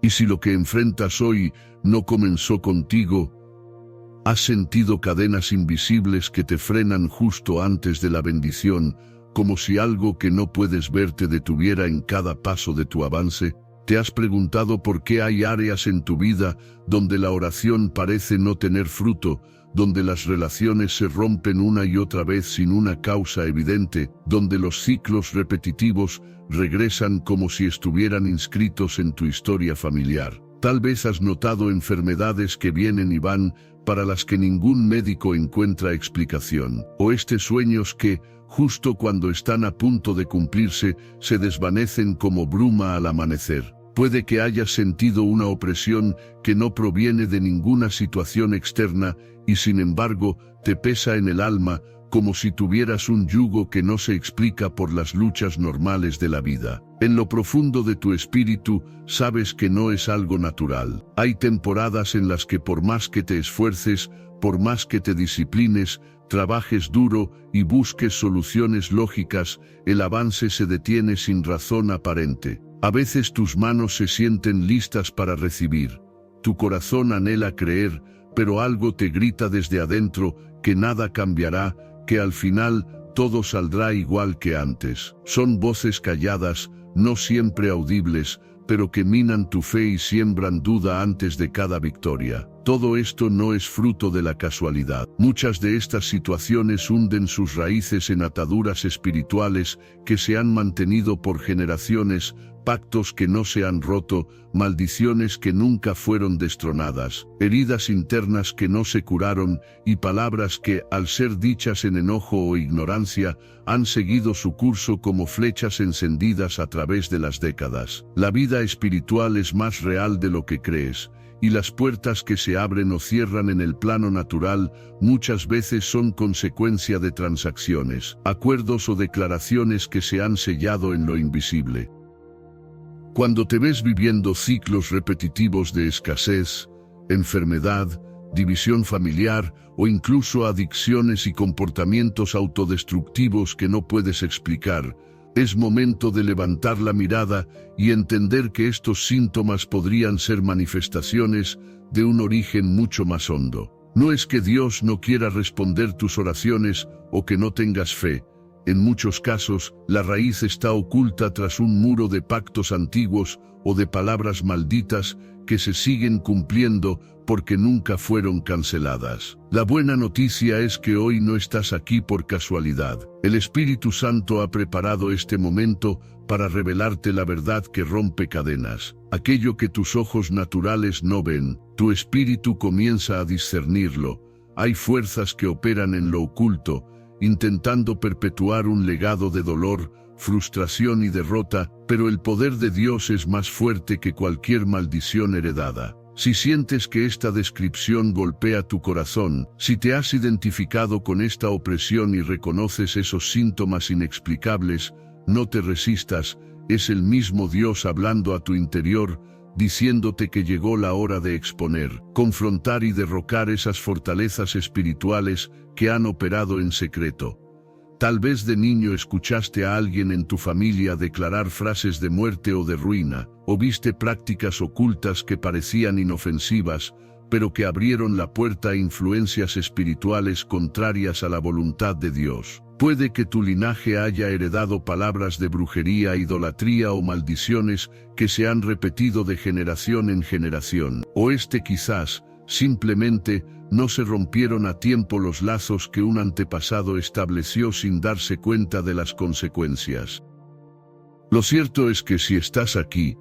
Y si lo que enfrentas hoy no comenzó contigo, has sentido cadenas invisibles que te frenan justo antes de la bendición, como si algo que no puedes ver te detuviera en cada paso de tu avance. ¿Te has preguntado por qué hay áreas en tu vida donde la oración parece no tener fruto, donde las relaciones se rompen una y otra vez sin una causa evidente, donde los ciclos repetitivos regresan como si estuvieran inscritos en tu historia familiar? Tal vez has notado enfermedades que vienen y van, para las que ningún médico encuentra explicación, o sueños que, justo cuando están a punto de cumplirse, se desvanecen como bruma al amanecer. Puede que hayas sentido una opresión que no proviene de ninguna situación externa y sin embargo te pesa en el alma, como si tuvieras un yugo que no se explica por las luchas normales de la vida. En lo profundo de tu espíritu, sabes que no es algo natural. Hay temporadas en las que por más que te esfuerces, por más que te disciplines, trabajes duro y busques soluciones lógicas, el avance se detiene sin razón aparente. A veces tus manos se sienten listas para recibir. Tu corazón anhela creer, pero algo te grita desde adentro que nada cambiará, que al final todo saldrá igual que antes. Son voces calladas, no siempre audibles, pero que minan tu fe y siembran duda antes de cada victoria. Todo esto no es fruto de la casualidad. Muchas de estas situaciones hunden sus raíces en ataduras espirituales que se han mantenido por generaciones, pactos que no se han roto, maldiciones que nunca fueron destronadas, heridas internas que no se curaron y palabras que, al ser dichas en enojo o ignorancia, han seguido su curso como flechas encendidas a través de las décadas. La vida espiritual es más real de lo que crees, y las puertas que se abren o cierran en el plano natural muchas veces son consecuencia de transacciones, acuerdos o declaraciones que se han sellado en lo invisible. Cuando te ves viviendo ciclos repetitivos de escasez, enfermedad, división familiar o incluso adicciones y comportamientos autodestructivos que no puedes explicar, es momento de levantar la mirada y entender que estos síntomas podrían ser manifestaciones de un origen mucho más hondo. No es que Dios no quiera responder tus oraciones o que no tengas fe. En muchos casos, la raíz está oculta tras un muro de pactos antiguos o de palabras malditas que se siguen cumpliendo porque nunca fueron canceladas. La buena noticia es que hoy no estás aquí por casualidad. El Espíritu Santo ha preparado este momento para revelarte la verdad que rompe cadenas. Aquello que tus ojos naturales no ven, tu espíritu comienza a discernirlo. Hay fuerzas que operan en lo oculto, intentando perpetuar un legado de dolor, frustración y derrota, pero el poder de Dios es más fuerte que cualquier maldición heredada. Si sientes que esta descripción golpea tu corazón, si te has identificado con esta opresión y reconoces esos síntomas inexplicables, no te resistas, es el mismo Dios hablando a tu interior, diciéndote que llegó la hora de exponer, confrontar y derrocar esas fortalezas espirituales que han operado en secreto. Tal vez de niño escuchaste a alguien en tu familia declarar frases de muerte o de ruina, o viste prácticas ocultas que parecían inofensivas, pero que abrieron la puerta a influencias espirituales contrarias a la voluntad de Dios. Puede que tu linaje haya heredado palabras de brujería, idolatría o maldiciones que se han repetido de generación en generación, o quizás, simplemente, no se rompieron a tiempo los lazos que un antepasado estableció sin darse cuenta de las consecuencias. Lo cierto es que si estás aquí,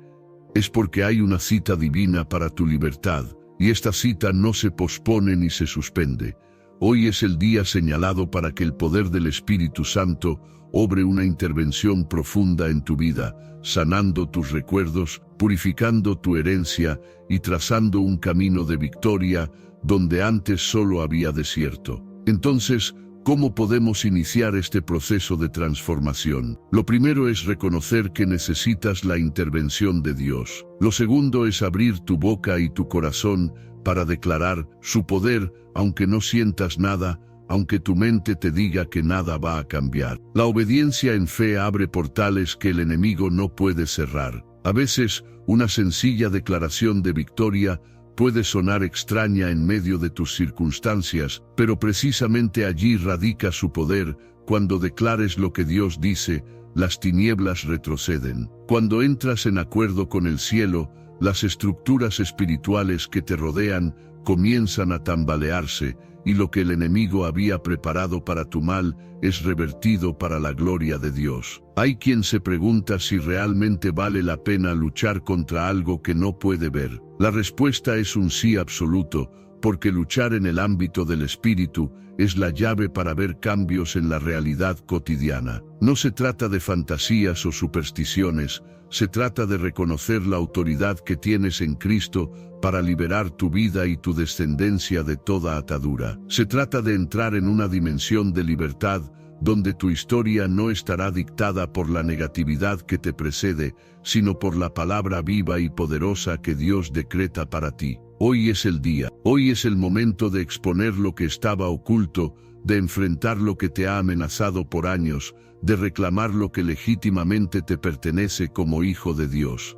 es porque hay una cita divina para tu libertad, y esta cita no se pospone ni se suspende. Hoy es el día señalado para que el poder del Espíritu Santo obre una intervención profunda en tu vida, sanando tus recuerdos, purificando tu herencia y trazando un camino de victoria donde antes solo había desierto. Entonces, ¿cómo podemos iniciar este proceso de transformación? Lo primero es reconocer que necesitas la intervención de Dios. Lo segundo es abrir tu boca y tu corazón para declarar su poder, aunque no sientas nada, aunque tu mente te diga que nada va a cambiar. La obediencia en fe abre portales que el enemigo no puede cerrar. A veces, una sencilla declaración de victoria puede sonar extraña en medio de tus circunstancias, pero precisamente allí radica su poder. Cuando declares lo que Dios dice, las tinieblas retroceden. Cuando entras en acuerdo con el cielo, las estructuras espirituales que te rodean comienzan a tambalearse, y lo que el enemigo había preparado para tu mal es revertido para la gloria de Dios. Hay quien se pregunta si realmente vale la pena luchar contra algo que no puede ver. La respuesta es un sí absoluto, porque luchar en el ámbito del espíritu es la llave para ver cambios en la realidad cotidiana. No se trata de fantasías o supersticiones, se trata de reconocer la autoridad que tienes en Cristo para liberar tu vida y tu descendencia de toda atadura. Se trata de entrar en una dimensión de libertad donde tu historia no estará dictada por la negatividad que te precede, sino por la palabra viva y poderosa que Dios decreta para ti. Hoy es el día, hoy es el momento de exponer lo que estaba oculto, de enfrentar lo que te ha amenazado por años, de reclamar lo que legítimamente te pertenece como hijo de Dios.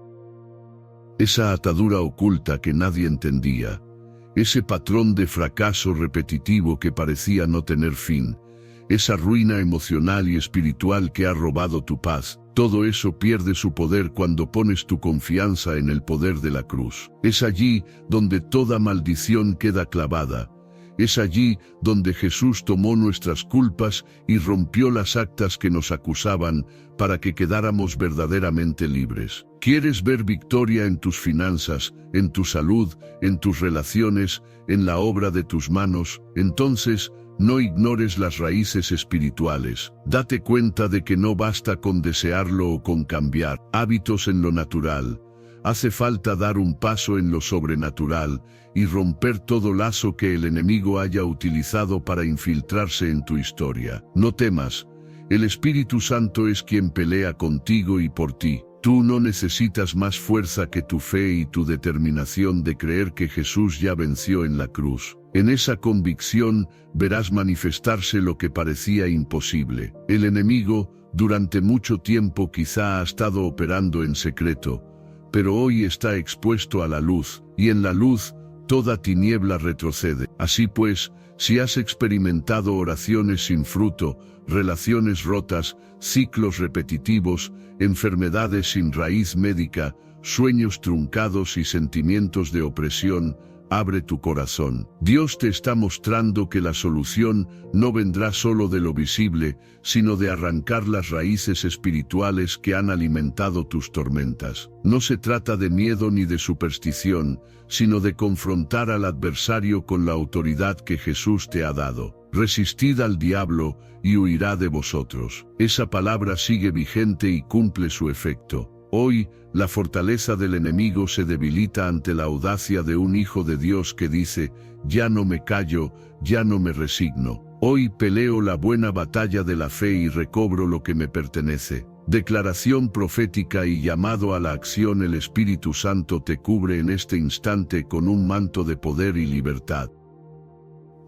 Esa atadura oculta que nadie entendía, ese patrón de fracaso repetitivo que parecía no tener fin, esa ruina emocional y espiritual que ha robado tu paz, todo eso pierde su poder cuando pones tu confianza en el poder de la cruz. Es allí donde toda maldición queda clavada. Es allí donde Jesús tomó nuestras culpas y rompió las actas que nos acusaban para que quedáramos verdaderamente libres. ¿Quieres ver victoria en tus finanzas, en tu salud, en tus relaciones, en la obra de tus manos? Entonces, no ignores las raíces espirituales. Date cuenta de que no basta con desearlo o con cambiar hábitos en lo natural. Hace falta dar un paso en lo sobrenatural y romper todo lazo que el enemigo haya utilizado para infiltrarse en tu historia. No temas, el Espíritu Santo es quien pelea contigo y por ti. Tú no necesitas más fuerza que tu fe y tu determinación de creer que Jesús ya venció en la cruz. En esa convicción verás manifestarse lo que parecía imposible. El enemigo, durante mucho tiempo quizá ha estado operando en secreto, pero hoy está expuesto a la luz, y en la luz toda tiniebla retrocede. Así pues, si has experimentado oraciones sin fruto, relaciones rotas, ciclos repetitivos, enfermedades sin raíz médica, sueños truncados y sentimientos de opresión, abre tu corazón. Dios te está mostrando que la solución no vendrá solo de lo visible, sino de arrancar las raíces espirituales que han alimentado tus tormentas. No se trata de miedo ni de superstición, sino de confrontar al adversario con la autoridad que Jesús te ha dado. Resistid al diablo y huirá de vosotros. Esa palabra sigue vigente y cumple su efecto. Hoy, la fortaleza del enemigo se debilita ante la audacia de un hijo de Dios que dice: ya no me callo, ya no me resigno. Hoy peleo la buena batalla de la fe y recobro lo que me pertenece. Declaración profética y llamado a la acción. El Espíritu Santo te cubre en este instante con un manto de poder y libertad.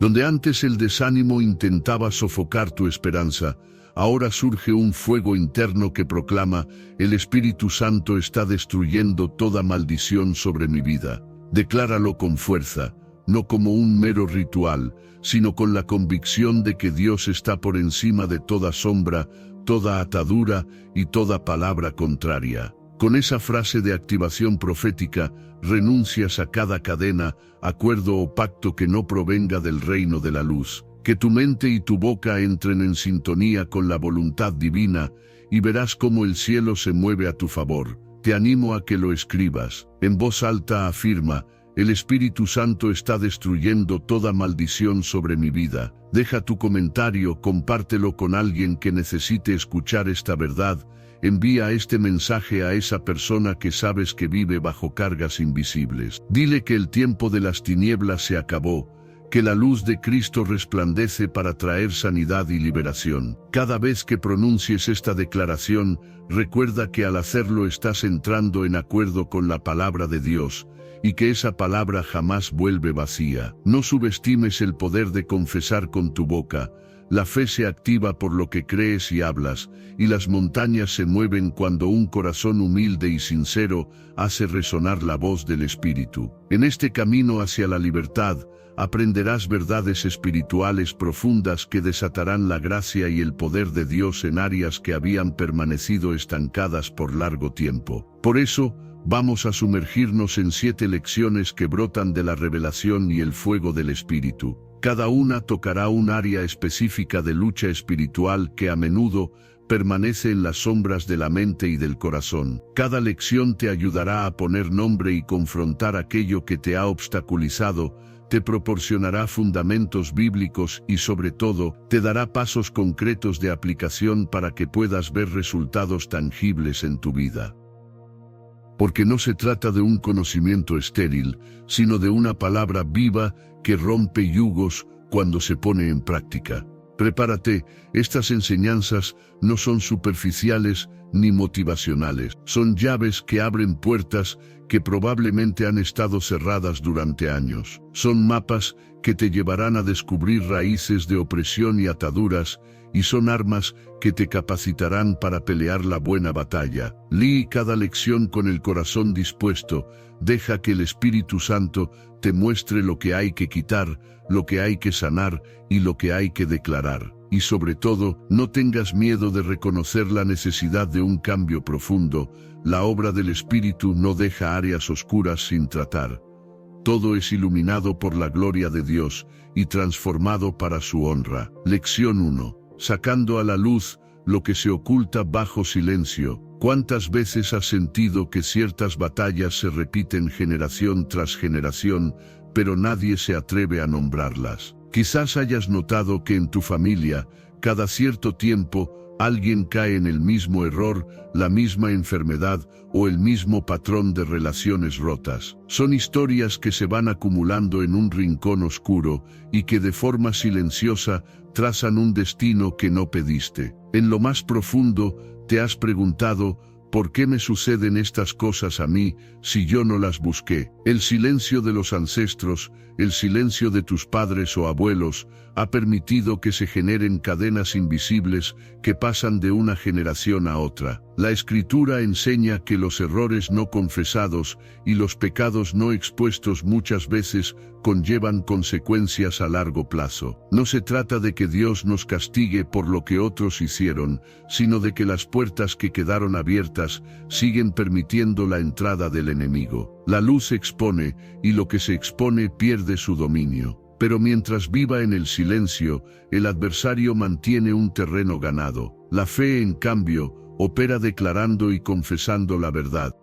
Donde antes el desánimo intentaba sofocar tu esperanza, ahora surge un fuego interno que proclama: el Espíritu Santo está destruyendo toda maldición sobre mi vida. Decláralo con fuerza, no como un mero ritual, sino con la convicción de que Dios está por encima de toda sombra, toda atadura y toda palabra contraria. Con esa frase de activación profética, renuncias a cada cadena, acuerdo o pacto que no provenga del reino de la luz. Que tu mente y tu boca entren en sintonía con la voluntad divina, y verás cómo el cielo se mueve a tu favor. Te animo a que lo escribas. En voz alta afirma: el Espíritu Santo está destruyendo toda maldición sobre mi vida. Deja tu comentario, compártelo con alguien que necesite escuchar esta verdad. Envía este mensaje a esa persona que sabes que vive bajo cargas invisibles. Dile que el tiempo de las tinieblas se acabó, que la luz de Cristo resplandece para traer sanidad y liberación. Cada vez que pronuncies esta declaración, recuerda que al hacerlo estás entrando en acuerdo con la palabra de Dios, y que esa palabra jamás vuelve vacía. No subestimes el poder de confesar con tu boca. la fe se activa por lo que crees y hablas, y las montañas se mueven cuando un corazón humilde y sincero hace resonar la voz del Espíritu. En este camino hacia la libertad, aprenderás verdades espirituales profundas que desatarán la gracia y el poder de Dios en áreas que habían permanecido estancadas por largo tiempo. Por eso, vamos a sumergirnos en 7 lecciones que brotan de la revelación y el fuego del Espíritu. Cada una tocará un área específica de lucha espiritual que a menudo permanece en las sombras de la mente y del corazón. Cada lección te ayudará a poner nombre y confrontar aquello que te ha obstaculizado, te proporcionará fundamentos bíblicos y sobre todo, te dará pasos concretos de aplicación para que puedas ver resultados tangibles en tu vida. Porque no se trata de un conocimiento estéril, sino de una palabra viva que rompe yugos cuando se pone en práctica. Prepárate, estas enseñanzas no son superficiales ni motivacionales, son llaves que abren puertas que probablemente han estado cerradas durante años. Son mapas que te llevarán a descubrir raíces de opresión y ataduras, y son armas que te capacitarán para pelear la buena batalla. Lee cada lección con el corazón dispuesto, deja que el Espíritu Santo te muestre lo que hay que quitar, lo que hay que sanar y lo que hay que declarar. Y sobre todo, no tengas miedo de reconocer la necesidad de un cambio profundo. La obra del Espíritu no deja áreas oscuras sin tratar. Todo es iluminado por la gloria de Dios y transformado para su honra. Lección 1. Sacando a la luz lo que se oculta bajo silencio. ¿Cuántas veces has sentido que ciertas batallas se repiten generación tras generación, pero nadie se atreve a nombrarlas? Quizás hayas notado que en tu familia, cada cierto tiempo, alguien cae en el mismo error, la misma enfermedad o el mismo patrón de relaciones rotas. Son historias que se van acumulando en un rincón oscuro y que de forma silenciosa trazan un destino que no pediste. En lo más profundo, te has preguntado, ¿por qué me suceden estas cosas a mí si yo no las busqué? El silencio de los ancestros, el silencio de tus padres o abuelos, ha permitido que se generen cadenas invisibles que pasan de una generación a otra. La Escritura enseña que los errores no confesados y los pecados no expuestos muchas veces conllevan consecuencias a largo plazo. No se trata de que Dios nos castigue por lo que otros hicieron, sino de que las puertas que quedaron abiertas siguen permitiendo la entrada del enemigo. La luz se expone, y lo que se expone pierde su dominio. Pero mientras viva en el silencio, el adversario mantiene un terreno ganado. La fe, en cambio, opera declarando y confesando la verdad.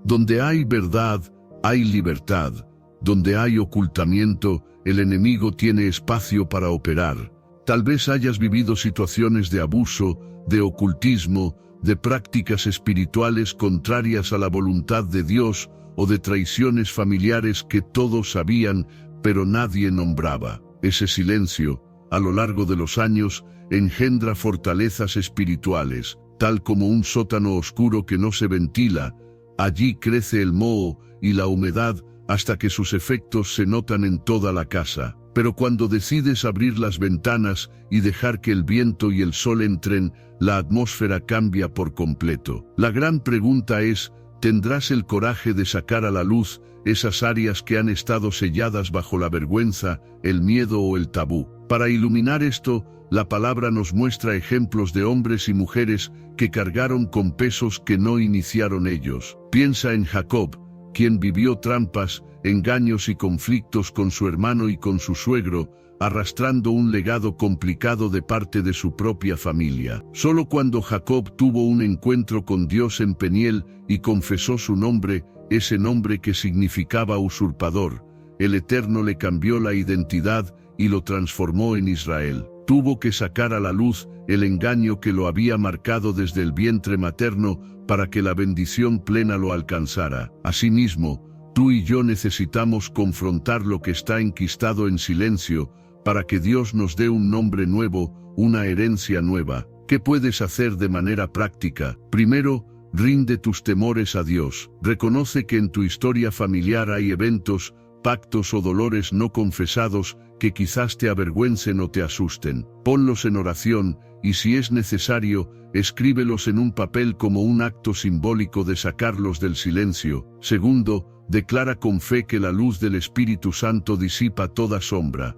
Donde hay verdad, hay libertad. Donde hay ocultamiento, el enemigo tiene espacio para operar. Tal vez hayas vivido situaciones de abuso, de ocultismo, de prácticas espirituales contrarias a la voluntad de Dios o de traiciones familiares que todos sabían, pero nadie nombraba. Ese silencio, a lo largo de los años, engendra fortalezas espirituales, tal como un sótano oscuro que no se ventila. Allí crece el moho y la humedad hasta que sus efectos se notan en toda la casa. Pero cuando decides abrir las ventanas y dejar que el viento y el sol entren, la atmósfera cambia por completo. La gran pregunta es, ¿tendrás el coraje de sacar a la luz esas áreas que han estado selladas bajo la vergüenza, el miedo o el tabú? Para iluminar esto, la palabra nos muestra ejemplos de hombres y mujeres que cargaron con pesos que no iniciaron ellos. Piensa en Jacob, quien vivió trampas, engaños y conflictos con su hermano y con su suegro, arrastrando un legado complicado de parte de su propia familia. Solo cuando Jacob tuvo un encuentro con Dios en Peniel y confesó su nombre, ese nombre que significaba usurpador, el Eterno le cambió la identidad y lo transformó en Israel. Tuvo que sacar a la luz el engaño que lo había marcado desde el vientre materno para que la bendición plena lo alcanzara. Asimismo, tú y yo necesitamos confrontar lo que está enquistado en silencio para que Dios nos dé un nombre nuevo, una herencia nueva. ¿Qué puedes hacer de manera práctica? Primero, rinde tus temores a Dios. Reconoce que en tu historia familiar hay eventos, pactos o dolores no confesados que quizás te avergüencen o te asusten. Ponlos en oración y, si es necesario, escríbelos en un papel como un acto simbólico de sacarlos del silencio. Segundo, declara con fe que la luz del Espíritu Santo disipa toda sombra.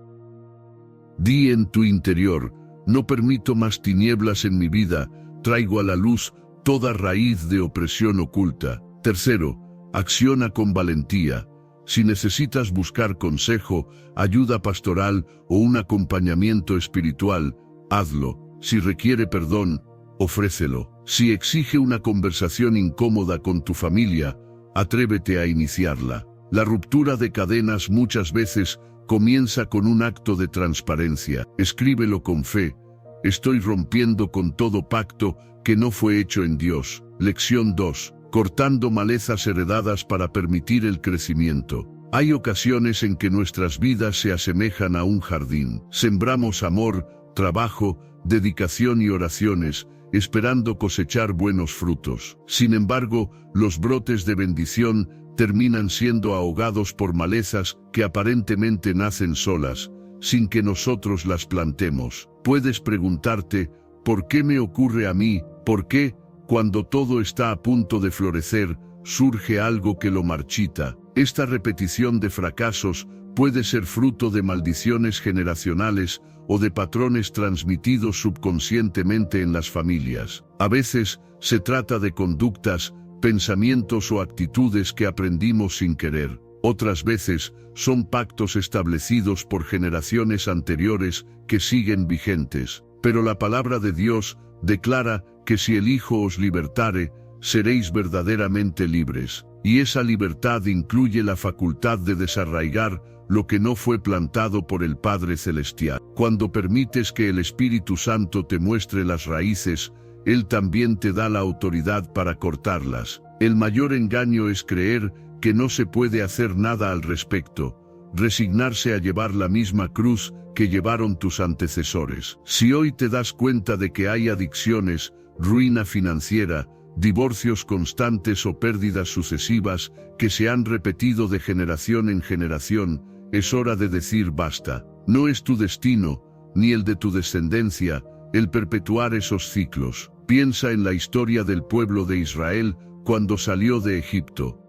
Di en tu interior: no permito más tinieblas en mi vida, traigo a la luz toda raíz de opresión oculta. Tercero, acciona con valentía. Si necesitas buscar consejo, ayuda pastoral o un acompañamiento espiritual, hazlo. Si requiere perdón, ofrécelo. Si exige una conversación incómoda con tu familia, atrévete a iniciarla. La ruptura de cadenas muchas veces comienza con un acto de transparencia. Escríbelo con fe: estoy rompiendo con todo pacto que no fue hecho en Dios. Lección 2. Cortando malezas heredadas para permitir el crecimiento. Hay ocasiones en que nuestras vidas se asemejan a un jardín. Sembramos amor, trabajo, dedicación y oraciones, esperando cosechar buenos frutos. Sin embargo, los brotes de bendición terminan siendo ahogados por malezas que aparentemente nacen solas, sin que nosotros las plantemos. Puedes preguntarte: ¿por qué me ocurre a mí? ¿Por qué, cuando todo está a punto de florecer, surge algo que lo marchita? Esta repetición de fracasos puede ser fruto de maldiciones generacionales o de patrones transmitidos subconscientemente en las familias. A veces se trata de conductas, pensamientos o actitudes que aprendimos sin querer. Otras veces son pactos establecidos por generaciones anteriores que siguen vigentes. Pero la palabra de Dios declara que si el Hijo os libertare, seréis verdaderamente libres. Y esa libertad incluye la facultad de desarraigar lo que no fue plantado por el Padre Celestial. Cuando permites que el Espíritu Santo te muestre las raíces, Él también te da la autoridad para cortarlas. El mayor engaño es creer que no se puede hacer nada al respecto, resignarse a llevar la misma cruz que llevaron tus antecesores. Si hoy te das cuenta de que hay adicciones, ruina financiera, divorcios constantes o pérdidas sucesivas que se han repetido de generación en generación, es hora de decir basta. No es tu destino, ni el de tu descendencia, el perpetuar esos ciclos. Piensa en la historia del pueblo de Israel cuando salió de Egipto.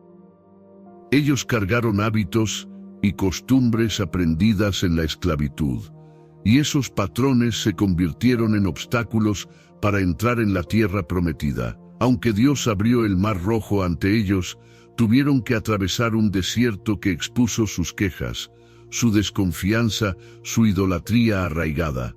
Ellos cargaron hábitos y costumbres aprendidas en la esclavitud, y esos patrones se convirtieron en obstáculos para entrar en la tierra prometida. Aunque Dios abrió el Mar Rojo ante ellos, tuvieron que atravesar un desierto que expuso sus quejas, su desconfianza, su idolatría arraigada.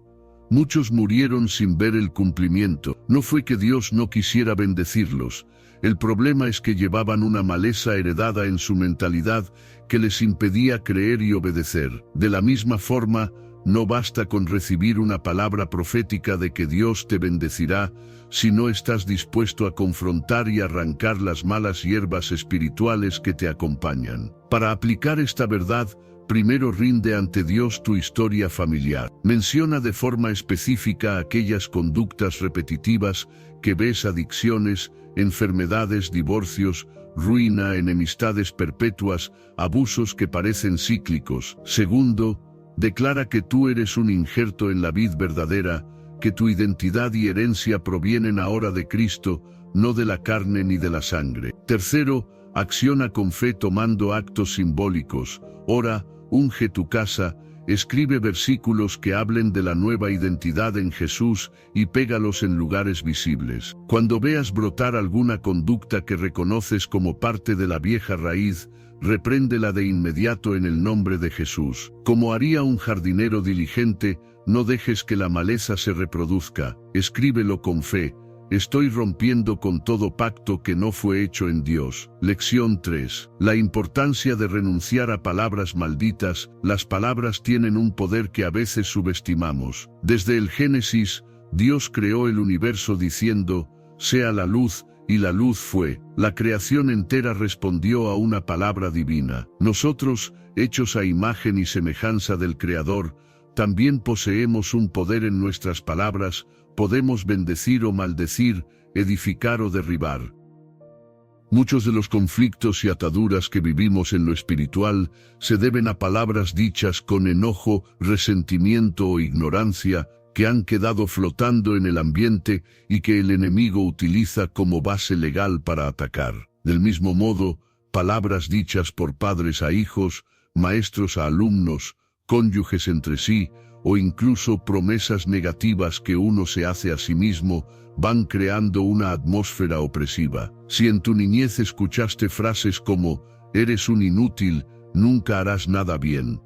Muchos murieron sin ver el cumplimiento. No fue que Dios no quisiera bendecirlos. El problema es que llevaban una maleza heredada en su mentalidad que les impedía creer y obedecer. De la misma forma, no basta con recibir una palabra profética de que Dios te bendecirá si no estás dispuesto a confrontar y arrancar las malas hierbas espirituales que te acompañan. Para aplicar esta verdad, primero rinde ante Dios tu historia familiar. Menciona de forma específica aquellas conductas repetitivas que ves: adicciones, enfermedades, divorcios, ruina, enemistades perpetuas, abusos que parecen cíclicos. Segundo, declara que tú eres un injerto en la vid verdadera, que tu identidad y herencia provienen ahora de Cristo, no de la carne ni de la sangre. Tercero, acciona con fe tomando actos simbólicos. Ora, unge tu casa, escribe versículos que hablen de la nueva identidad en Jesús y pégalos en lugares visibles. Cuando veas brotar alguna conducta que reconoces como parte de la vieja raíz, repréndela de inmediato en el nombre de Jesús. Como haría un jardinero diligente, no dejes que la maleza se reproduzca. Escríbelo con fe: estoy rompiendo con todo pacto que no fue hecho en Dios. Lección 3. La importancia de renunciar a palabras malditas. Las palabras tienen un poder que a veces subestimamos. Desde el Génesis, Dios creó el universo diciendo: sea la luz, y la luz fue. La creación entera respondió a una palabra divina. Nosotros, hechos a imagen y semejanza del Creador, también poseemos un poder en nuestras palabras. Podemos bendecir o maldecir, edificar o derribar. Muchos de los conflictos y ataduras que vivimos en lo espiritual se deben a palabras dichas con enojo, resentimiento o ignorancia que han quedado flotando en el ambiente y que el enemigo utiliza como base legal para atacar. Del mismo modo, palabras dichas por padres a hijos, maestros a alumnos, cónyuges entre sí, o incluso promesas negativas que uno se hace a sí mismo, van creando una atmósfera opresiva. Si en tu niñez escuchaste frases como, eres un inútil, nunca harás nada bien,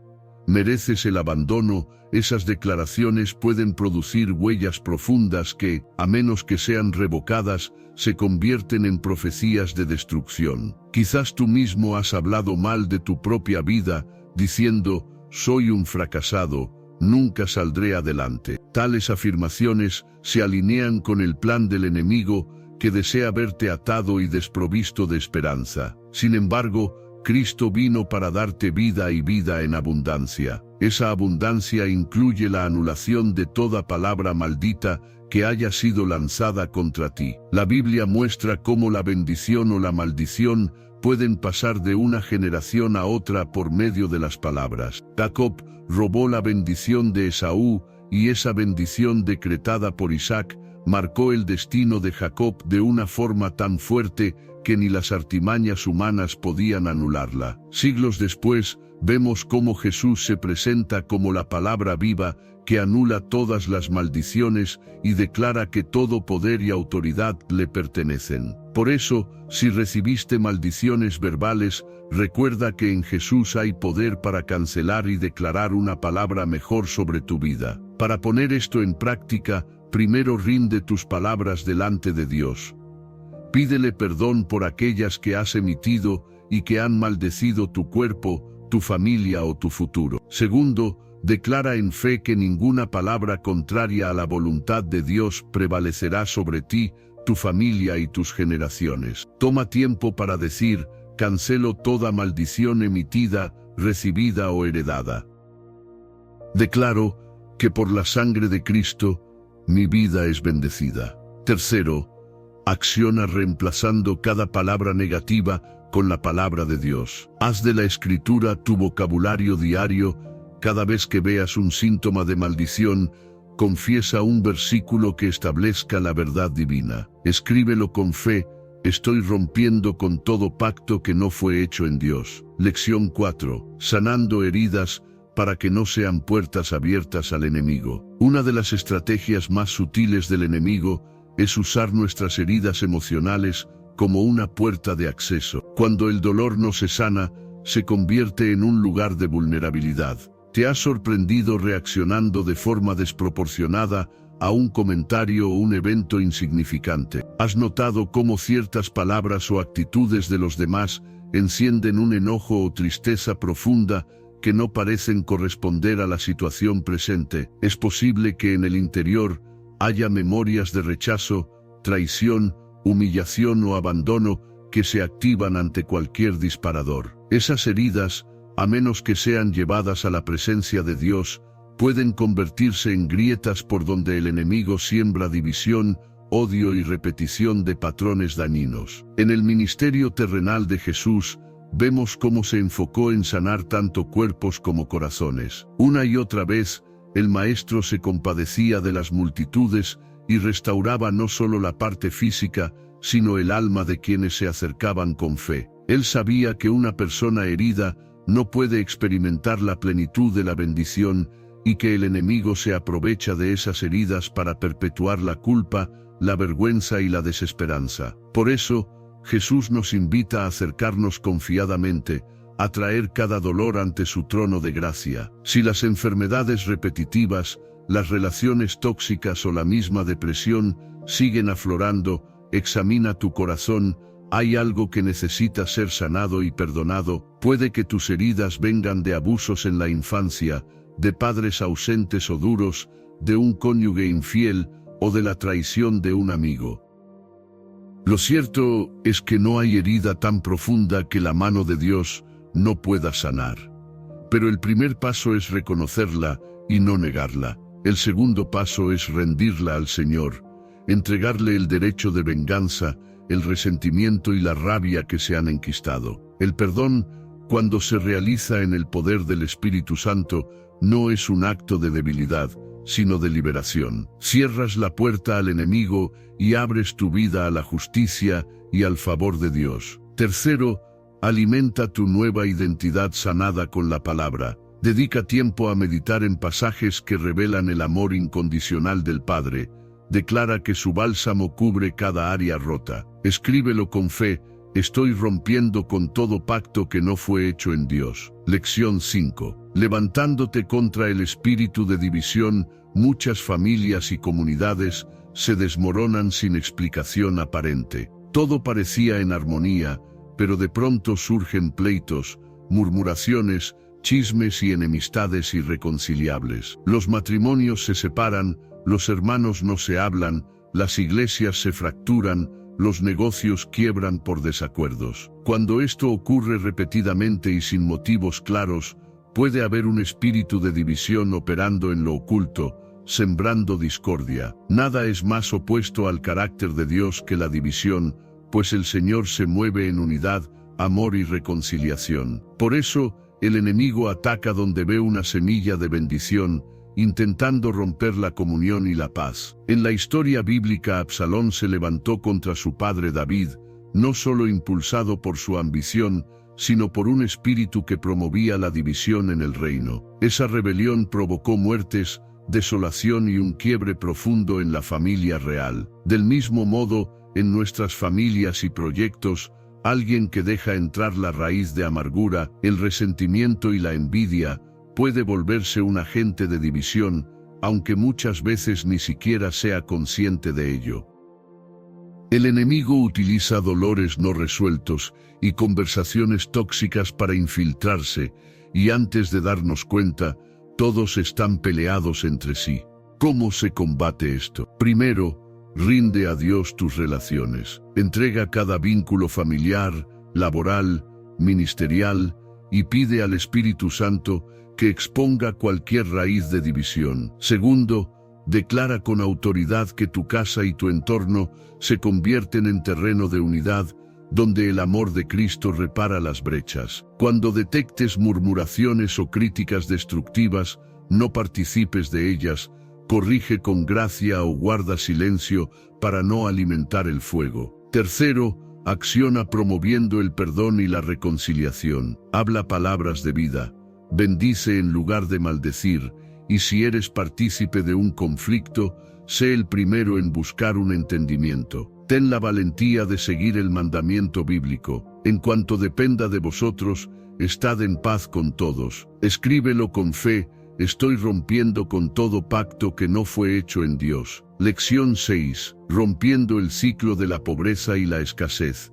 mereces el abandono, esas declaraciones pueden producir huellas profundas que, a menos que sean revocadas, se convierten en profecías de destrucción. Quizás tú mismo has hablado mal de tu propia vida, diciendo, soy un fracasado, nunca saldré adelante. Tales afirmaciones se alinean con el plan del enemigo que desea verte atado y desprovisto de esperanza. Sin embargo, Cristo vino para darte vida y vida en abundancia. Esa abundancia incluye la anulación de toda palabra maldita que haya sido lanzada contra ti. La Biblia muestra cómo la bendición o la maldición pueden pasar de una generación a otra por medio de las palabras. Jacob robó la bendición de Esaú, y esa bendición decretada por Isaac marcó el destino de Jacob de una forma tan fuerte que ni las artimañas humanas podían anularla. Siglos después, vemos cómo Jesús se presenta como la palabra viva que anula todas las maldiciones y declara que todo poder y autoridad le pertenecen. Por eso, si recibiste maldiciones verbales, recuerda que en Jesús hay poder para cancelar y declarar una palabra mejor sobre tu vida. Para poner esto en práctica, primero rinde tus palabras delante de Dios. Pídele perdón por aquellas que has emitido y que han maldecido tu cuerpo, tu familia o tu futuro. Segundo, declara en fe que ninguna palabra contraria a la voluntad de Dios prevalecerá sobre ti, tu familia y tus generaciones. Toma tiempo para decir, cancelo toda maldición emitida, recibida o heredada. Declaro que por la sangre de Cristo, mi vida es bendecida. Tercero, acciona reemplazando cada palabra negativa con la palabra de Dios. Haz de la Escritura tu vocabulario diario. Cada vez que veas un síntoma de maldición, confiesa un versículo que establezca la verdad divina. Escríbelo con fe, estoy rompiendo con todo pacto que no fue hecho en Dios. Lección 4. Sanando heridas para que no sean puertas abiertas al enemigo. Una de las estrategias más sutiles del enemigo es usar nuestras heridas emocionales como una puerta de acceso. Cuando el dolor no se sana, se convierte en un lugar de vulnerabilidad. ¿Te has sorprendido reaccionando de forma desproporcionada a un comentario o un evento insignificante? ¿Has notado cómo ciertas palabras o actitudes de los demás encienden un enojo o tristeza profunda que no parecen corresponder a la situación presente? Es posible que en el interior haya memorias de rechazo, traición, humillación o abandono que se activan ante cualquier disparador. Esas heridas, a menos que sean llevadas a la presencia de Dios, pueden convertirse en grietas por donde el enemigo siembra división, odio y repetición de patrones dañinos. En el ministerio terrenal de Jesús, vemos cómo se enfocó en sanar tanto cuerpos como corazones. Una y otra vez, el Maestro se compadecía de las multitudes y restauraba no solo la parte física, sino el alma de quienes se acercaban con fe. Él sabía que una persona herida no puede experimentar la plenitud de la bendición y que el enemigo se aprovecha de esas heridas para perpetuar la culpa, la vergüenza y la desesperanza. Por eso, Jesús nos invita a acercarnos confiadamente, a traer cada dolor ante su trono de gracia. Si las enfermedades repetitivas, las relaciones tóxicas o la misma depresión siguen aflorando, examina tu corazón. Hay algo que necesita ser sanado y perdonado. Puede que tus heridas vengan de abusos en la infancia, de padres ausentes o duros, de un cónyuge infiel o de la traición de un amigo. Lo cierto es que no hay herida tan profunda que la mano de Dios no pueda sanar. Pero el primer paso es reconocerla y no negarla. El segundo paso es rendirla al Señor, entregarle el derecho de venganza el resentimiento y la rabia que se han enquistado. El perdón, cuando se realiza en el poder del Espíritu Santo, no es un acto de debilidad, sino de liberación. Cierras la puerta al enemigo y abres tu vida a la justicia y al favor de Dios. Tercero, alimenta tu nueva identidad sanada con la palabra. Dedica tiempo a meditar en pasajes que revelan el amor incondicional del Padre. Declara que su bálsamo cubre cada área rota. Escríbelo con fe: estoy rompiendo con todo pacto que no fue hecho en Dios. Lección 5. Levantándote contra el espíritu de división, muchas familias y comunidades se desmoronan sin explicación aparente. Todo parecía en armonía, pero de pronto surgen pleitos, murmuraciones, chismes y enemistades irreconciliables. Los matrimonios se separan, los hermanos no se hablan, las iglesias se fracturan, los negocios quiebran por desacuerdos. Cuando esto ocurre repetidamente y sin motivos claros, puede haber un espíritu de división operando en lo oculto, sembrando discordia. Nada es más opuesto al carácter de Dios que la división, pues el Señor se mueve en unidad, amor y reconciliación. Por eso, el enemigo ataca donde ve una semilla de bendición, intentando romper la comunión y la paz. En la historia bíblica, Absalón se levantó contra su padre David, no solo impulsado por su ambición, sino por un espíritu que promovía la división en el reino. Esa rebelión provocó muertes, desolación y un quiebre profundo en la familia real. Del mismo modo, en nuestras familias y proyectos, alguien que deja entrar la raíz de amargura, el resentimiento y la envidia, puede volverse un agente de división, aunque muchas veces ni siquiera sea consciente de ello. El enemigo utiliza dolores no resueltos y conversaciones tóxicas para infiltrarse, y antes de darnos cuenta, todos están peleados entre sí. ¿Cómo se combate esto? Primero, rinde a Dios tus relaciones. Entrega cada vínculo familiar, laboral, ministerial, y pide al Espíritu Santo que exponga cualquier raíz de división. Segundo, declara con autoridad que tu casa y tu entorno se convierten en terreno de unidad, donde el amor de Cristo repara las brechas. Cuando detectes murmuraciones o críticas destructivas, no participes de ellas, corrige con gracia o guarda silencio para no alimentar el fuego. Tercero, acciona promoviendo el perdón y la reconciliación. Habla palabras de vida. Bendice en lugar de maldecir, y si eres partícipe de un conflicto, sé el primero en buscar un entendimiento. Ten la valentía de seguir el mandamiento bíblico. En cuanto dependa de vosotros, estad en paz con todos. Escríbelo con fe: estoy rompiendo con todo pacto que no fue hecho en Dios. Lección 6. Rompiendo el ciclo de la pobreza y la escasez.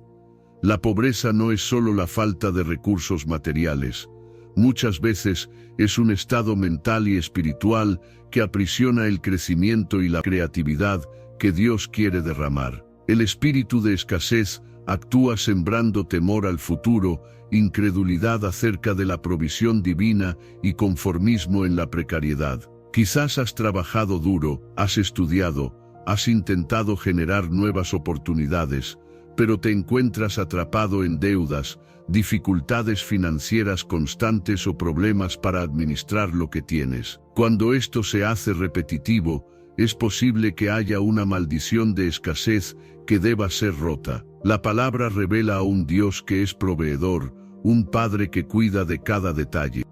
La pobreza no es solo la falta de recursos materiales. Muchas veces es un estado mental y espiritual que aprisiona el crecimiento y la creatividad que Dios quiere derramar. El espíritu de escasez actúa sembrando temor al futuro, incredulidad acerca de la provisión divina y conformismo en la precariedad. Quizás has trabajado duro, has estudiado, has intentado generar nuevas oportunidades, pero te encuentras atrapado en deudas, dificultades financieras constantes o problemas para administrar lo que tienes. Cuando esto se hace repetitivo, es posible que haya una maldición de escasez que deba ser rota. La palabra revela a un Dios que es proveedor, un Padre que cuida de cada detalle.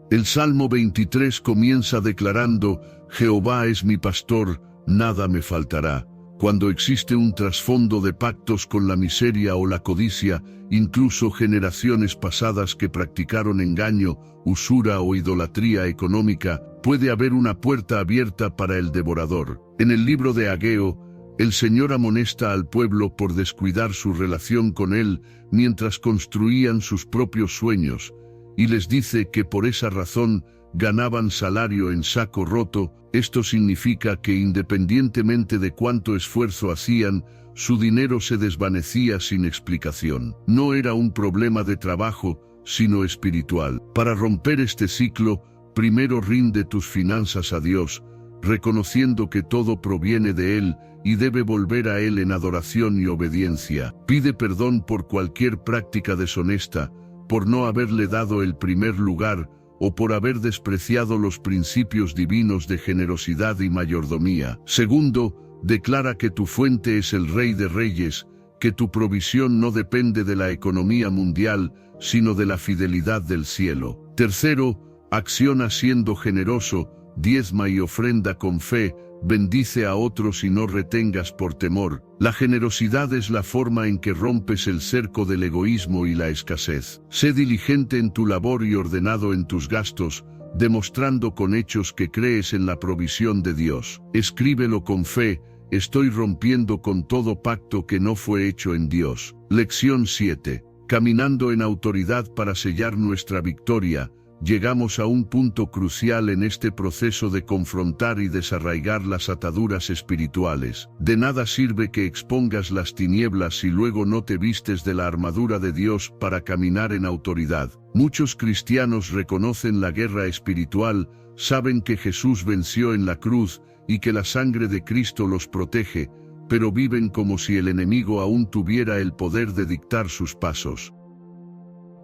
El Salmo 23 comienza declarando: Jehová es mi pastor, nada me faltará. Cuando existe un trasfondo de pactos con la miseria o la codicia, incluso generaciones pasadas que practicaron engaño, usura o idolatría económica, puede haber una puerta abierta para el devorador. En el libro de Ageo, el Señor amonesta al pueblo por descuidar su relación con Él mientras construían sus propios sueños, y les dice que por esa razón ganaban salario en saco roto. Esto significa que independientemente de cuánto esfuerzo hacían, su dinero se desvanecía sin explicación. No era un problema de trabajo, sino espiritual. Para romper este ciclo, primero rinde tus finanzas a Dios, reconociendo que todo proviene de Él y debe volver a Él en adoración y obediencia. Pide perdón por cualquier práctica deshonesta, por no haberle dado el primer lugar o por haber despreciado los principios divinos de generosidad y mayordomía. Segundo, declara que tu fuente es el Rey de Reyes, que tu provisión no depende de la economía mundial, sino de la fidelidad del cielo. Tercero, acciona siendo generoso, diezma y ofrenda con fe, bendice a otros y no retengas por temor. La generosidad es la forma en que rompes el cerco del egoísmo y la escasez. Sé diligente en tu labor y ordenado en tus gastos, demostrando con hechos que crees en la provisión de Dios. Escríbelo con fe: estoy rompiendo con todo pacto que no fue hecho en Dios. Lección 7. Caminando en autoridad para sellar nuestra victoria, llegamos a un punto crucial en este proceso de confrontar y desarraigar las ataduras espirituales. De nada sirve que expongas las tinieblas si luego no te vistes de la armadura de Dios para caminar en autoridad. Muchos cristianos reconocen la guerra espiritual, saben que Jesús venció en la cruz y que la sangre de Cristo los protege, pero viven como si el enemigo aún tuviera el poder de dictar sus pasos.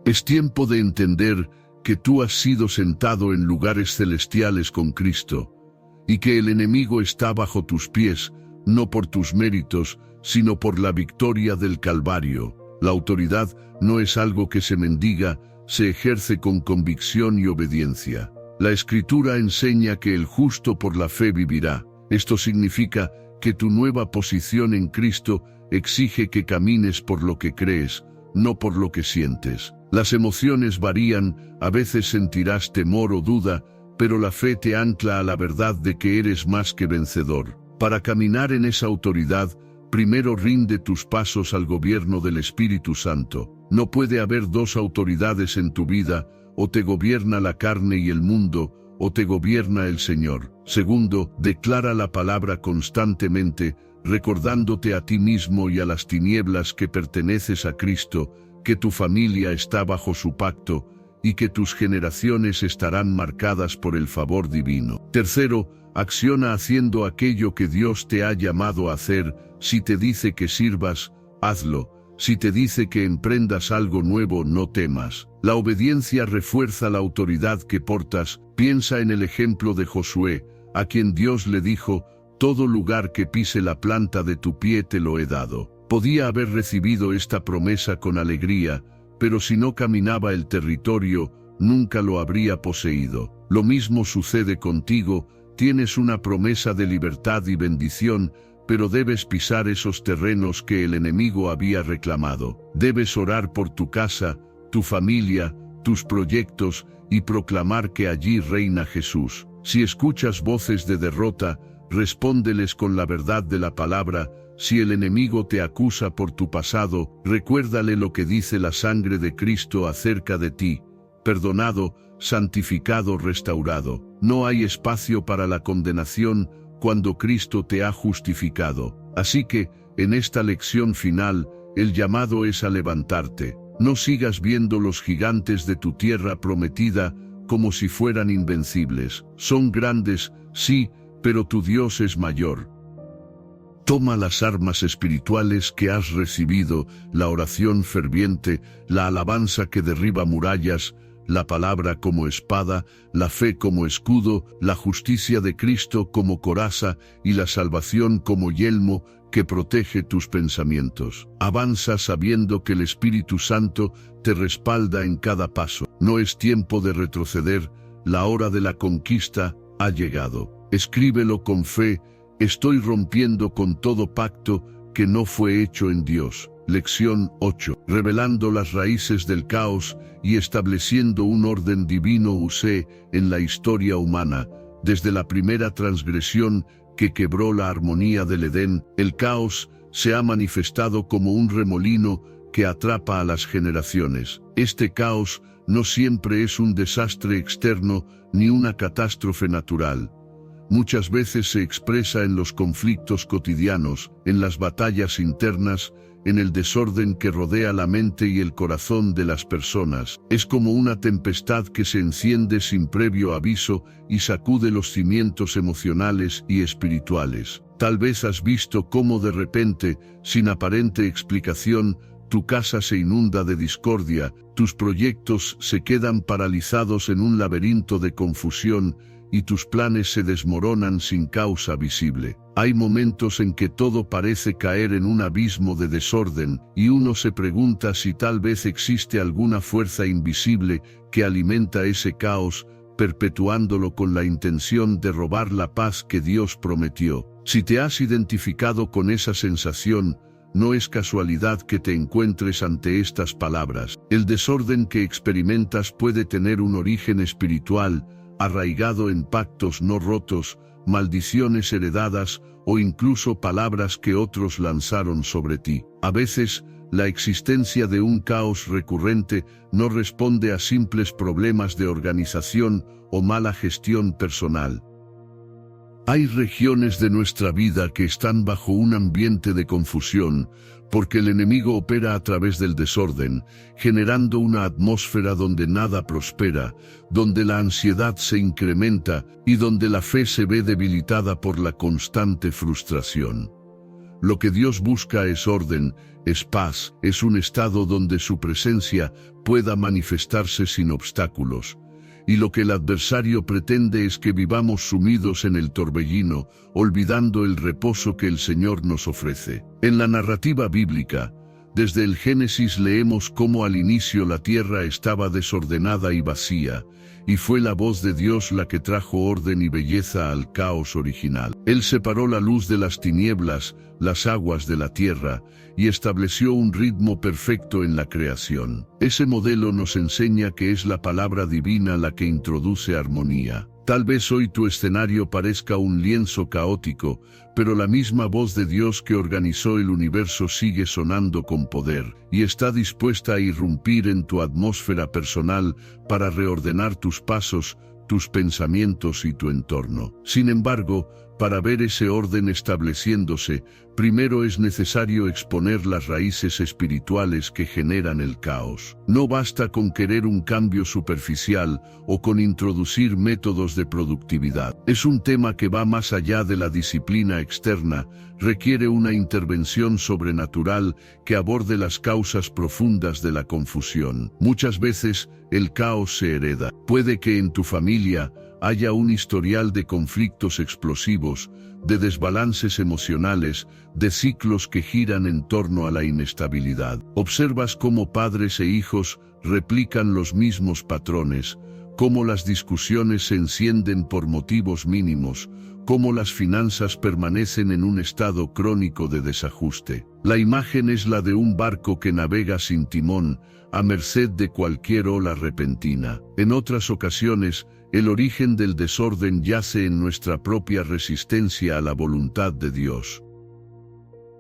Es tiempo de entender que tú has sido sentado en lugares celestiales con Cristo, y que el enemigo está bajo tus pies, no por tus méritos, sino por la victoria del Calvario. La autoridad no es algo que se mendiga, se ejerce con convicción y obediencia. La Escritura enseña que el justo por la fe vivirá. Esto significa que tu nueva posición en Cristo exige que camines por lo que crees, no por lo que sientes. Las emociones varían, a veces sentirás temor o duda, pero la fe te ancla a la verdad de que eres más que vencedor. Para caminar en esa autoridad, primero rinde tus pasos al gobierno del Espíritu Santo. No puede haber dos autoridades en tu vida: o te gobierna la carne y el mundo, o te gobierna el Señor. Segundo, declara la palabra constantemente, recordándote a ti mismo y a las tinieblas que perteneces a Cristo, que tu familia está bajo su pacto, y que tus generaciones estarán marcadas por el favor divino. Tercero, acciona haciendo aquello que Dios te ha llamado a hacer. Si te dice que sirvas, hazlo. Si te dice que emprendas algo nuevo, no temas. La obediencia refuerza la autoridad que portas. Piensa en el ejemplo de Josué, a quien Dios le dijo: todo lugar que pise la planta de tu pie te lo he dado. Podía haber recibido esta promesa con alegría, pero si no caminaba el territorio, nunca lo habría poseído. Lo mismo sucede contigo: tienes una promesa de libertad y bendición, pero debes pisar esos terrenos que el enemigo había reclamado. Debes orar por tu casa, tu familia, tus proyectos, y proclamar que allí reina Jesús. Si escuchas voces de derrota, respóndeles con la verdad de la palabra. Si el enemigo te acusa por tu pasado, recuérdale lo que dice la sangre de Cristo acerca de ti: perdonado, santificado, restaurado. No hay espacio para la condenación cuando Cristo te ha justificado. Así que, en esta lección final, el llamado es a levantarte. No sigas viendo los gigantes de tu tierra prometida como si fueran invencibles. Son grandes, sí, pero tu Dios es mayor. Toma las armas espirituales que has recibido: la oración ferviente, la alabanza que derriba murallas, la palabra como espada, la fe como escudo, la justicia de Cristo como coraza y la salvación como yelmo que protege tus pensamientos. Avanza sabiendo que el Espíritu Santo te respalda en cada paso. No es tiempo de retroceder, la hora de la conquista ha llegado. Escríbelo con fe: estoy rompiendo con todo pacto que no fue hecho en Dios. Lección 8. Revelando las raíces del caos y estableciendo un orden divino en la historia humana. Desde la primera transgresión que quebró la armonía del Edén, el caos se ha manifestado como un remolino que atrapa a las generaciones. Este caos no siempre es un desastre externo ni una catástrofe natural. Muchas veces se expresa en los conflictos cotidianos, en las batallas internas, en el desorden que rodea la mente y el corazón de las personas. Es como una tempestad que se enciende sin previo aviso y sacude los cimientos emocionales y espirituales. Tal vez has visto cómo de repente, sin aparente explicación, tu casa se inunda de discordia, tus proyectos se quedan paralizados en un laberinto de confusión y tus planes se desmoronan sin causa visible. Hay momentos en que todo parece caer en un abismo de desorden y uno se pregunta si tal vez existe alguna fuerza invisible que alimenta ese caos, perpetuándolo con la intención de robar la paz que Dios prometió. Si te has identificado con esa sensación, no es casualidad que te encuentres ante estas palabras. El desorden que experimentas puede tener un origen espiritual, arraigado en pactos no rotos, maldiciones heredadas o incluso palabras que otros lanzaron sobre ti. A veces, la existencia de un caos recurrente no responde a simples problemas de organización o mala gestión personal. Hay regiones de nuestra vida que están bajo un ambiente de confusión, porque el enemigo opera a través del desorden, generando una atmósfera donde nada prospera, donde la ansiedad se incrementa y donde la fe se ve debilitada por la constante frustración. Lo que Dios busca es orden, es paz, es un estado donde su presencia pueda manifestarse sin obstáculos. Y lo que el adversario pretende es que vivamos sumidos en el torbellino, olvidando el reposo que el Señor nos ofrece. En la narrativa bíblica, desde el Génesis leemos cómo al inicio la tierra estaba desordenada y vacía, y fue la voz de Dios la que trajo orden y belleza al caos original. Él separó la luz de las tinieblas, las aguas de la tierra, y estableció un ritmo perfecto en la creación. Ese modelo nos enseña que es la palabra divina la que introduce armonía. Tal vez hoy tu escenario parezca un lienzo caótico, pero la misma voz de Dios que organizó el universo sigue sonando con poder, y está dispuesta a irrumpir en tu atmósfera personal para reordenar tus pasos, tus pensamientos y tu entorno. Sin embargo, para ver ese orden estableciéndose, primero es necesario exponer las raíces espirituales que generan el caos. No basta con querer un cambio superficial o con introducir métodos de productividad. Es un tema que va más allá de la disciplina externa, requiere una intervención sobrenatural que aborde las causas profundas de la confusión. Muchas veces, el caos se hereda. Puede que en tu familia haya un historial de conflictos explosivos, de desbalances emocionales, de ciclos que giran en torno a la inestabilidad. Observas cómo padres e hijos replican los mismos patrones, cómo las discusiones se encienden por motivos mínimos, cómo las finanzas permanecen en un estado crónico de desajuste. La imagen es la de un barco que navega sin timón, a merced de cualquier ola repentina. En otras ocasiones, el origen del desorden yace en nuestra propia resistencia a la voluntad de Dios.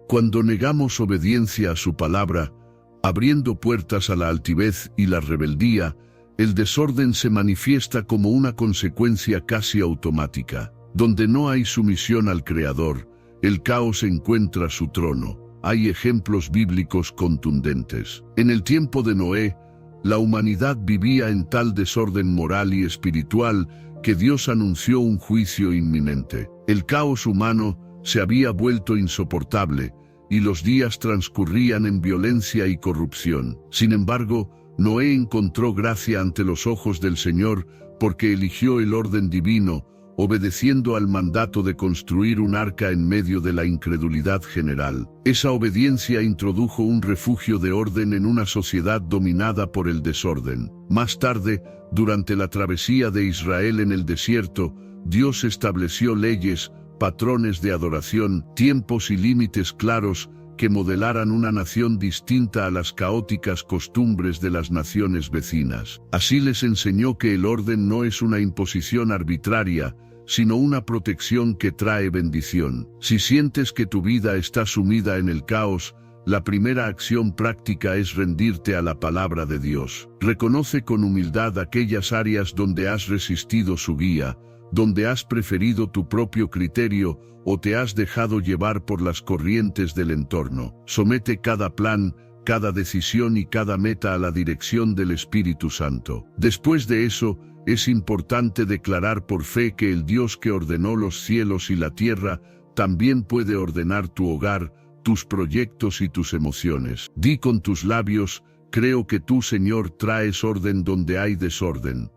Cuando negamos obediencia a su palabra, abriendo puertas a la altivez y la rebeldía, el desorden se manifiesta como una consecuencia casi automática. Donde no hay sumisión al Creador, el caos encuentra su trono. Hay ejemplos bíblicos contundentes. En el tiempo de Noé, la humanidad vivía en tal desorden moral y espiritual que Dios anunció un juicio inminente. El caos humano se había vuelto insoportable y los días transcurrían en violencia y corrupción. Sin embargo, Noé encontró gracia ante los ojos del Señor porque eligió el orden divino, obedeciendo al mandato de construir un arca en medio de la incredulidad general. Esa obediencia introdujo un refugio de orden en una sociedad dominada por el desorden. Más tarde, durante la travesía de Israel en el desierto, Dios estableció leyes, patrones de adoración, tiempos y límites claros que modelaran una nación distinta a las caóticas costumbres de las naciones vecinas. Así les enseñó que el orden no es una imposición arbitraria, sino una protección que trae bendición. Si sientes que tu vida está sumida en el caos, la primera acción práctica es rendirte a la palabra de Dios. Reconoce con humildad aquellas áreas donde has resistido su guía, donde has preferido tu propio criterio o te has dejado llevar por las corrientes del entorno. Somete cada plan, cada decisión y cada meta a la dirección del Espíritu Santo. Después de eso, es importante declarar por fe que el Dios que ordenó los cielos y la tierra también puede ordenar tu hogar, tus proyectos y tus emociones. Di con tus labios: creo que tú, Señor, traes orden donde hay desorden.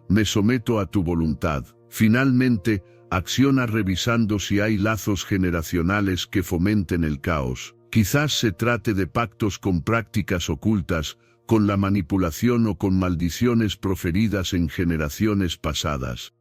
Me someto a tu voluntad. Finalmente, acciona revisando si hay lazos generacionales que fomenten el caos. Quizás se trate de pactos con prácticas ocultas, con la manipulación o con maldiciones proferidas en generaciones pasadas.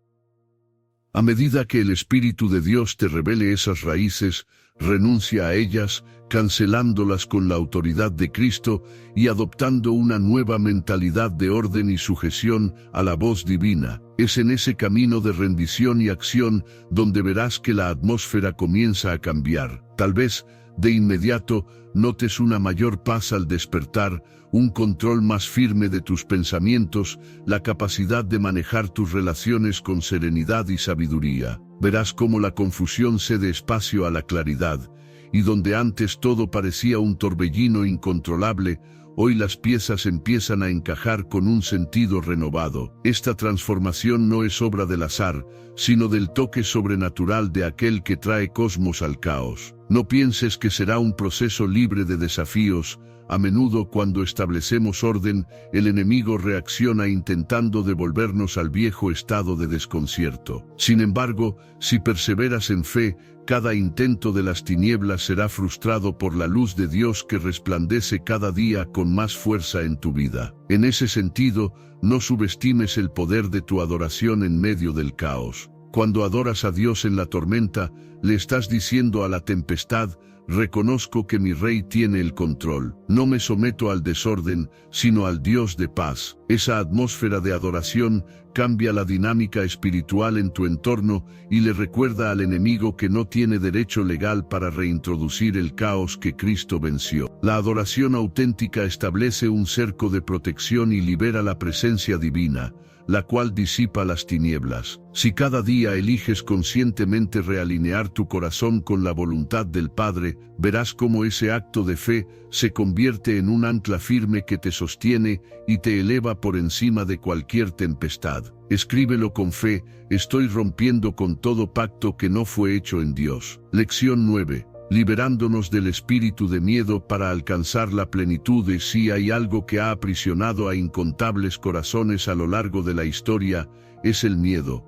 A medida que el Espíritu de Dios te revele esas raíces, renuncia a ellas, cancelándolas con la autoridad de Cristo y adoptando una nueva mentalidad de orden y sujeción a la voz divina. Es en ese camino de rendición y acción donde verás que la atmósfera comienza a cambiar. Tal vez, de inmediato, notes una mayor paz al despertar, un control más firme de tus pensamientos, la capacidad de manejar tus relaciones con serenidad y sabiduría. Verás cómo la confusión cede espacio a la claridad, y donde antes todo parecía un torbellino incontrolable, hoy las piezas empiezan a encajar con un sentido renovado. Esta transformación no es obra del azar, sino del toque sobrenatural de aquel que trae cosmos al caos. No pienses que será un proceso libre de desafíos. A menudo, cuando establecemos orden, el enemigo reacciona intentando devolvernos al viejo estado de desconcierto. Sin embargo, si perseveras en fe, cada intento de las tinieblas será frustrado por la luz de Dios que resplandece cada día con más fuerza en tu vida. En ese sentido, no subestimes el poder de tu adoración en medio del caos. Cuando adoras a Dios en la tormenta, le estás diciendo a la tempestad: reconozco que mi Rey tiene el control. No me someto al desorden, sino al Dios de paz. Esa atmósfera de adoración cambia la dinámica espiritual en tu entorno y le recuerda al enemigo que no tiene derecho legal para reintroducir el caos que Cristo venció. La adoración auténtica establece un cerco de protección y libera la presencia divina, la cual disipa las tinieblas. Si cada día eliges conscientemente realinear tu corazón con la voluntad del Padre, verás cómo ese acto de fe se convierte en un ancla firme que te sostiene y te eleva por encima de cualquier tempestad. Escríbelo con fe: estoy rompiendo con todo pacto que no fue hecho en Dios. Lección 9. Liberándonos del espíritu de miedo para alcanzar la plenitud. De si hay algo que ha aprisionado a incontables corazones a lo largo de la historia, es el miedo.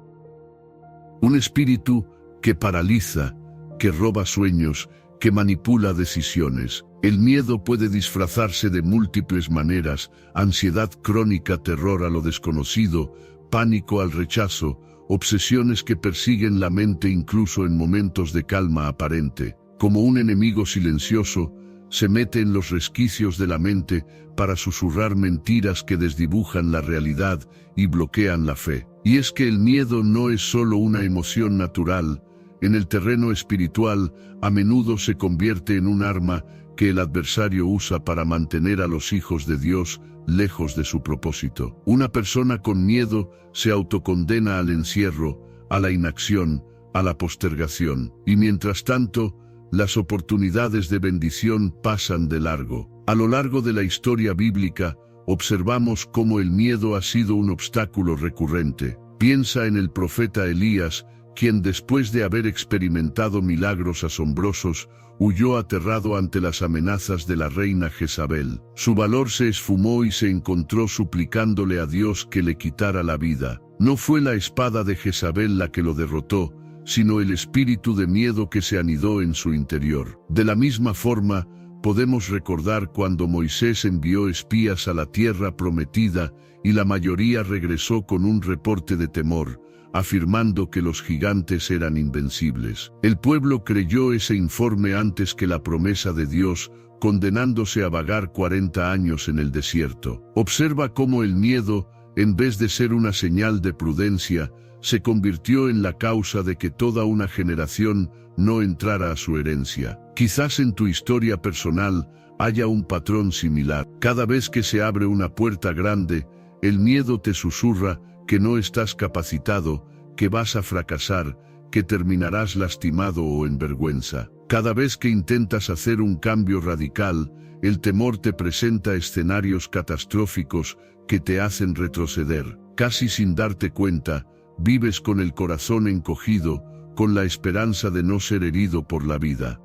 Un espíritu que paraliza, que roba sueños, que manipula decisiones. El miedo puede disfrazarse de múltiples maneras: ansiedad crónica, terror a lo desconocido, pánico al rechazo, obsesiones que persiguen la mente incluso en momentos de calma aparente. Como un enemigo silencioso, se mete en los resquicios de la mente para susurrar mentiras que desdibujan la realidad y bloquean la fe. Y es que el miedo no es solo una emoción natural. En el terreno espiritual, a menudo se convierte en un arma que el adversario usa para mantener a los hijos de Dios lejos de su propósito. Una persona con miedo se autocondena al encierro, a la inacción, a la postergación. Y mientras tanto, las oportunidades de bendición pasan de largo. A lo largo de la historia bíblica, observamos cómo el miedo ha sido un obstáculo recurrente. Piensa en el profeta Elías, quien después de haber experimentado milagros asombrosos, huyó aterrado ante las amenazas de la reina Jezabel. Su valor se esfumó y se encontró suplicándole a Dios que le quitara la vida. No fue la espada de Jezabel la que lo derrotó, sino el espíritu de miedo que se anidó en su interior. De la misma forma, podemos recordar cuando Moisés envió espías a la tierra prometida y la mayoría regresó con un reporte de temor, afirmando que los gigantes eran invencibles. El pueblo creyó ese informe antes que la promesa de Dios, condenándose a vagar 40 años en el desierto. Observa cómo el miedo, en vez de ser una señal de prudencia, se convirtió en la causa de que toda una generación no entrara a su herencia. Quizás en tu historia personal haya un patrón similar. Cada vez que se abre una puerta grande, el miedo te susurra que no estás capacitado, que vas a fracasar, que terminarás lastimado o en vergüenza. Cada vez que intentas hacer un cambio radical, el temor te presenta escenarios catastróficos que te hacen retroceder. Casi sin darte cuenta, vives con el corazón encogido, con la esperanza de no ser herido por la vida.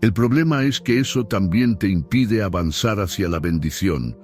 El problema es que eso también te impide avanzar hacia la bendición,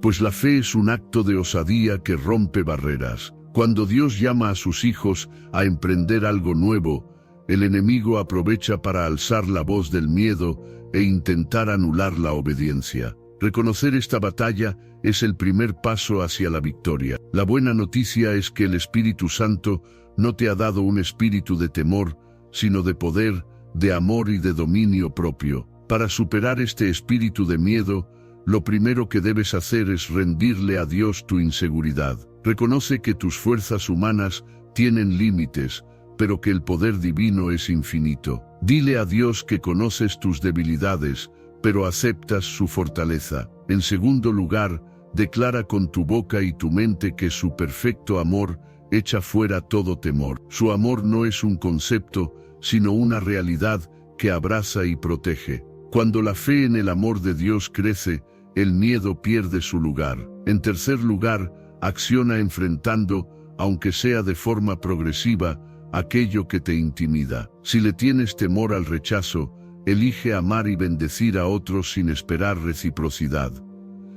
pues la fe es un acto de osadía que rompe barreras. Cuando Dios llama a sus hijos a emprender algo nuevo, el enemigo aprovecha para alzar la voz del miedo e intentar anular la obediencia. Reconocer esta batalla es el primer paso hacia la victoria. La buena noticia es que el Espíritu Santo no te ha dado un espíritu de temor, sino de poder, de amor y de dominio propio. Para superar este espíritu de miedo, lo primero que debes hacer es rendirle a Dios tu inseguridad. Reconoce que tus fuerzas humanas tienen límites, pero que el poder divino es infinito. Dile a Dios que conoces tus debilidades, pero aceptas su fortaleza. En segundo lugar, declara con tu boca y tu mente que su perfecto amor echa fuera todo temor. Su amor no es un concepto, sino una realidad que abraza y protege. Cuando la fe en el amor de Dios crece, el miedo pierde su lugar. En tercer lugar, acciona enfrentando, aunque sea de forma progresiva, aquello que te intimida. Si le tienes temor al rechazo, elige amar y bendecir a otros sin esperar reciprocidad.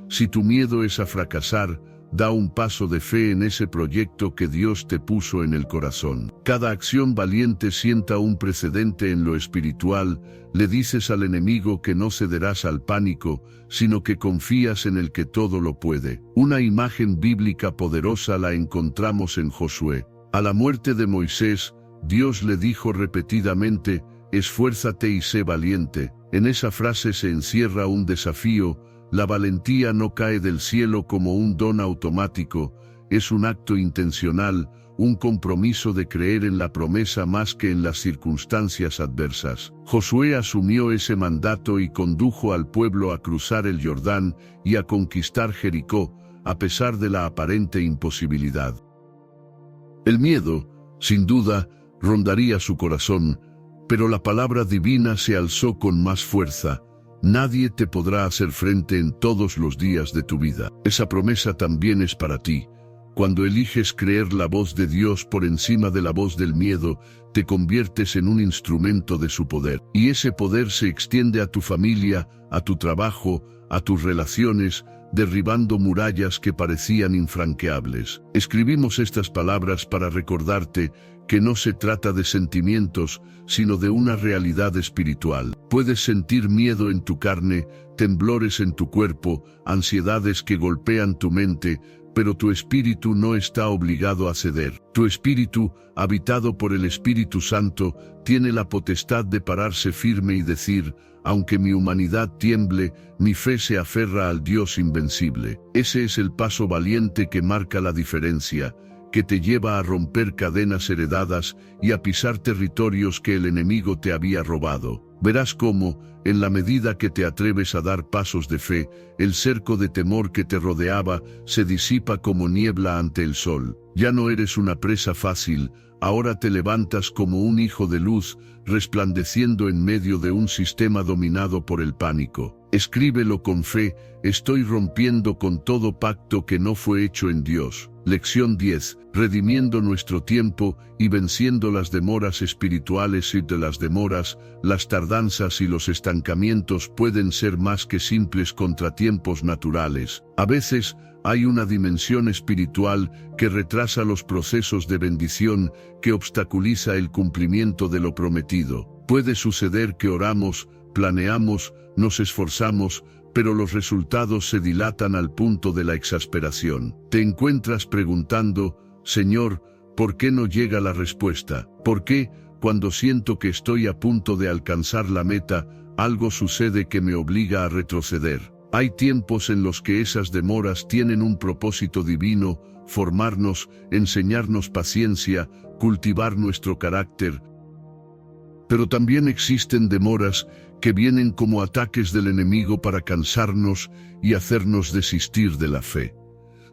Si tu miedo es a fracasar, da un paso de fe en ese proyecto que Dios te puso en el corazón. Cada acción valiente sienta un precedente en lo espiritual. Le dices al enemigo que no cederás al pánico, sino que confías en el que todo lo puede. Una imagen bíblica poderosa la encontramos en Josué. A la muerte de Moisés, Dios le dijo repetidamente: esfuérzate y sé valiente. En esa frase se encierra un desafío. La valentía no cae del cielo como un don automático, es un acto intencional, un compromiso de creer en la promesa más que en las circunstancias adversas. Josué asumió ese mandato y condujo al pueblo a cruzar el Jordán y a conquistar Jericó, a pesar de la aparente imposibilidad. El miedo, sin duda, rondaría su corazón, pero la palabra divina se alzó con más fuerza. Nadie te podrá hacer frente en todos los días de tu vida. Esa promesa también es para ti. Cuando eliges creer la voz de Dios por encima de la voz del miedo, te conviertes en un instrumento de su poder. Y ese poder se extiende a tu familia, a tu trabajo, a tus relaciones, derribando murallas que parecían infranqueables. Escribimos estas palabras para recordarte que no se trata de sentimientos, sino de una realidad espiritual. Puedes sentir miedo en tu carne, temblores en tu cuerpo, ansiedades que golpean tu mente, pero tu espíritu no está obligado a ceder. Tu espíritu, habitado por el Espíritu Santo, tiene la potestad de pararse firme y decir: aunque mi humanidad tiemble, mi fe se aferra al Dios invencible. Ese es el paso valiente que marca la diferencia, que te lleva a romper cadenas heredadas y a pisar territorios que el enemigo te había robado. Verás cómo, en la medida que te atreves a dar pasos de fe, el cerco de temor que te rodeaba se disipa como niebla ante el sol. Ya no eres una presa fácil, ahora te levantas como un hijo de luz, resplandeciendo en medio de un sistema dominado por el pánico. Escríbelo con fe: estoy rompiendo con todo pacto que no fue hecho en Dios. Lección 10. Redimiendo nuestro tiempo y venciendo las demoras espirituales. Y de las demoras, las tardanzas y los estancamientos pueden ser más que simples contratiempos naturales. A veces, hay una dimensión espiritual que retrasa los procesos de bendición, que obstaculiza el cumplimiento de lo prometido. Puede suceder que oramos, planeamos, nos esforzamos, pero los resultados se dilatan al punto de la exasperación. Te encuentras preguntando: Señor, ¿por qué no llega la respuesta? ¿Por qué, cuando siento que estoy a punto de alcanzar la meta, algo sucede que me obliga a retroceder? Hay tiempos en los que esas demoras tienen un propósito divino: formarnos, enseñarnos paciencia, cultivar nuestro carácter. Pero también existen demoras que vienen como ataques del enemigo para cansarnos y hacernos desistir de la fe.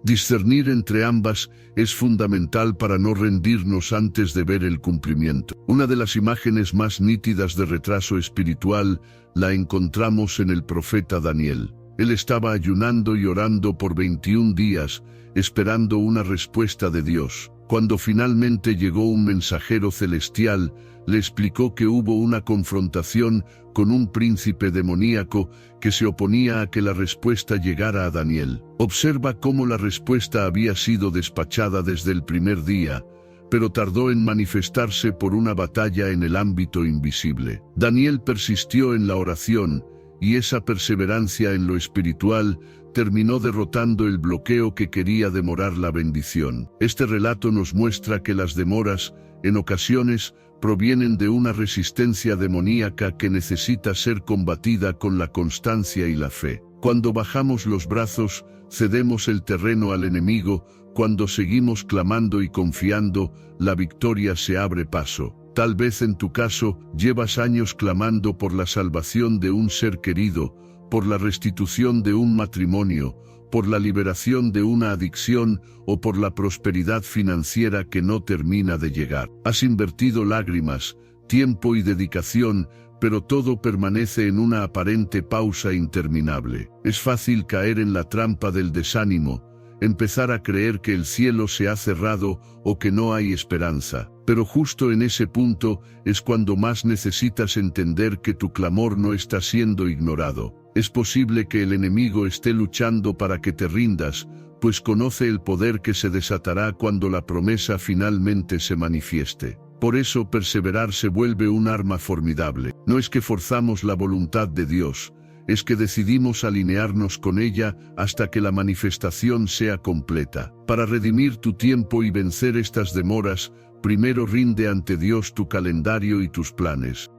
Discernir entre ambas es fundamental para no rendirnos antes de ver el cumplimiento. Una de las imágenes más nítidas de retraso espiritual la encontramos en el profeta Daniel. Él estaba ayunando y orando por 21 días, esperando una respuesta de Dios. Cuando finalmente llegó un mensajero celestial, le explicó que hubo una confrontación con un príncipe demoníaco que se oponía a que la respuesta llegara a Daniel. Observa cómo la respuesta había sido despachada desde el primer día, pero tardó en manifestarse por una batalla en el ámbito invisible. Daniel persistió en la oración, y esa perseverancia en lo espiritual terminó derrotando el bloqueo que quería demorar la bendición. Este relato nos muestra que las demoras, en ocasiones, provienen de una resistencia demoníaca que necesita ser combatida con la constancia y la fe. Cuando bajamos los brazos, cedemos el terreno al enemigo. Cuando seguimos clamando y confiando, la victoria se abre paso. Tal vez en tu caso, llevas años clamando por la salvación de un ser querido, por la restitución de un matrimonio, por la liberación de una adicción o por la prosperidad financiera que no termina de llegar. Has invertido lágrimas, tiempo y dedicación, pero todo permanece en una aparente pausa interminable. Es fácil caer en la trampa del desánimo, empezar a creer que el cielo se ha cerrado o que no hay esperanza. Pero justo en ese punto es cuando más necesitas entender que tu clamor no está siendo ignorado. Es posible que el enemigo esté luchando para que te rindas, pues conoce el poder que se desatará cuando la promesa finalmente se manifieste. Por eso perseverar se vuelve un arma formidable. No es que forzamos la voluntad de Dios, es que decidimos alinearnos con ella hasta que la manifestación sea completa. Para redimir tu tiempo y vencer estas demoras, primero rinde ante Dios tu calendario y tus planes.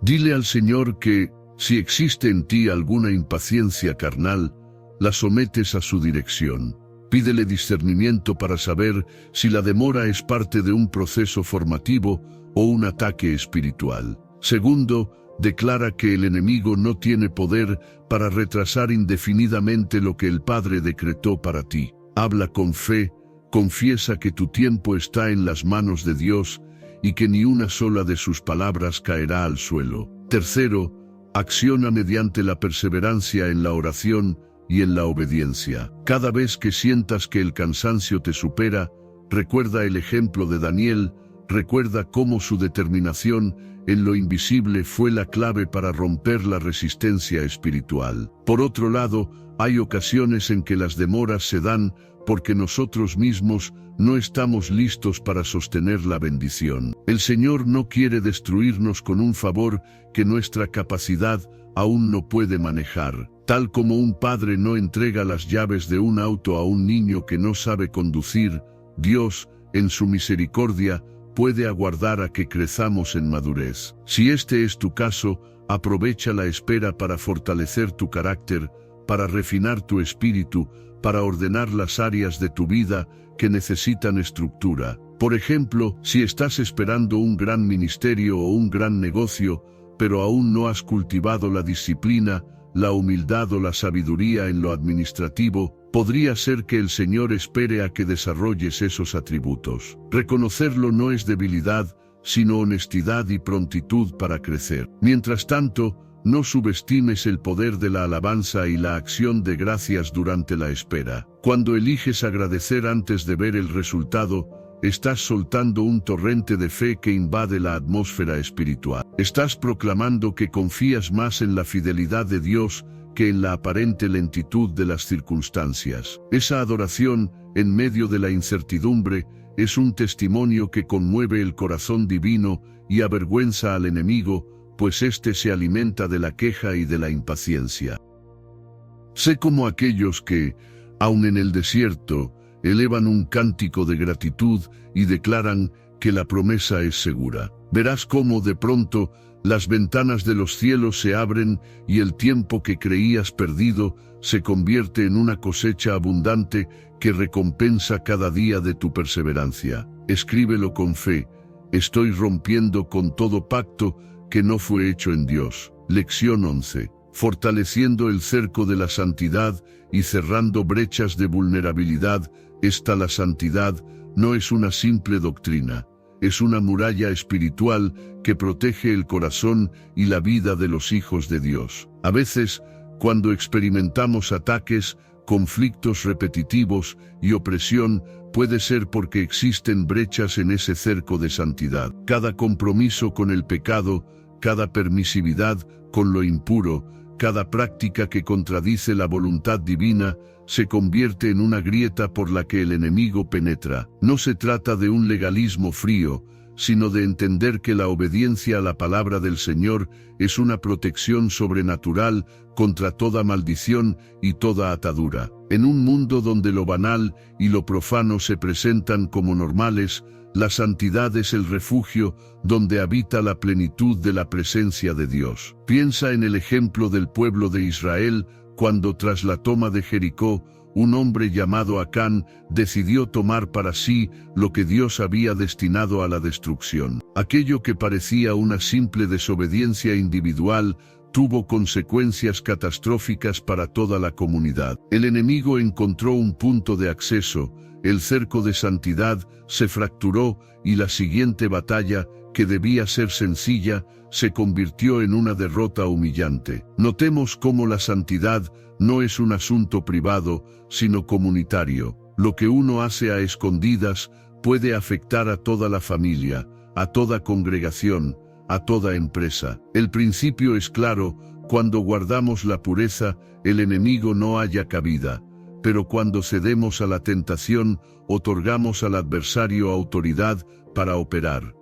Dile al Señor que, si existe en ti alguna impaciencia carnal, la sometes a su dirección. Pídele discernimiento para saber si la demora es parte de un proceso formativo o un ataque espiritual. Segundo, declara que el enemigo no tiene poder para retrasar indefinidamente lo que el Padre decretó para ti. Habla con fe, confiesa que tu tiempo está en las manos de Dios y que ni una sola de sus palabras caerá al suelo. Tercero, acciona mediante la perseverancia en la oración y en la obediencia. Cada vez que sientas que el cansancio te supera, recuerda el ejemplo de Daniel, recuerda cómo su determinación en lo invisible fue la clave para romper la resistencia espiritual. Por otro lado, hay ocasiones en que las demoras se dan porque nosotros mismos no estamos listos para sostener la bendición. El Señor no quiere destruirnos con un favor que nuestra capacidad aún no puede manejar. Tal como un padre no entrega las llaves de un auto a un niño que no sabe conducir, Dios, en su misericordia, puede aguardar a que crezamos en madurez. Si este es tu caso, aprovecha la espera para fortalecer tu carácter, para refinar tu espíritu, para ordenar las áreas de tu vida que necesitan estructura. Por ejemplo, si estás esperando un gran ministerio o un gran negocio, pero aún no has cultivado la disciplina, la humildad o la sabiduría en lo administrativo, podría ser que el Señor espere a que desarrolles esos atributos. Reconocerlo no es debilidad, sino honestidad y prontitud para crecer. Mientras tanto, no subestimes el poder de la alabanza y la acción de gracias durante la espera. Cuando eliges agradecer antes de ver el resultado, estás soltando un torrente de fe que invade la atmósfera espiritual. Estás proclamando que confías más en la fidelidad de Dios que en la aparente lentitud de las circunstancias. Esa adoración, en medio de la incertidumbre, es un testimonio que conmueve el corazón divino y avergüenza al enemigo, pues éste se alimenta de la queja y de la impaciencia. Sé como aquellos que, aun en el desierto, elevan un cántico de gratitud y declaran que la promesa es segura. Verás cómo de pronto las ventanas de los cielos se abren y el tiempo que creías perdido se convierte en una cosecha abundante que recompensa cada día de tu perseverancia. Escríbelo con fe. Estoy rompiendo con todo pacto que no fue hecho en Dios. Lección 11. fortaleciendo el cerco de la santidad y cerrando brechas de vulnerabilidad. La santidad no es una simple doctrina, es una muralla espiritual que protege el corazón y la vida de los hijos de Dios. A veces, cuando experimentamos ataques, conflictos repetitivos y opresión, puede ser porque existen brechas en ese cerco de santidad. Cada compromiso con el pecado, cada permisividad con lo impuro, cada práctica que contradice la voluntad divina, se convierte en una grieta por la que el enemigo penetra. No se trata de un legalismo frío, sino de entender que la obediencia a la palabra del Señor es una protección sobrenatural contra toda maldición y toda atadura. En un mundo donde lo banal y lo profano se presentan como normales, la santidad es el refugio donde habita la plenitud de la presencia de Dios. Piensa en el ejemplo del pueblo de Israel, cuando tras la toma de Jericó, un hombre llamado Acán decidió tomar para sí lo que Dios había destinado a la destrucción. Aquello que parecía una simple desobediencia individual tuvo consecuencias catastróficas para toda la comunidad. El enemigo encontró un punto de acceso, el cerco de santidad se fracturó y la siguiente batalla, que debía ser sencilla, se convirtió en una derrota humillante. Notemos cómo la santidad no es un asunto privado, sino comunitario. Lo que uno hace a escondidas puede afectar a toda la familia, a toda congregación, a toda empresa. El principio es claro: cuando guardamos la pureza, el enemigo no halla cabida. Pero cuando cedemos a la tentación, otorgamos al adversario autoridad para operar.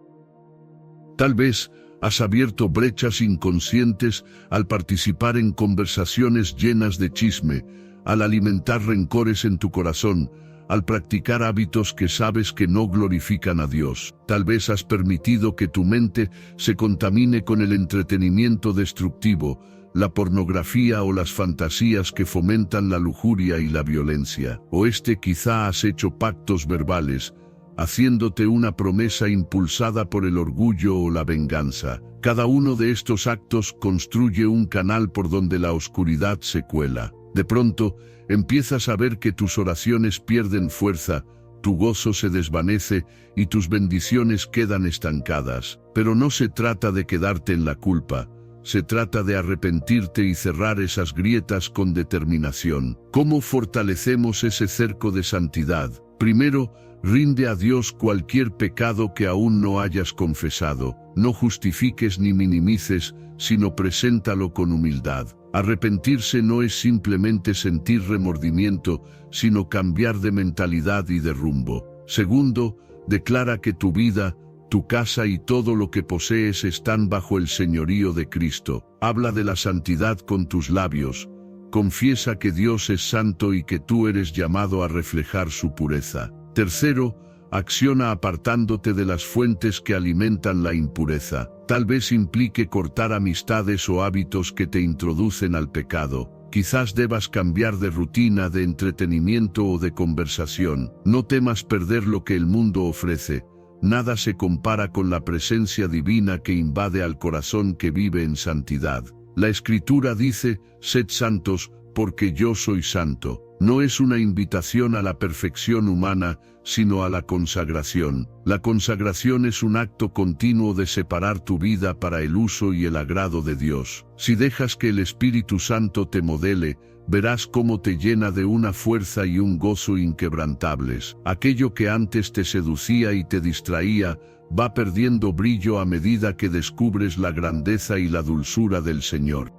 Tal vez has abierto brechas inconscientes al participar en conversaciones llenas de chisme, al alimentar rencores en tu corazón, al practicar hábitos que sabes que no glorifican a Dios. Tal vez has permitido que tu mente se contamine con el entretenimiento destructivo, la pornografía o las fantasías que fomentan la lujuria y la violencia. O quizá has hecho pactos verbales, haciéndote una promesa impulsada por el orgullo o la venganza. Cada uno de estos actos construye un canal por donde la oscuridad se cuela. De pronto, empiezas a ver que tus oraciones pierden fuerza, tu gozo se desvanece y tus bendiciones quedan estancadas. Pero no se trata de quedarte en la culpa, se trata de arrepentirte y cerrar esas grietas con determinación. ¿Cómo fortalecemos ese cerco de santidad? Primero, rinde a Dios cualquier pecado que aún no hayas confesado. No justifiques ni minimices, sino preséntalo con humildad. Arrepentirse no es simplemente sentir remordimiento, sino cambiar de mentalidad y de rumbo. Segundo, declara que tu vida, tu casa y todo lo que posees están bajo el señorío de Cristo. Habla de la santidad con tus labios. Confiesa que Dios es santo y que tú eres llamado a reflejar su pureza. Tercero, acciona apartándote de las fuentes que alimentan la impureza. Tal vez implique cortar amistades o hábitos que te introducen al pecado. Quizás debas cambiar de rutina, de entretenimiento o de conversación. No temas perder lo que el mundo ofrece. Nada se compara con la presencia divina que invade al corazón que vive en santidad. La Escritura dice: sed santos, porque yo soy santo. No es una invitación a la perfección humana, sino a la consagración. La consagración es un acto continuo de separar tu vida para el uso y el agrado de Dios. Si dejas que el Espíritu Santo te modele, verás cómo te llena de una fuerza y un gozo inquebrantables. Aquello que antes te seducía y te distraía, va perdiendo brillo a medida que descubres la grandeza y la dulzura del Señor.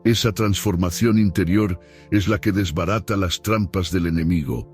Esa transformación interior es la que desbarata las trampas del enemigo,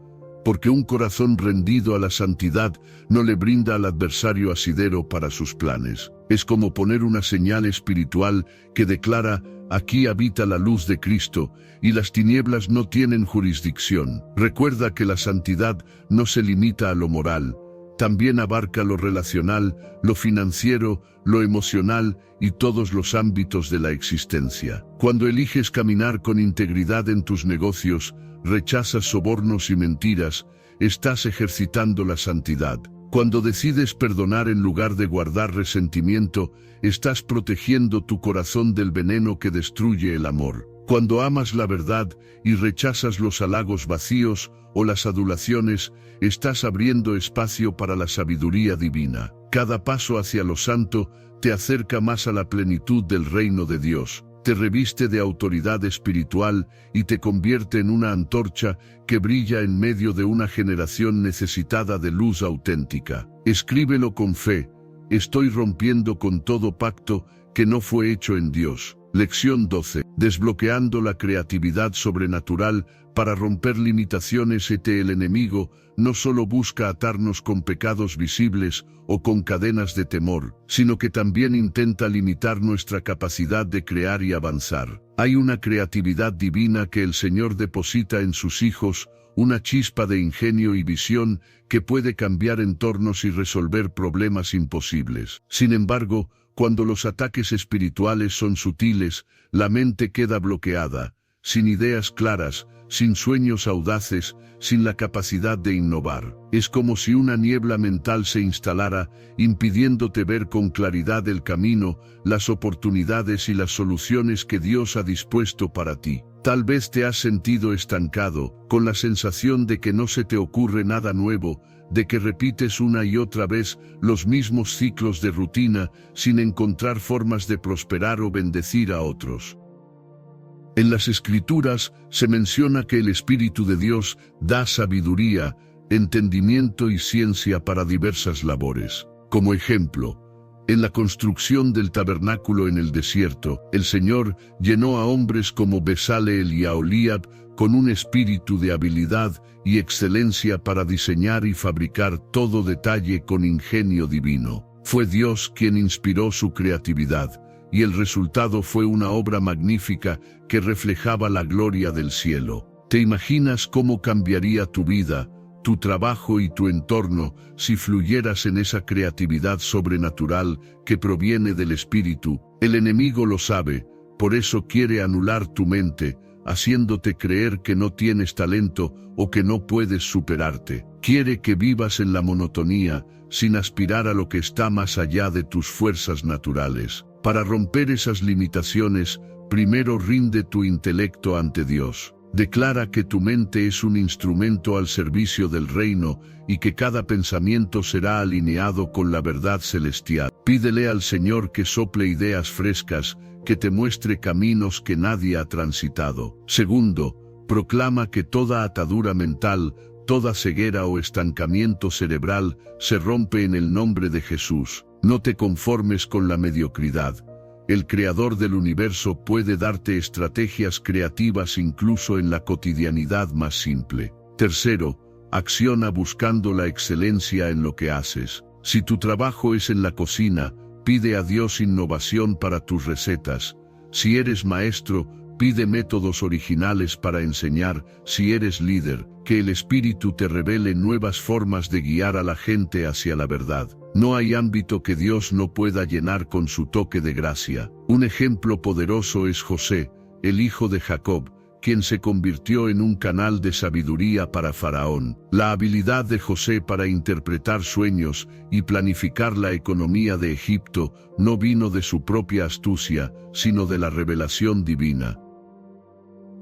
porque un corazón rendido a la santidad no le brinda al adversario asidero para sus planes. Es como poner una señal espiritual que declara: aquí habita la luz de Cristo, y las tinieblas no tienen jurisdicción. Recuerda que la santidad no se limita a lo moral, también abarca lo relacional, lo financiero, lo emocional y todos los ámbitos de la existencia. Cuando eliges caminar con integridad en tus negocios, rechazas sobornos y mentiras, estás ejercitando la santidad. Cuando decides perdonar en lugar de guardar resentimiento, estás protegiendo tu corazón del veneno que destruye el amor. Cuando amas la verdad y rechazas los halagos vacíos o las adulaciones, estás abriendo espacio para la sabiduría divina. Cada paso hacia lo santo te acerca más a la plenitud del reino de Dios, te reviste de autoridad espiritual y te convierte en una antorcha que brilla en medio de una generación necesitada de luz auténtica. Escríbelo con fe: estoy rompiendo con todo pacto que no fue hecho en Dios. Lección 12. Desbloqueando la creatividad sobrenatural para romper limitaciones. El enemigo no solo busca atarnos con pecados visibles o con cadenas de temor, sino que también intenta limitar nuestra capacidad de crear y avanzar. Hay una creatividad divina que el Señor deposita en sus hijos, una chispa de ingenio y visión que puede cambiar entornos y resolver problemas imposibles. Sin embargo, cuando los ataques espirituales son sutiles, la mente queda bloqueada, sin ideas claras, sin sueños audaces, sin la capacidad de innovar. Es como si una niebla mental se instalara, impidiéndote ver con claridad el camino, las oportunidades y las soluciones que Dios ha dispuesto para ti. Tal vez te has sentido estancado, con la sensación de que no se te ocurre nada nuevo, de que repites una y otra vez los mismos ciclos de rutina, sin encontrar formas de prosperar o bendecir a otros. En las Escrituras se menciona que el Espíritu de Dios da sabiduría, entendimiento y ciencia para diversas labores. Como ejemplo, en la construcción del tabernáculo en el desierto, el Señor llenó a hombres como Bezaleel y Aholiab con un espíritu de habilidad y excelencia para diseñar y fabricar todo detalle con ingenio divino. Fue Dios quien inspiró su creatividad, y el resultado fue una obra magnífica que reflejaba la gloria del cielo. ¿Te imaginas cómo cambiaría tu vida, tu trabajo y tu entorno si fluyeras en esa creatividad sobrenatural que proviene del Espíritu? El enemigo lo sabe, por eso quiere anular tu mente, haciéndote creer que no tienes talento o que no puedes superarte. Quiere que vivas en la monotonía, sin aspirar a lo que está más allá de tus fuerzas naturales. Para romper esas limitaciones, primero rinde tu intelecto ante Dios. Declara que tu mente es un instrumento al servicio del reino y que cada pensamiento será alineado con la verdad celestial. Pídele al Señor que sople ideas frescas, que te muestre caminos que nadie ha transitado. Segundo, proclama que toda atadura mental, toda ceguera o estancamiento cerebral se rompe en el nombre de Jesús. No te conformes con la mediocridad. El Creador del universo puede darte estrategias creativas incluso en la cotidianidad más simple. Tercero, acciona buscando la excelencia en lo que haces. Si tu trabajo es en la cocina, pide a Dios innovación para tus recetas. Si eres maestro, pide métodos originales para enseñar. Si eres líder, que el Espíritu te revele nuevas formas de guiar a la gente hacia la verdad. No hay ámbito que Dios no pueda llenar con su toque de gracia. Un ejemplo poderoso es José, el hijo de Jacob, quien se convirtió en un canal de sabiduría para Faraón. La habilidad de José para interpretar sueños y planificar la economía de Egipto no vino de su propia astucia, sino de la revelación divina.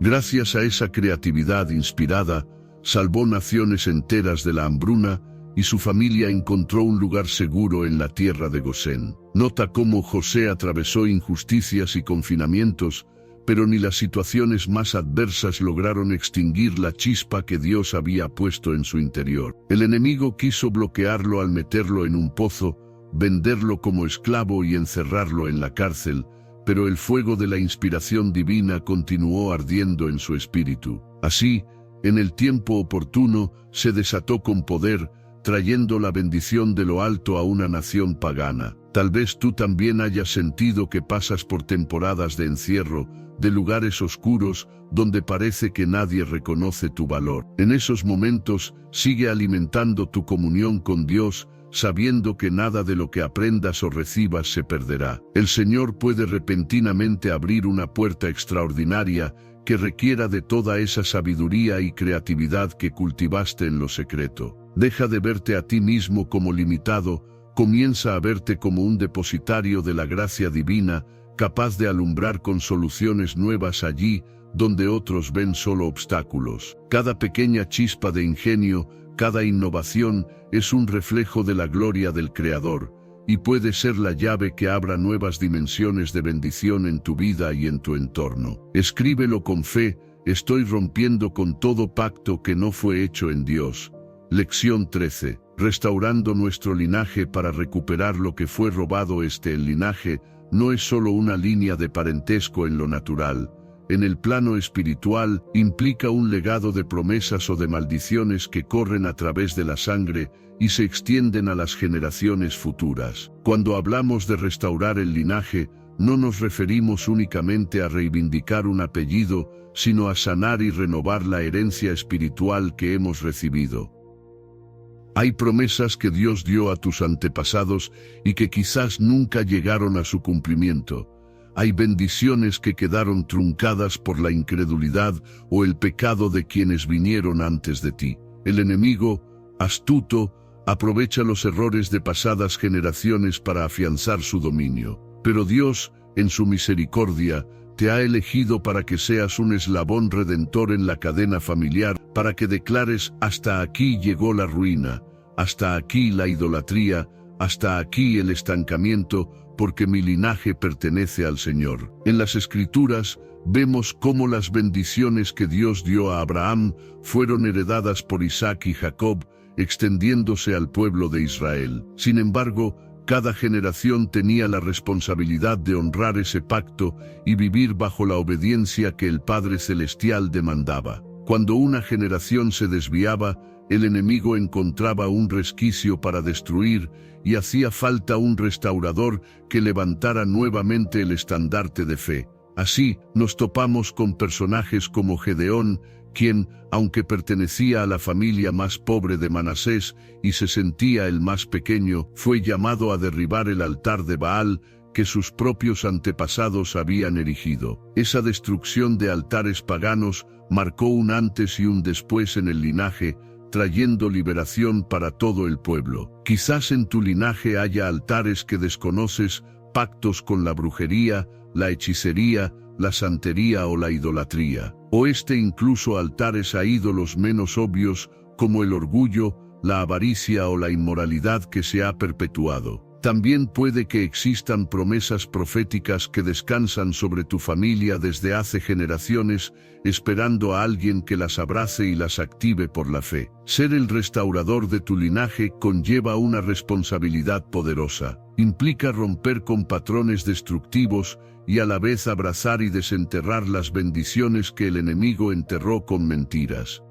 Gracias a esa creatividad inspirada, salvó naciones enteras de la hambruna y su familia encontró un lugar seguro en la tierra de Gosén. Nota cómo José atravesó injusticias y confinamientos, pero ni las situaciones más adversas lograron extinguir la chispa que Dios había puesto en su interior. El enemigo quiso bloquearlo al meterlo en un pozo, venderlo como esclavo y encerrarlo en la cárcel, pero el fuego de la inspiración divina continuó ardiendo en su espíritu. Así, en el tiempo oportuno, se desató con poder, trayendo la bendición de lo alto a una nación pagana. Tal vez tú también hayas sentido que pasas por temporadas de encierro, de lugares oscuros, donde parece que nadie reconoce tu valor. En esos momentos, sigue alimentando tu comunión con Dios, sabiendo que nada de lo que aprendas o recibas se perderá. El Señor puede repentinamente abrir una puerta extraordinaria que requiera de toda esa sabiduría y creatividad que cultivaste en lo secreto. Deja de verte a ti mismo como limitado, comienza a verte como un depositario de la gracia divina, capaz de alumbrar con soluciones nuevas allí donde otros ven solo obstáculos. Cada pequeña chispa de ingenio, cada innovación es un reflejo de la gloria del Creador, y puede ser la llave que abra nuevas dimensiones de bendición en tu vida y en tu entorno. Escríbelo con fe: estoy rompiendo con todo pacto que no fue hecho en Dios. Lección 13. Restaurando nuestro linaje para recuperar lo que fue robado. El linaje no es solo una línea de parentesco en lo natural. En el plano espiritual, implica un legado de promesas o de maldiciones que corren a través de la sangre y se extienden a las generaciones futuras. Cuando hablamos de restaurar el linaje, no nos referimos únicamente a reivindicar un apellido, sino a sanar y renovar la herencia espiritual que hemos recibido. Hay promesas que Dios dio a tus antepasados y que quizás nunca llegaron a su cumplimiento. Hay bendiciones que quedaron truncadas por la incredulidad o el pecado de quienes vinieron antes de ti. El enemigo, astuto, aprovecha los errores de pasadas generaciones para afianzar su dominio. Pero Dios, en su misericordia, te ha elegido para que seas un eslabón redentor en la cadena familiar, para que declares: hasta aquí llegó la ruina, hasta aquí la idolatría, hasta aquí el estancamiento, porque mi linaje pertenece al Señor. En las Escrituras vemos cómo las bendiciones que Dios dio a Abraham fueron heredadas por Isaac y Jacob, extendiéndose al pueblo de Israel. Sin embargo, cada generación tenía la responsabilidad de honrar ese pacto y vivir bajo la obediencia que el Padre Celestial demandaba. Cuando una generación se desviaba, el enemigo encontraba un resquicio para destruir, y hacía falta un restaurador que levantara nuevamente el estandarte de fe. Así, nos topamos con personajes como Gedeón, quien, aunque pertenecía a la familia más pobre de Manasés y se sentía el más pequeño, fue llamado a derribar el altar de Baal que sus propios antepasados habían erigido. Esa destrucción de altares paganos marcó un antes y un después en el linaje, trayendo liberación para todo el pueblo. Quizás en tu linaje haya altares que desconoces, pactos con la brujería, la hechicería, la santería o la idolatría. O incluso altares a ídolos menos obvios, como el orgullo, la avaricia o la inmoralidad que se ha perpetuado. También puede que existan promesas proféticas que descansan sobre tu familia desde hace generaciones, esperando a alguien que las abrace y las active por la fe. Ser el restaurador de tu linaje conlleva una responsabilidad poderosa. Implica romper con patrones destructivos y a la vez abrazar y desenterrar las bendiciones que el enemigo enterró con mentiras.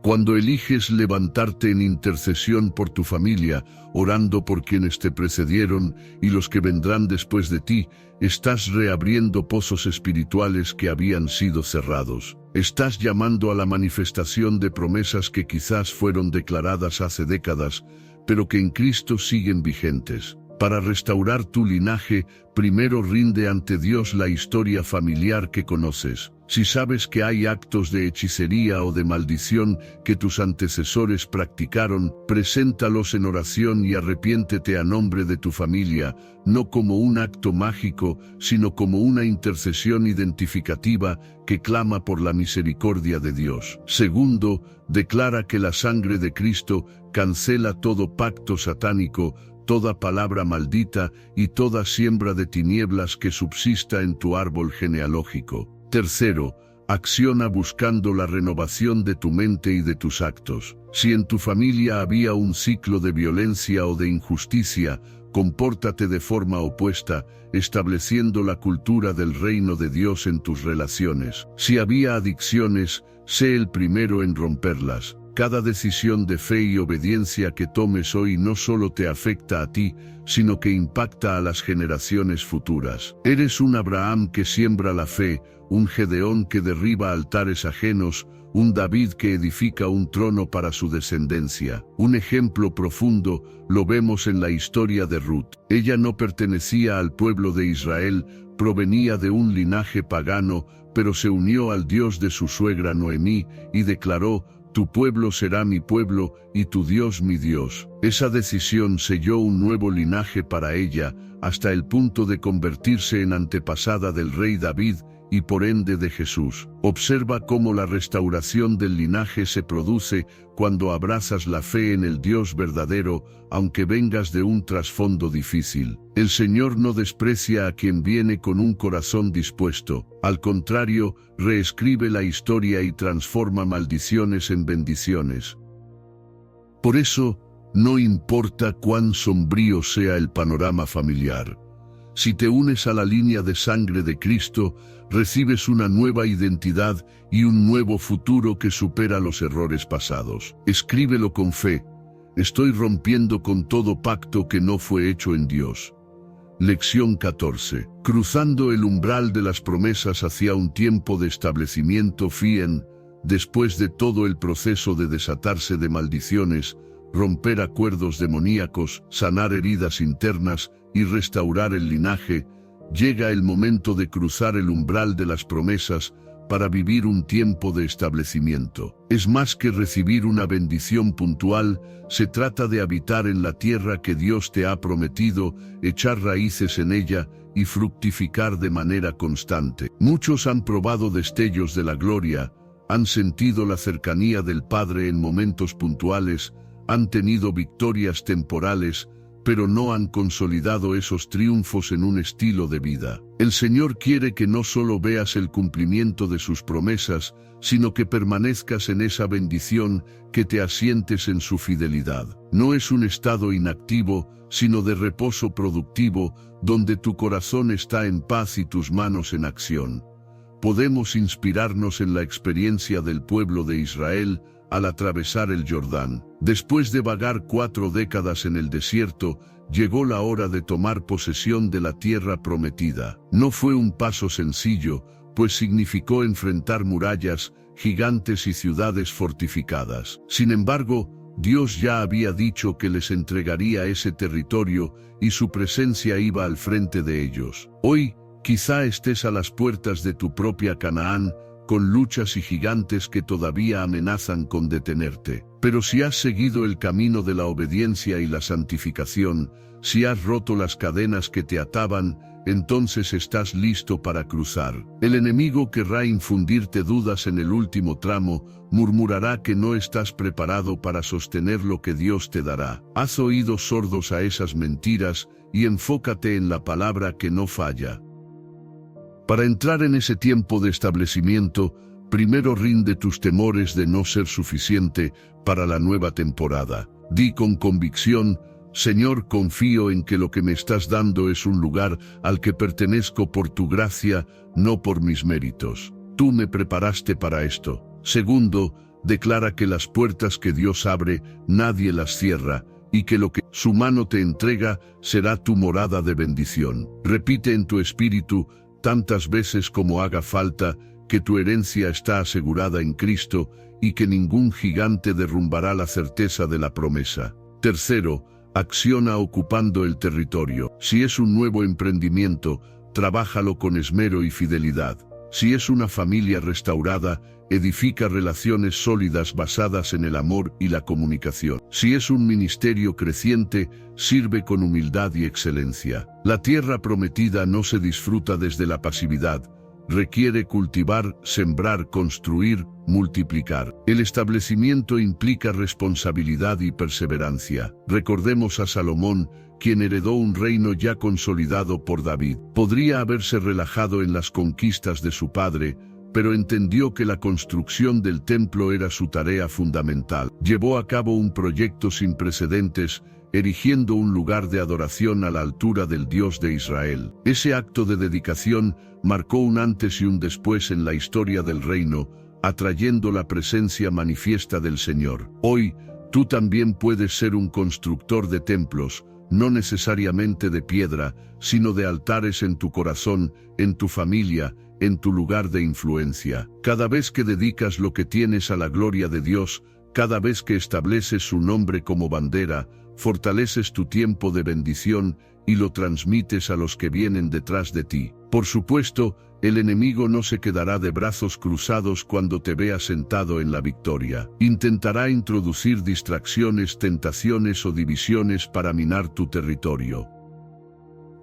Cuando eliges levantarte en intercesión por tu familia, orando por quienes te precedieron y los que vendrán después de ti, estás reabriendo pozos espirituales que habían sido cerrados. Estás llamando a la manifestación de promesas que quizás fueron declaradas hace décadas, pero que en Cristo siguen vigentes. Para restaurar tu linaje, primero rinde ante Dios la historia familiar que conoces. Si sabes que hay actos de hechicería o de maldición que tus antecesores practicaron, preséntalos en oración y arrepiéntete a nombre de tu familia, no como un acto mágico, sino como una intercesión identificativa que clama por la misericordia de Dios. Segundo, declara que la sangre de Cristo cancela todo pacto satánico, toda palabra maldita y toda siembra de tinieblas que subsista en tu árbol genealógico. Tercero, acciona buscando la renovación de tu mente y de tus actos. Si en tu familia había un ciclo de violencia o de injusticia, compórtate de forma opuesta, estableciendo la cultura del reino de Dios en tus relaciones. Si había adicciones, sé el primero en romperlas. Cada decisión de fe y obediencia que tomes hoy no solo te afecta a ti, sino que impacta a las generaciones futuras. Eres un Abraham que siembra la fe, un Gedeón que derriba altares ajenos, un David que edifica un trono para su descendencia. Un ejemplo profundo lo vemos en la historia de Ruth. Ella no pertenecía al pueblo de Israel, provenía de un linaje pagano, pero se unió al Dios de su suegra Noemí y declaró: tu pueblo será mi pueblo y tu Dios mi Dios. Esa decisión selló un nuevo linaje para ella, hasta el punto de convertirse en antepasada del rey David y por ende de Jesús. Observa cómo la restauración del linaje se produce cuando abrazas la fe en el Dios verdadero, aunque vengas de un trasfondo difícil. El Señor no desprecia a quien viene con un corazón dispuesto. Al contrario, reescribe la historia y transforma maldiciones en bendiciones. Por eso, no importa cuán sombrío sea el panorama familiar. Si te unes a la línea de sangre de Cristo, recibes una nueva identidad y un nuevo futuro que supera los errores pasados. Escríbelo con fe: estoy rompiendo con todo pacto que no fue hecho en Dios. Lección 14. Cruzando el umbral de las promesas hacia un tiempo de establecimiento fin. Después de todo el proceso de desatarse de maldiciones, romper acuerdos demoníacos, sanar heridas internas y restaurar el linaje, llega el momento de cruzar el umbral de las promesas para vivir un tiempo de establecimiento. Es más que recibir una bendición puntual, se trata de habitar en la tierra que Dios te ha prometido, echar raíces en ella y fructificar de manera constante. Muchos han probado destellos de la gloria, han sentido la cercanía del Padre en momentos puntuales, han tenido victorias temporales, pero no han consolidado esos triunfos en un estilo de vida. El Señor quiere que no solo veas el cumplimiento de sus promesas, sino que permanezcas en esa bendición, que te asientes en su fidelidad. No es un estado inactivo, sino de reposo productivo, donde tu corazón está en paz y tus manos en acción. Podemos inspirarnos en la experiencia del pueblo de Israel al atravesar el Jordán. Después de vagar 4 décadas en el desierto, llegó la hora de tomar posesión de la tierra prometida. No fue un paso sencillo, pues significó enfrentar murallas, gigantes y ciudades fortificadas. Sin embargo, Dios ya había dicho que les entregaría ese territorio y su presencia iba al frente de ellos. Hoy, quizá estés a las puertas de tu propia Canaán, con luchas y gigantes que todavía amenazan con detenerte. Pero si has seguido el camino de la obediencia y la santificación, si has roto las cadenas que te ataban, entonces estás listo para cruzar. El enemigo querrá infundirte dudas en el último tramo, murmurará que no estás preparado para sostener lo que Dios te dará. Haz oídos sordos a esas mentiras y enfócate en la palabra que no falla. Para entrar en ese tiempo de establecimiento, primero rinde tus temores de no ser suficiente para la nueva temporada. Di con convicción: Señor, confío en que lo que me estás dando es un lugar al que pertenezco por tu gracia, no por mis méritos. Tú me preparaste para esto. Segundo, declara que las puertas que Dios abre, nadie las cierra, y que lo que su mano te entrega será tu morada de bendición. Repite en tu espíritu tantas veces como haga falta que tu herencia está asegurada en Cristo y que ningún gigante derrumbará la certeza de la promesa. Tercero, acciona ocupando el territorio. Si es un nuevo emprendimiento, trabájalo con esmero y fidelidad. Si es una familia restaurada, edifica relaciones sólidas basadas en el amor y la comunicación. Si es un ministerio creciente, sirve con humildad y excelencia. La tierra prometida no se disfruta desde la pasividad. Requiere cultivar, sembrar, construir, multiplicar. El establecimiento implica responsabilidad y perseverancia. Recordemos a Salomón, quien heredó un reino ya consolidado por David. Podría haberse relajado en las conquistas de su padre, pero entendió que la construcción del templo era su tarea fundamental. Llevó a cabo un proyecto sin precedentes, erigiendo un lugar de adoración a la altura del Dios de Israel. Ese acto de dedicación marcó un antes y un después en la historia del reino, atrayendo la presencia manifiesta del Señor. Hoy, tú también puedes ser un constructor de templos, no necesariamente de piedra, sino de altares en tu corazón, en tu familia, en tu lugar de influencia. Cada vez que dedicas lo que tienes a la gloria de Dios, cada vez que estableces su nombre como bandera, fortaleces tu tiempo de bendición y lo transmites a los que vienen detrás de ti. Por supuesto, El enemigo no se quedará de brazos cruzados cuando te vea sentado en la victoria. Intentará introducir distracciones, tentaciones o divisiones para minar tu territorio.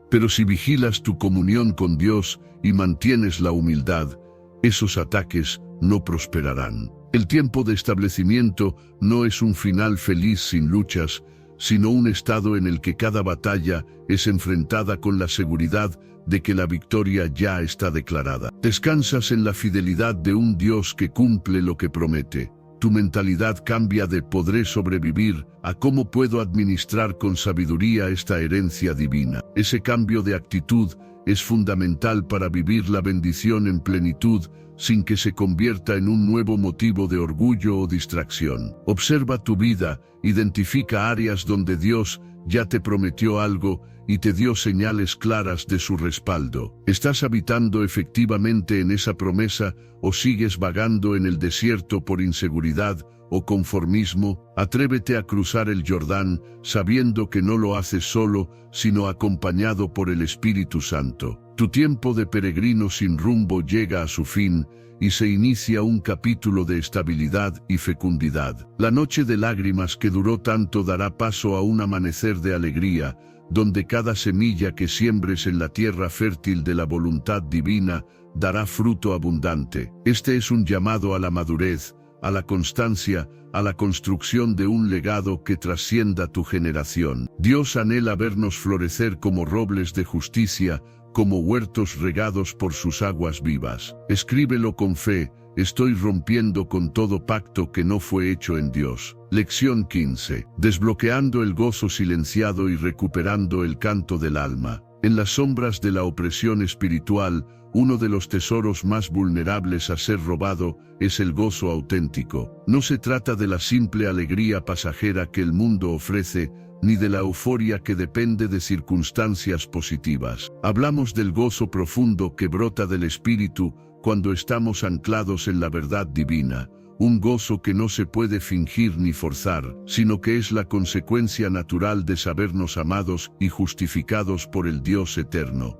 Pero si vigilas tu comunión con Dios y mantienes la humildad, esos ataques no prosperarán. El tiempo de establecimiento no es un final feliz sin luchas, sino un estado en el que cada batalla es enfrentada con la seguridad de que la victoria ya está declarada. Descansas en la fidelidad de un Dios que cumple lo que promete. Tu mentalidad cambia de "podré sobrevivir" a "cómo puedo administrar con sabiduría esta herencia divina". Ese cambio de actitud es fundamental para vivir la bendición en plenitud, sin que se convierta en un nuevo motivo de orgullo o distracción. Observa tu vida, identifica áreas donde Dios ya te prometió algo y te dio señales claras de su respaldo. ¿Estás habitando efectivamente en esa promesa o sigues vagando en el desierto por inseguridad o conformismo? Atrévete a cruzar el Jordán sabiendo que no lo haces solo, sino acompañado por el Espíritu Santo. Tu tiempo de peregrino sin rumbo llega a su fin y se inicia un capítulo de estabilidad y fecundidad. La noche de lágrimas que duró tanto dará paso a un amanecer de alegría, donde cada semilla que siembres en la tierra fértil de la voluntad divina dará fruto abundante. Este es un llamado a la madurez, a la constancia, a la construcción de un legado que trascienda tu generación. Dios anhela vernos florecer como robles de justicia, como huertos regados por sus aguas vivas. Escríbelo con fe: estoy rompiendo con todo pacto que no fue hecho en Dios. Lección 15. Desbloqueando el gozo silenciado y recuperando el canto del alma. En las sombras de la opresión espiritual, uno de los tesoros más vulnerables a ser robado es el gozo auténtico. No se trata de la simple alegría pasajera que el mundo ofrece, ni de la euforia que depende de circunstancias positivas. Hablamos del gozo profundo que brota del Espíritu cuando estamos anclados en la verdad divina, un gozo que no se puede fingir ni forzar, sino que es la consecuencia natural de sabernos amados y justificados por el Dios eterno.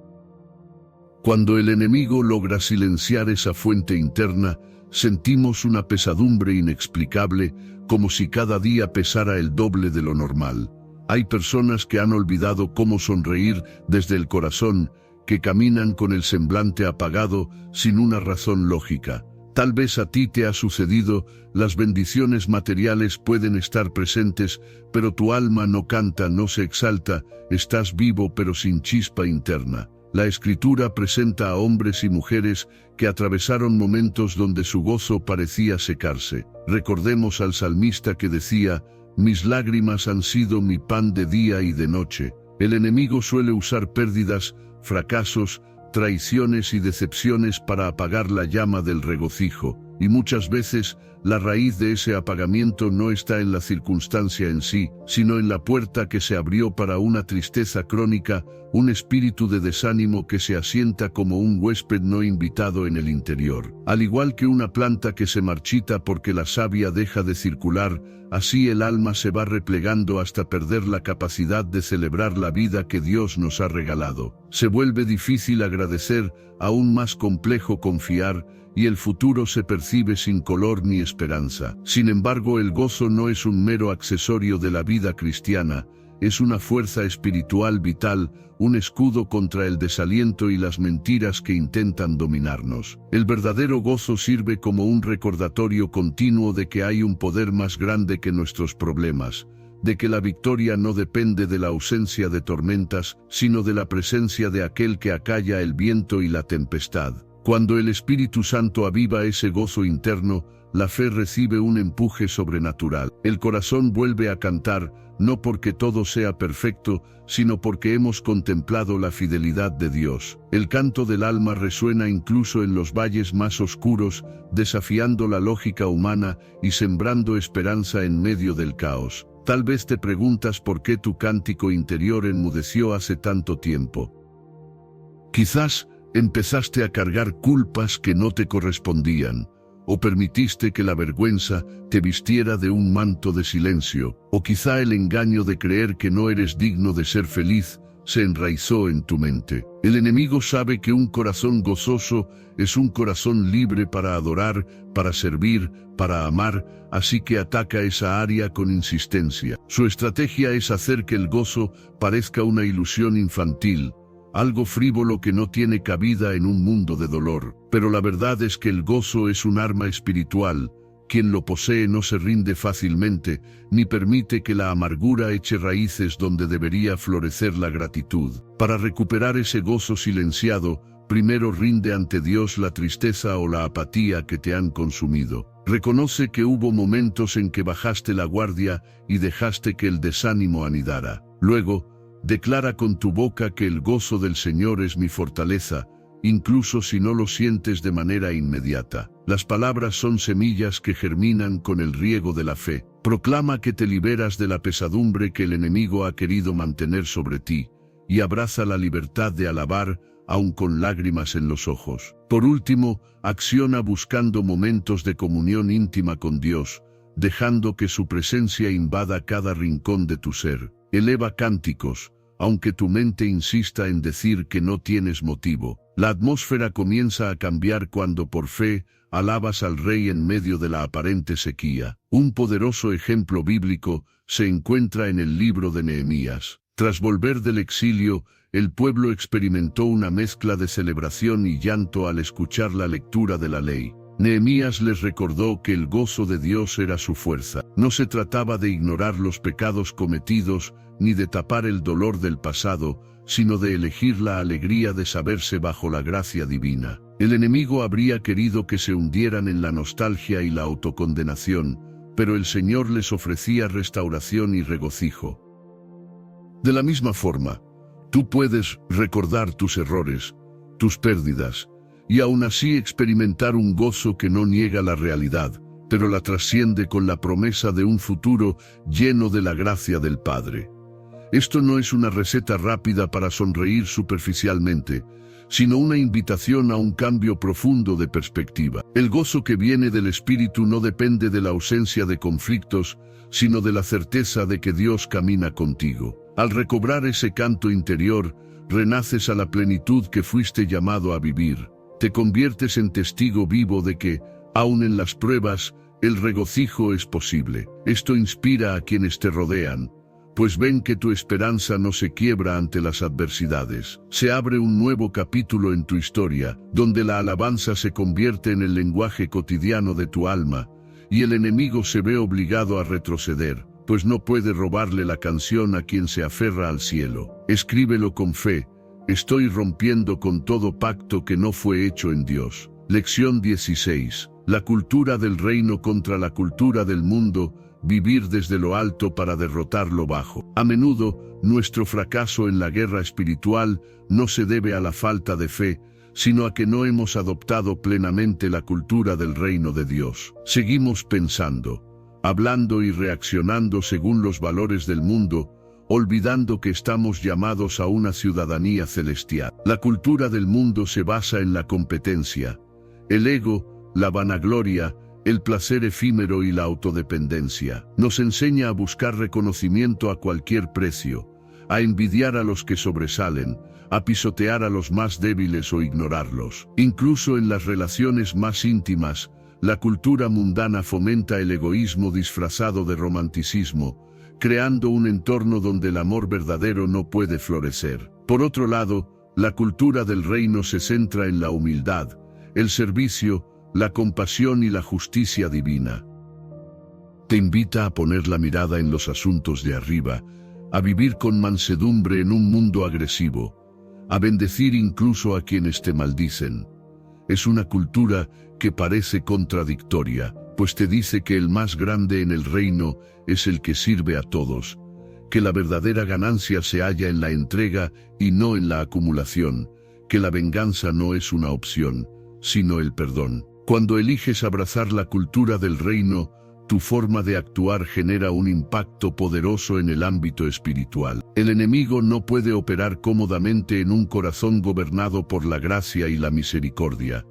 Cuando el enemigo logra silenciar esa fuente interna, sentimos una pesadumbre inexplicable, como si cada día pesara el doble de lo normal. Hay personas que han olvidado cómo sonreír desde el corazón, que caminan con el semblante apagado, sin una razón lógica. Tal vez a ti te ha sucedido, las bendiciones materiales pueden estar presentes, pero tu alma no canta, no se exalta, estás vivo pero sin chispa interna. La Escritura presenta a hombres y mujeres que atravesaron momentos donde su gozo parecía secarse. Recordemos al salmista que decía: mis lágrimas han sido mi pan de día y de noche. El enemigo suele usar pérdidas, fracasos, traiciones y decepciones para apagar la llama del regocijo, y muchas veces la raíz de ese apagamiento no está en la circunstancia en sí, sino en la puerta que se abrió para una tristeza crónica, un espíritu de desánimo que se asienta como un huésped no invitado en el interior. Al igual que una planta que se marchita porque la savia deja de circular, así el alma se va replegando hasta perder la capacidad de celebrar la vida que Dios nos ha regalado. Se vuelve difícil agradecer, aún más complejo confiar, y el futuro se percibe sin color ni esperanza. Sin embargo, el gozo no es un mero accesorio de la vida cristiana, es una fuerza espiritual vital, un escudo contra el desaliento y las mentiras que intentan dominarnos. El verdadero gozo sirve como un recordatorio continuo de que hay un poder más grande que nuestros problemas, de que la victoria no depende de la ausencia de tormentas, sino de la presencia de aquel que acalla el viento y la tempestad. Cuando el Espíritu Santo aviva ese gozo interno, la fe recibe un empuje sobrenatural. El corazón vuelve a cantar, no porque todo sea perfecto, sino porque hemos contemplado la fidelidad de Dios. El canto del alma resuena incluso en los valles más oscuros, desafiando la lógica humana y sembrando esperanza en medio del caos. Tal vez te preguntas por qué tu cántico interior enmudeció hace tanto tiempo. Quizás empezaste a cargar culpas que no te correspondían, o permitiste que la vergüenza te vistiera de un manto de silencio, o quizá el engaño de creer que no eres digno de ser feliz se enraizó en tu mente. El enemigo sabe que un corazón gozoso es un corazón libre para adorar, para servir, para amar, así que ataca esa área con insistencia. Su estrategia es hacer que el gozo parezca una ilusión infantil, algo frívolo que no tiene cabida en un mundo de dolor. Pero la verdad es que el gozo es un arma espiritual. Quien lo posee no se rinde fácilmente, ni permite que la amargura eche raíces donde debería florecer la gratitud. Para recuperar ese gozo silenciado, primero rinde ante Dios la tristeza o la apatía que te han consumido. Reconoce que hubo momentos en que bajaste la guardia y dejaste que el desánimo anidara. Luego, declara con tu boca que el gozo del Señor es mi fortaleza, incluso si no lo sientes de manera inmediata. Las palabras son semillas que germinan con el riego de la fe. Proclama que te liberas de la pesadumbre que el enemigo ha querido mantener sobre ti, y abraza la libertad de alabar, aun con lágrimas en los ojos. Por último, acciona buscando momentos de comunión íntima con Dios, dejando que su presencia invada cada rincón de tu ser. Eleva cánticos, aunque tu mente insista en decir que no tienes motivo. La atmósfera comienza a cambiar cuando por fe alabas al Rey en medio de la aparente sequía. Un poderoso ejemplo bíblico se encuentra en el libro de Nehemías. Tras volver del exilio, el pueblo experimentó una mezcla de celebración y llanto al escuchar la lectura de la ley. Nehemías les recordó que el gozo de Dios era su fuerza. No se trataba de ignorar los pecados cometidos, ni de tapar el dolor del pasado, sino de elegir la alegría de saberse bajo la gracia divina. El enemigo habría querido que se hundieran en la nostalgia y la autocondenación, pero el Señor les ofrecía restauración y regocijo. De la misma forma, tú puedes recordar tus errores, tus pérdidas, y aún así experimentar un gozo que no niega la realidad, pero la trasciende con la promesa de un futuro lleno de la gracia del Padre. Esto no es una receta rápida para sonreír superficialmente, sino una invitación a un cambio profundo de perspectiva. El gozo que viene del Espíritu no depende de la ausencia de conflictos, sino de la certeza de que Dios camina contigo. Al recobrar ese canto interior, renaces a la plenitud que fuiste llamado a vivir. Te conviertes en testigo vivo de que, aun en las pruebas, el regocijo es posible. Esto inspira a quienes te rodean, pues ven que tu esperanza no se quiebra ante las adversidades. Se abre un nuevo capítulo en tu historia, donde la alabanza se convierte en el lenguaje cotidiano de tu alma, y el enemigo se ve obligado a retroceder, pues no puede robarle la canción a quien se aferra al cielo. Escríbelo con fe: estoy rompiendo con todo pacto que no fue hecho en Dios. Lección 16. La cultura del reino contra la cultura del mundo. Vivir desde lo alto para derrotar lo bajo. A menudo, nuestro fracaso en la guerra espiritual no se debe a la falta de fe, sino a que no hemos adoptado plenamente la cultura del reino de Dios. Seguimos pensando, hablando y reaccionando según los valores del mundo, olvidando que estamos llamados a una ciudadanía celestial. La cultura del mundo se basa en la competencia, el ego, la vanagloria, el placer efímero y la autodependencia. Nos enseña a buscar reconocimiento a cualquier precio, a envidiar a los que sobresalen, a pisotear a los más débiles o ignorarlos. Incluso en las relaciones más íntimas, la cultura mundana fomenta el egoísmo disfrazado de romanticismo, creando un entorno donde el amor verdadero no puede florecer. Por otro lado, la cultura del reino se centra en la humildad, el servicio, la compasión y la justicia divina. Te invita a poner la mirada en los asuntos de arriba, a vivir con mansedumbre en un mundo agresivo, a bendecir incluso a quienes te maldicen. Es una cultura que parece contradictoria, pues te dice que el más grande en el reino es el que sirve a todos, que la verdadera ganancia se halla en la entrega y no en la acumulación, que la venganza no es una opción, sino el perdón. Cuando eliges abrazar la cultura del reino, tu forma de actuar genera un impacto poderoso en el ámbito espiritual. El enemigo no puede operar cómodamente en un corazón gobernado por la gracia y la misericordia,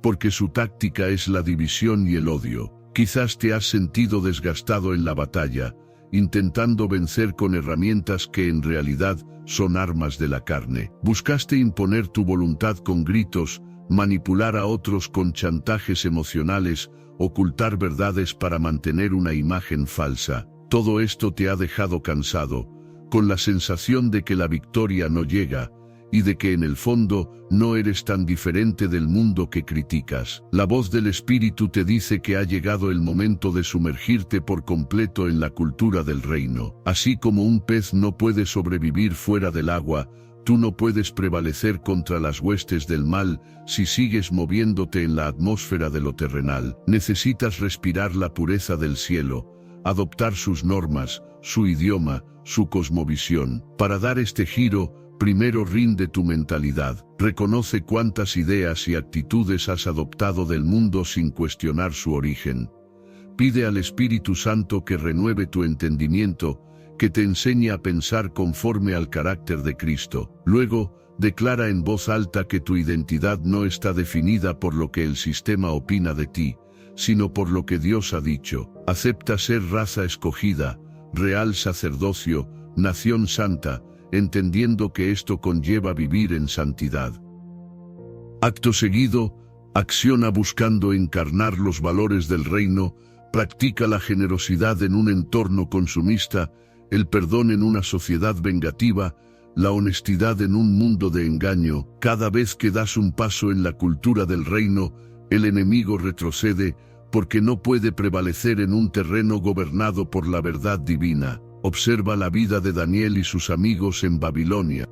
porque su táctica es la división y el odio. Quizás te has sentido desgastado en la batalla, intentando vencer con herramientas que en realidad son armas de la carne. Buscaste imponer tu voluntad con gritos, manipular a otros con chantajes emocionales, ocultar verdades para mantener una imagen falsa. Todo esto te ha dejado cansado, con la sensación de que la victoria no llega, y de que en el fondo no eres tan diferente del mundo que criticas. La voz del Espíritu te dice que ha llegado el momento de sumergirte por completo en la cultura del reino. Así como un pez no puede sobrevivir fuera del agua, tú no puedes prevalecer contra las huestes del mal si sigues moviéndote en la atmósfera de lo terrenal. Necesitas respirar la pureza del cielo, adoptar sus normas, su idioma, su cosmovisión. Para dar este giro, primero rinde tu mentalidad. Reconoce cuántas ideas y actitudes has adoptado del mundo sin cuestionar su origen. Pide al Espíritu Santo que renueve tu entendimiento, que te enseñe a pensar conforme al carácter de Cristo. Luego, declara en voz alta que tu identidad no está definida por lo que el sistema opina de ti, sino por lo que Dios ha dicho. Acepta ser raza escogida, real sacerdocio, nación santa, entendiendo que esto conlleva vivir en santidad. Acto seguido, acciona buscando encarnar los valores del reino, practica la generosidad en un entorno consumista, el perdón en una sociedad vengativa, la honestidad en un mundo de engaño. Cada vez que das un paso en la cultura del reino, el enemigo retrocede, porque no puede prevalecer en un terreno gobernado por la verdad divina. Observa la vida de Daniel y sus amigos en Babilonia.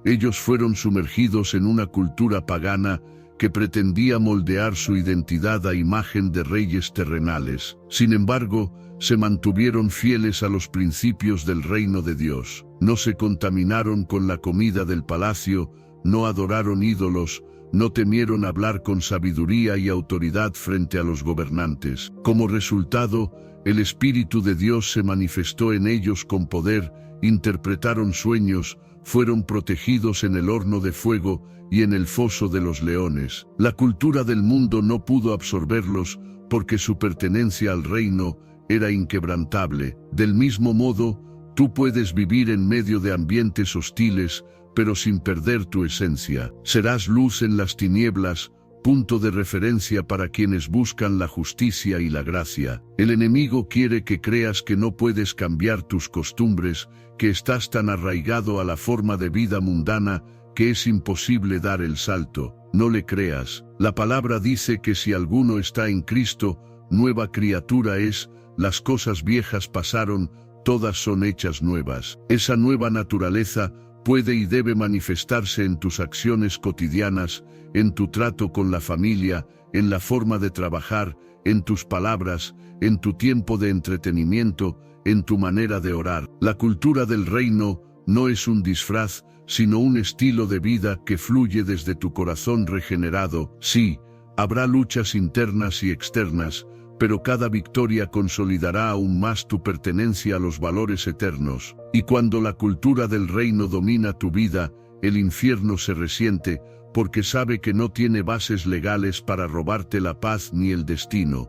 Ellos fueron sumergidos en una cultura pagana que pretendía moldear su identidad a imagen de reyes terrenales. Sin embargo, se mantuvieron fieles a los principios del reino de Dios. No se contaminaron con la comida del palacio, no adoraron ídolos, no temieron hablar con sabiduría y autoridad frente a los gobernantes. Como resultado, el Espíritu de Dios se manifestó en ellos con poder, interpretaron sueños, fueron protegidos en el horno de fuego y en el foso de los leones. La cultura del mundo no pudo absorberlos porque su pertenencia al reino era inquebrantable. Del mismo modo, tú puedes vivir en medio de ambientes hostiles, pero sin perder tu esencia. Serás luz en las tinieblas, punto de referencia para quienes buscan la justicia y la gracia. El enemigo quiere que creas que no puedes cambiar tus costumbres, que estás tan arraigado a la forma de vida mundana que es imposible dar el salto. No le creas. La palabra dice que si alguno está en Cristo, nueva criatura es, las cosas viejas pasaron, todas son hechas nuevas. Esa nueva naturaleza puede y debe manifestarse en tus acciones cotidianas, en tu trato con la familia, en la forma de trabajar, en tus palabras, en tu tiempo de entretenimiento, en tu manera de orar. La cultura del reino no es un disfraz, sino un estilo de vida que fluye desde tu corazón regenerado. Sí, habrá luchas internas y externas, pero cada victoria consolidará aún más tu pertenencia a los valores eternos. Y cuando la cultura del reino domina tu vida, el infierno se resiente, porque sabe que no tiene bases legales para robarte la paz ni el destino.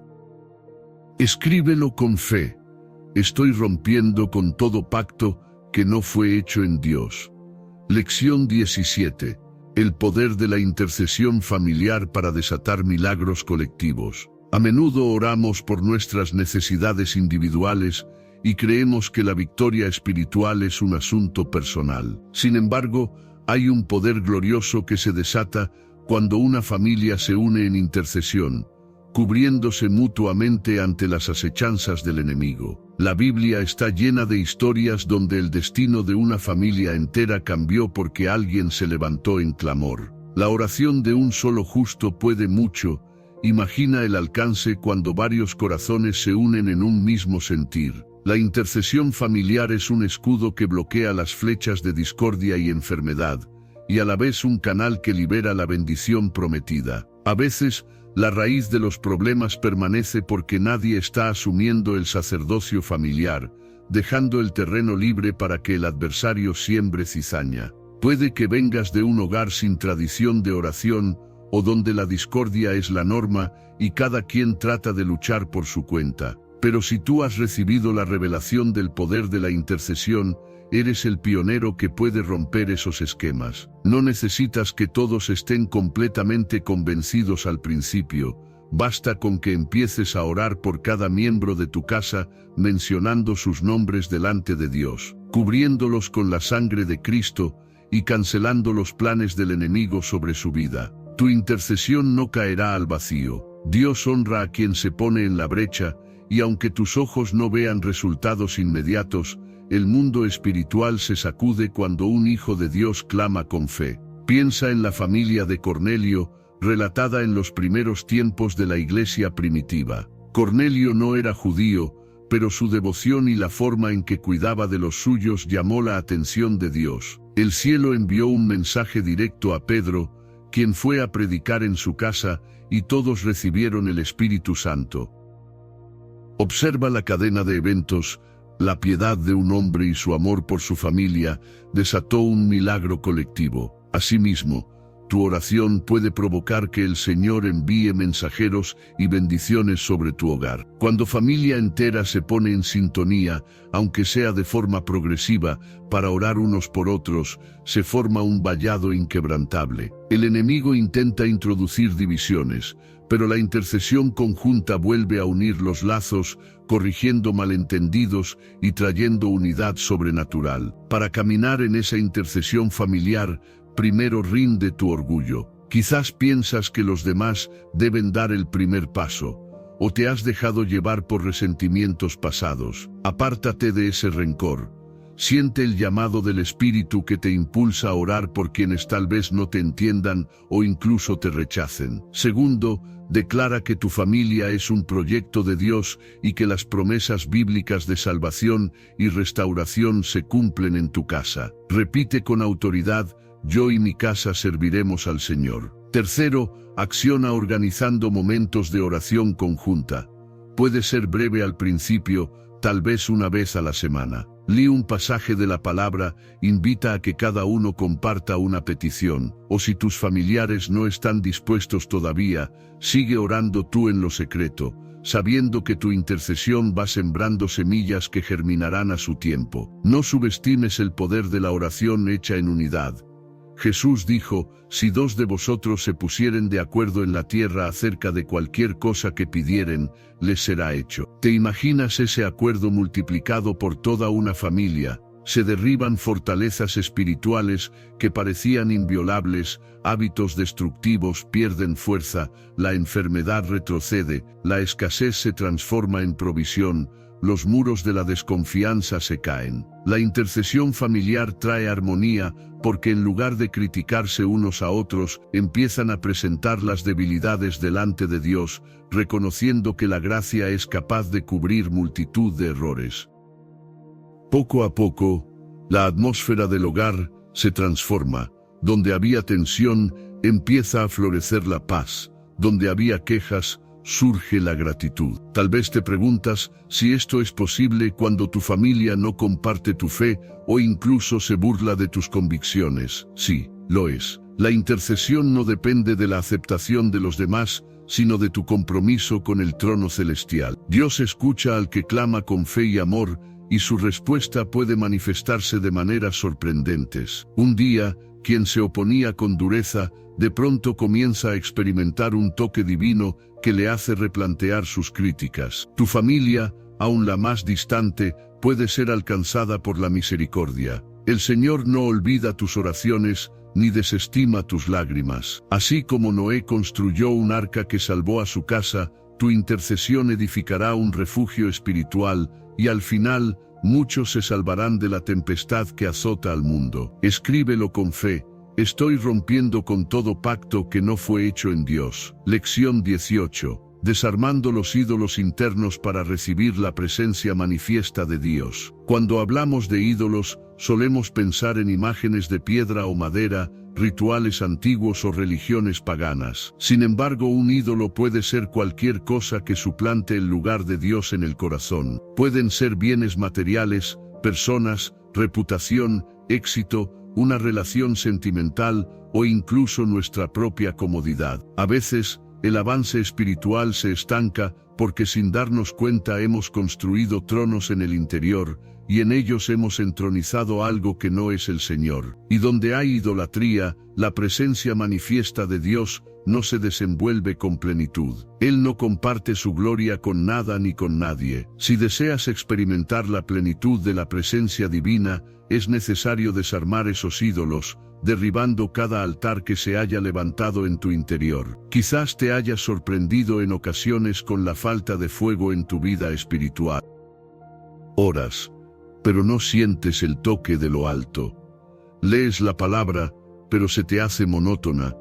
Escríbelo con fe. Estoy rompiendo con todo pacto que no fue hecho en Dios. Lección 17. El poder de la intercesión familiar para desatar milagros colectivos. A menudo oramos por nuestras necesidades individuales y creemos que la victoria espiritual es un asunto personal. Sin embargo, hay un poder glorioso que se desata cuando una familia se une en intercesión, cubriéndose mutuamente ante las acechanzas del enemigo. La Biblia está llena de historias donde el destino de una familia entera cambió porque alguien se levantó en clamor. La oración de un solo justo puede mucho. Imagina el alcance cuando varios corazones se unen en un mismo sentir. La intercesión familiar es un escudo que bloquea las flechas de discordia y enfermedad, y a la vez un canal que libera la bendición prometida. A veces, la raíz de los problemas permanece porque nadie está asumiendo el sacerdocio familiar, dejando el terreno libre para que el adversario siembre cizaña. Puede que vengas de un hogar sin tradición de oración, o donde la discordia es la norma y cada quien trata de luchar por su cuenta. Pero si tú has recibido la revelación del poder de la intercesión, eres el pionero que puede romper esos esquemas. No necesitas que todos estén completamente convencidos al principio. Basta con que empieces a orar por cada miembro de tu casa, mencionando sus nombres delante de Dios, cubriéndolos con la sangre de Cristo y cancelando los planes del enemigo sobre su vida. Tu intercesión no caerá al vacío. Dios honra a quien se pone en la brecha, y aunque tus ojos no vean resultados inmediatos, el mundo espiritual se sacude cuando un hijo de Dios clama con fe. Piensa en la familia de Cornelio, relatada en los primeros tiempos de la iglesia primitiva. Cornelio no era judío, pero su devoción y la forma en que cuidaba de los suyos llamó la atención de Dios. El cielo envió un mensaje directo a Pedro, quien fue a predicar en su casa, y todos recibieron el Espíritu Santo. Observa la cadena de eventos. La piedad de un hombre y su amor por su familia desató un milagro colectivo. Asimismo, tu oración puede provocar que el Señor envíe mensajeros y bendiciones sobre tu hogar. Cuando familia entera se pone en sintonía, aunque sea de forma progresiva, para orar unos por otros, se forma un vallado inquebrantable. El enemigo intenta introducir divisiones, pero la intercesión conjunta vuelve a unir los lazos, corrigiendo malentendidos y trayendo unidad sobrenatural. Para caminar en esa intercesión familiar, primero rinde tu orgullo. Quizás piensas que los demás deben dar el primer paso, o te has dejado llevar por resentimientos pasados. Apártate de ese rencor. Siente el llamado del Espíritu que te impulsa a orar por quienes tal vez no te entiendan o incluso te rechacen. Segundo, declara que tu familia es un proyecto de Dios y que las promesas bíblicas de salvación y restauración se cumplen en tu casa. Repite con autoridad: yo y mi casa serviremos al Señor. Tercero, acciona organizando momentos de oración conjunta. Puede ser breve al principio, tal vez una vez a la semana. Lee un pasaje de la palabra, invita a que cada uno comparta una petición, o si tus familiares no están dispuestos todavía, sigue orando tú en lo secreto, sabiendo que tu intercesión va sembrando semillas que germinarán a su tiempo. No subestimes el poder de la oración hecha en unidad. Jesús dijo: si dos de vosotros se pusieren de acuerdo en la tierra acerca de cualquier cosa que pidieren, les será hecho. ¿Te imaginas ese acuerdo multiplicado por toda una familia? Se derriban fortalezas espirituales que parecían inviolables, hábitos destructivos pierden fuerza, la enfermedad retrocede, la escasez se transforma en provisión, los muros de la desconfianza se caen. La intercesión familiar trae armonía, porque en lugar de criticarse unos a otros, empiezan a presentar las debilidades delante de Dios, reconociendo que la gracia es capaz de cubrir multitud de errores. Poco a poco, la atmósfera del hogar se transforma. Donde había tensión, empieza a florecer la paz. Donde había quejas, surge la gratitud. Tal vez te preguntas si esto es posible cuando tu familia no comparte tu fe o incluso se burla de tus convicciones. Sí, lo es. La intercesión no depende de la aceptación de los demás, sino de tu compromiso con el trono celestial. Dios escucha al que clama con fe y amor, y su respuesta puede manifestarse de maneras sorprendentes. Un día, quien se oponía con dureza, de pronto comienza a experimentar un toque divino que le hace replantear sus críticas. Tu familia, aun la más distante, puede ser alcanzada por la misericordia. El Señor no olvida tus oraciones, ni desestima tus lágrimas. Así como Noé construyó un arca que salvó a su casa, tu intercesión edificará un refugio espiritual, y al final, muchos se salvarán de la tempestad que azota al mundo. Escríbelo con fe. Estoy rompiendo con todo pacto que no fue hecho en Dios. Lección 18. Desarmando los ídolos internos para recibir la presencia manifiesta de Dios. Cuando hablamos de ídolos, solemos pensar en imágenes de piedra o madera, rituales antiguos o religiones paganas. Sin embargo, un ídolo puede ser cualquier cosa que suplante el lugar de Dios en el corazón. Pueden ser bienes materiales, personas, reputación, éxito, una relación sentimental o incluso nuestra propia comodidad. A veces, el avance espiritual se estanca porque sin darnos cuenta hemos construido tronos en el interior, y en ellos hemos entronizado algo que no es el Señor. Y donde hay idolatría, la presencia manifiesta de Dios no se desenvuelve con plenitud. Él no comparte su gloria con nada ni con nadie. Si deseas experimentar la plenitud de la presencia divina, es necesario desarmar esos ídolos, derribando cada altar que se haya levantado en tu interior. Quizás te hayas sorprendido en ocasiones con la falta de fuego en tu vida espiritual. Oras, pero no sientes el toque de lo alto. Lees la palabra, pero se te hace monótona.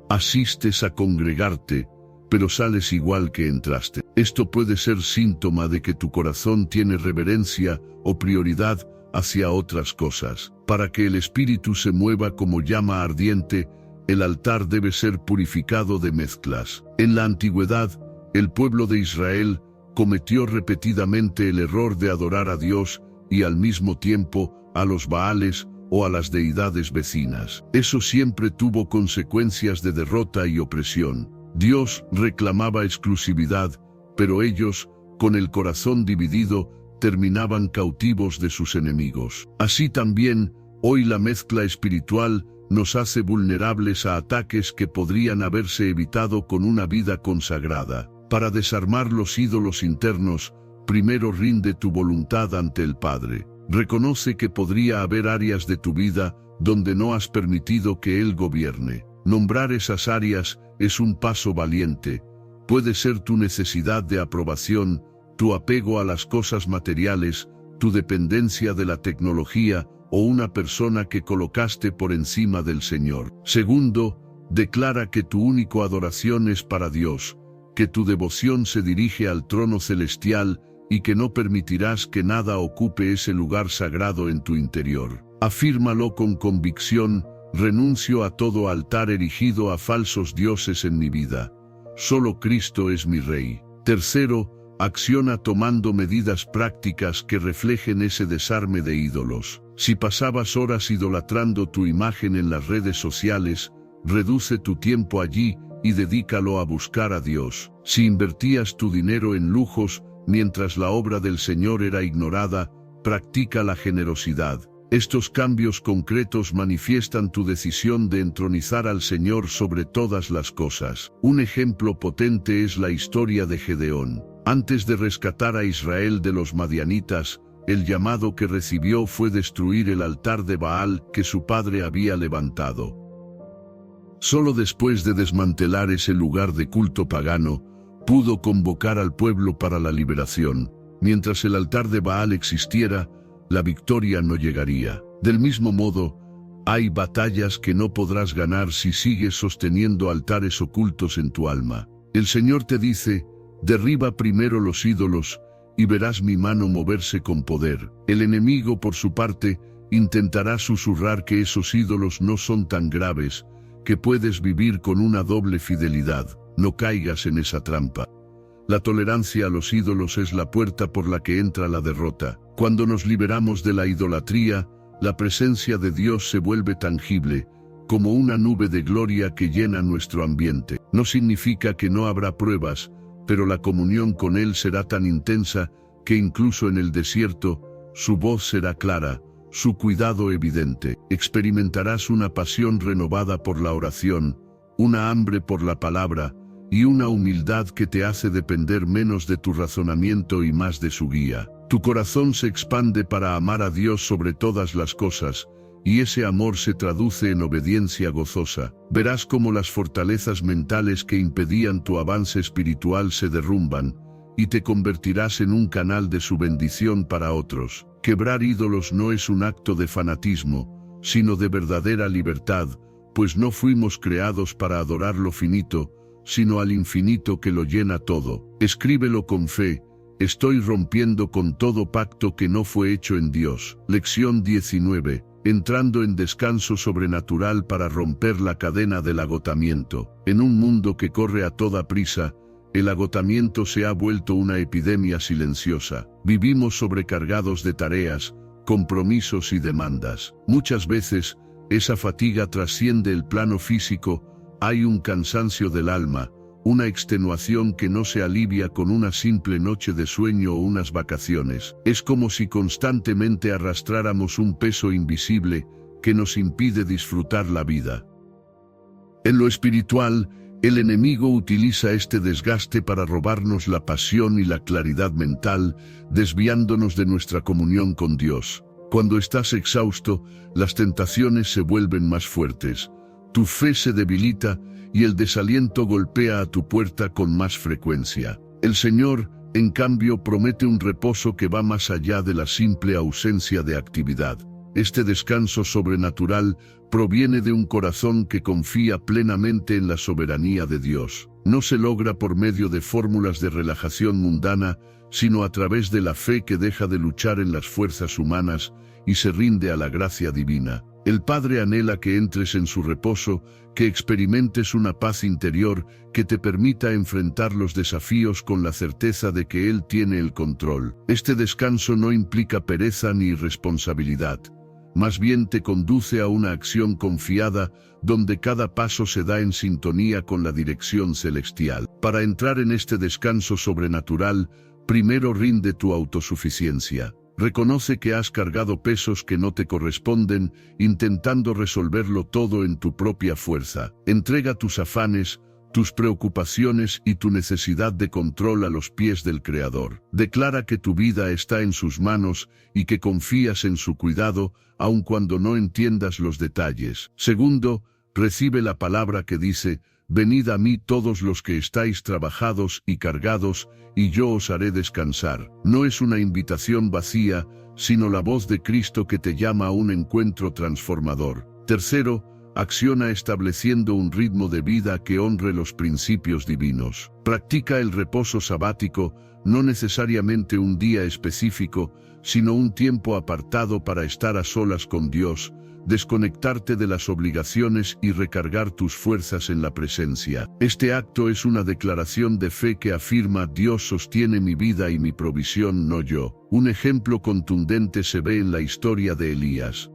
Asistes a congregarte, pero sales igual que entraste. Esto puede ser síntoma de que tu corazón tiene reverencia o prioridad hacia otras cosas. Para que el espíritu se mueva como llama ardiente, el altar debe ser purificado de mezclas. En la antigüedad, el pueblo de Israel cometió repetidamente el error de adorar a Dios y al mismo tiempo a los Baales o a las deidades vecinas. Eso siempre tuvo consecuencias de derrota y opresión. Dios reclamaba exclusividad, pero ellos, con el corazón dividido, terminaban cautivos de sus enemigos. Así también, hoy la mezcla espiritual nos hace vulnerables a ataques que podrían haberse evitado con una vida consagrada. Para desarmar los ídolos internos, primero rinde tu voluntad ante el Padre. Reconoce que podría haber áreas de tu vida donde no has permitido que Él gobierne. Nombrar esas áreas es un paso valiente. Puede ser tu necesidad de aprobación, tu apego a las cosas materiales, tu dependencia de la tecnología o una persona que colocaste por encima del Señor. Segundo, declara que tu única adoración es para Dios, que tu devoción se dirige al trono celestial y que no permitirás que nada ocupe ese lugar sagrado en tu interior. Afírmalo con convicción: renuncio a todo altar erigido a falsos dioses en mi vida. Solo Cristo es mi Rey. Tercero, acciona tomando medidas prácticas que reflejen ese desarme de ídolos. Si pasabas horas idolatrando tu imagen en las redes sociales, reduce tu tiempo allí y dedícalo a buscar a Dios. Si invertías tu dinero en lujos mientras la obra del Señor era ignorada, practica la generosidad. Estos cambios concretos manifiestan tu decisión de entronizar al Señor sobre todas las cosas. Un ejemplo potente es la historia de Gedeón. Antes de rescatar a Israel de los madianitas, el llamado que recibió fue destruir el altar de Baal que su padre había levantado. Solo después de desmantelar ese lugar de culto pagano, pudo convocar al pueblo para la liberación. Mientras el altar de Baal existiera, la victoria no llegaría. Del mismo modo, hay batallas que no podrás ganar si sigues sosteniendo altares ocultos en tu alma. El Señor te dice: derriba primero los ídolos y verás mi mano moverse con poder. El enemigo, por su parte, intentará susurrar que esos ídolos no son tan graves, que puedes vivir con una doble fidelidad. No caigas en esa trampa. La tolerancia a los ídolos es la puerta por la que entra la derrota. Cuando nos liberamos de la idolatría, la presencia de Dios se vuelve tangible, como una nube de gloria que llena nuestro ambiente. No significa que no habrá pruebas, pero la comunión con Él será tan intensa que incluso en el desierto, su voz será clara, su cuidado evidente. Experimentarás una pasión renovada por la oración, una hambre por la palabra, y una humildad que te hace depender menos de tu razonamiento y más de su guía. Tu corazón se expande para amar a Dios sobre todas las cosas, y ese amor se traduce en obediencia gozosa. Verás cómo las fortalezas mentales que impedían tu avance espiritual se derrumban, y te convertirás en un canal de su bendición para otros. Quebrar ídolos no es un acto de fanatismo, sino de verdadera libertad, pues no fuimos creados para adorar lo finito, sino al infinito que lo llena todo. Escríbelo con fe: estoy rompiendo con todo pacto que no fue hecho en Dios. Lección 19. Entrando en descanso sobrenatural para romper la cadena del agotamiento. En un mundo que corre a toda prisa, el agotamiento se ha vuelto una epidemia silenciosa. Vivimos sobrecargados de tareas, compromisos y demandas. Muchas veces, esa fatiga trasciende el plano físico. Hay un cansancio del alma, una extenuación que no se alivia con una simple noche de sueño o unas vacaciones. Es como si constantemente arrastráramos un peso invisible que nos impide disfrutar la vida. En lo espiritual, el enemigo utiliza este desgaste para robarnos la pasión y la claridad mental, desviándonos de nuestra comunión con Dios. Cuando estás exhausto, las tentaciones se vuelven más fuertes, tu fe se debilita y el desaliento golpea a tu puerta con más frecuencia. El Señor, en cambio, promete un reposo que va más allá de la simple ausencia de actividad. Este descanso sobrenatural proviene de un corazón que confía plenamente en la soberanía de Dios. No se logra por medio de fórmulas de relajación mundana, sino a través de la fe que deja de luchar en las fuerzas humanas y se rinde a la gracia divina. El Padre anhela que entres en su reposo, que experimentes una paz interior que te permita enfrentar los desafíos con la certeza de que Él tiene el control. Este descanso no implica pereza ni irresponsabilidad. Más bien te conduce a una acción confiada, donde cada paso se da en sintonía con la dirección celestial. Para entrar en este descanso sobrenatural, primero rinde tu autosuficiencia. Reconoce que has cargado pesos que no te corresponden, intentando resolverlo todo en tu propia fuerza. Entrega tus afanes, tus preocupaciones y tu necesidad de control a los pies del Creador. Declara que tu vida está en sus manos y que confías en su cuidado, aun cuando no entiendas los detalles. Segundo, recibe la palabra que dice: «Venid a mí todos los que estáis trabajados y cargados, y yo os haré descansar». No es una invitación vacía, sino la voz de Cristo que te llama a un encuentro transformador. Tercero, acciona estableciendo un ritmo de vida que honre los principios divinos. Practica el reposo sabático, no necesariamente un día específico, sino un tiempo apartado para estar a solas con Dios, desconectarte de las obligaciones y recargar tus fuerzas en la presencia. Este acto es una declaración de fe que afirma: Dios sostiene mi vida y mi provisión, no yo. Un ejemplo contundente se ve en la historia de Elías.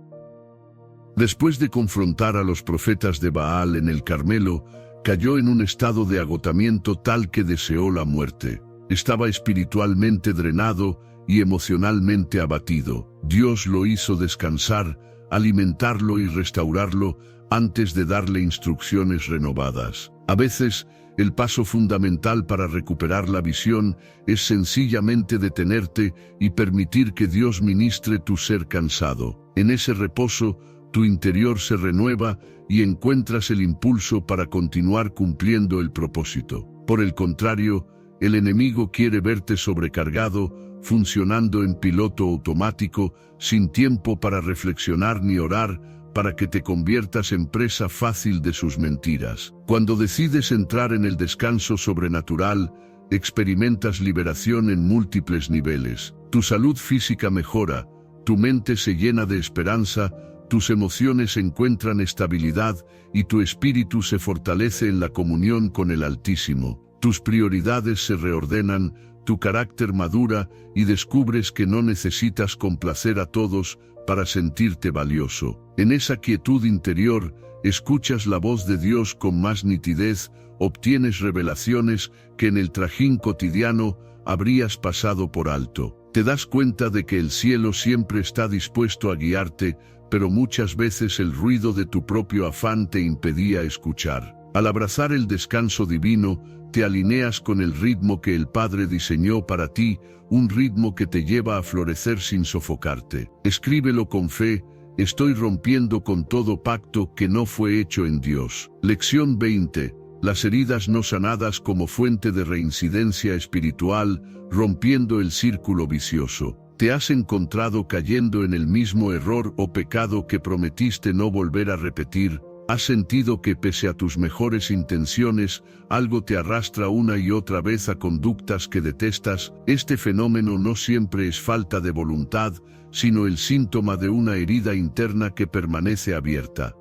Después de confrontar a los profetas de Baal en el Carmelo, cayó en un estado de agotamiento tal que deseó la muerte. Estaba espiritualmente drenado y emocionalmente abatido. Dios lo hizo descansar, alimentarlo y restaurarlo antes de darle instrucciones renovadas. A veces, el paso fundamental para recuperar la visión es sencillamente detenerte y permitir que Dios ministre tu ser cansado. En ese reposo, tu interior se renueva y encuentras el impulso para continuar cumpliendo el propósito. Por el contrario, el enemigo quiere verte sobrecargado, funcionando en piloto automático, sin tiempo para reflexionar ni orar, para que te conviertas en presa fácil de sus mentiras. Cuando decides entrar en el descanso sobrenatural, experimentas liberación en múltiples niveles. Tu salud física mejora, tu mente se llena de esperanza, tus emociones encuentran estabilidad y tu espíritu se fortalece en la comunión con el Altísimo. Tus prioridades se reordenan, tu carácter madura y descubres que no necesitas complacer a todos para sentirte valioso. En esa quietud interior, escuchas la voz de Dios con más nitidez, obtienes revelaciones que en el trajín cotidiano habrías pasado por alto. Te das cuenta de que el cielo siempre está dispuesto a guiarte, pero muchas veces el ruido de tu propio afán te impedía escuchar. Al abrazar el descanso divino, te alineas con el ritmo que el Padre diseñó para ti, un ritmo que te lleva a florecer sin sofocarte. Escríbelo con fe: estoy rompiendo con todo pacto que no fue hecho en Dios. Lección 20. Las heridas no sanadas como fuente de reincidencia espiritual, rompiendo el círculo vicioso. ¿Te has encontrado cayendo en el mismo error o pecado que prometiste no volver a repetir? ¿Has sentido que pese a tus mejores intenciones, algo te arrastra una y otra vez a conductas que detestas? Este fenómeno no siempre es falta de voluntad, sino el síntoma de una herida interna que permanece abierta.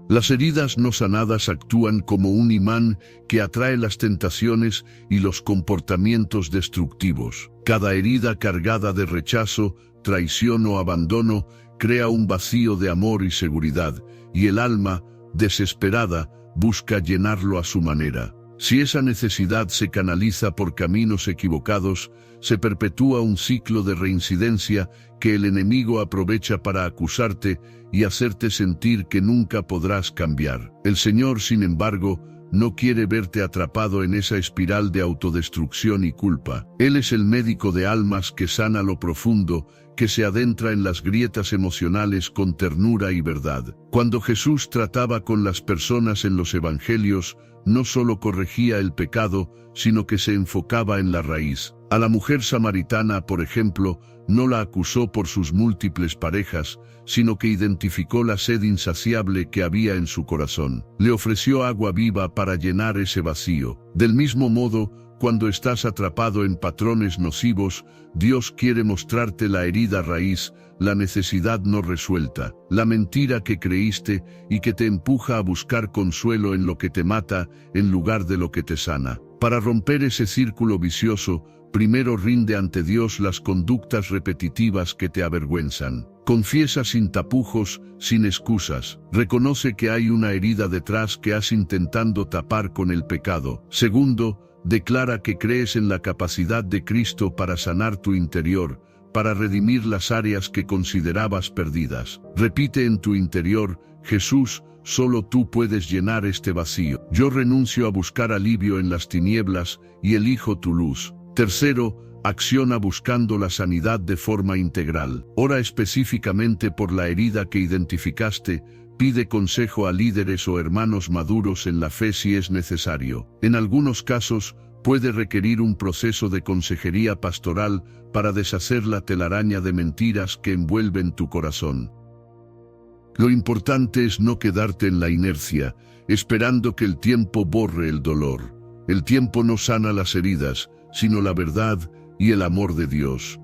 Las heridas no sanadas actúan como un imán que atrae las tentaciones y los comportamientos destructivos. Cada herida cargada de rechazo, traición o abandono crea un vacío de amor y seguridad, y el alma, desesperada, busca llenarlo a su manera. Si esa necesidad se canaliza por caminos equivocados, se perpetúa un ciclo de reincidencia que el enemigo aprovecha para acusarte y hacerte sentir que nunca podrás cambiar. El Señor, sin embargo, no quiere verte atrapado en esa espiral de autodestrucción y culpa. Él es el médico de almas que sana lo profundo, que se adentra en las grietas emocionales con ternura y verdad. Cuando Jesús trataba con las personas en los evangelios, no solo corregía el pecado, sino que se enfocaba en la raíz. A la mujer samaritana, por ejemplo, no la acusó por sus múltiples parejas, sino que identificó la sed insaciable que había en su corazón. Le ofreció agua viva para llenar ese vacío. Del mismo modo, cuando estás atrapado en patrones nocivos, Dios quiere mostrarte la herida raíz, la necesidad no resuelta, la mentira que creíste y que te empuja a buscar consuelo en lo que te mata en lugar de lo que te sana. Para romper ese círculo vicioso, primero rinde ante Dios las conductas repetitivas que te avergüenzan. Confiesa sin tapujos, sin excusas. Reconoce que hay una herida detrás que has intentando tapar con el pecado. Segundo, declara que crees en la capacidad de Cristo para sanar tu interior, para redimir las áreas que considerabas perdidas. Repite en tu interior: Jesús, solo tú puedes llenar este vacío. Yo renuncio a buscar alivio en las tinieblas y elijo tu luz. Tercero, acciona buscando la sanidad de forma integral. Ora específicamente por la herida que identificaste. Pide consejo a líderes o hermanos maduros en la fe si es necesario. En algunos casos, puede requerir un proceso de consejería pastoral para deshacer la telaraña de mentiras que envuelven tu corazón. Lo importante es no quedarte en la inercia, esperando que el tiempo borre el dolor. El tiempo no sana las heridas, sino la verdad y el amor de Dios.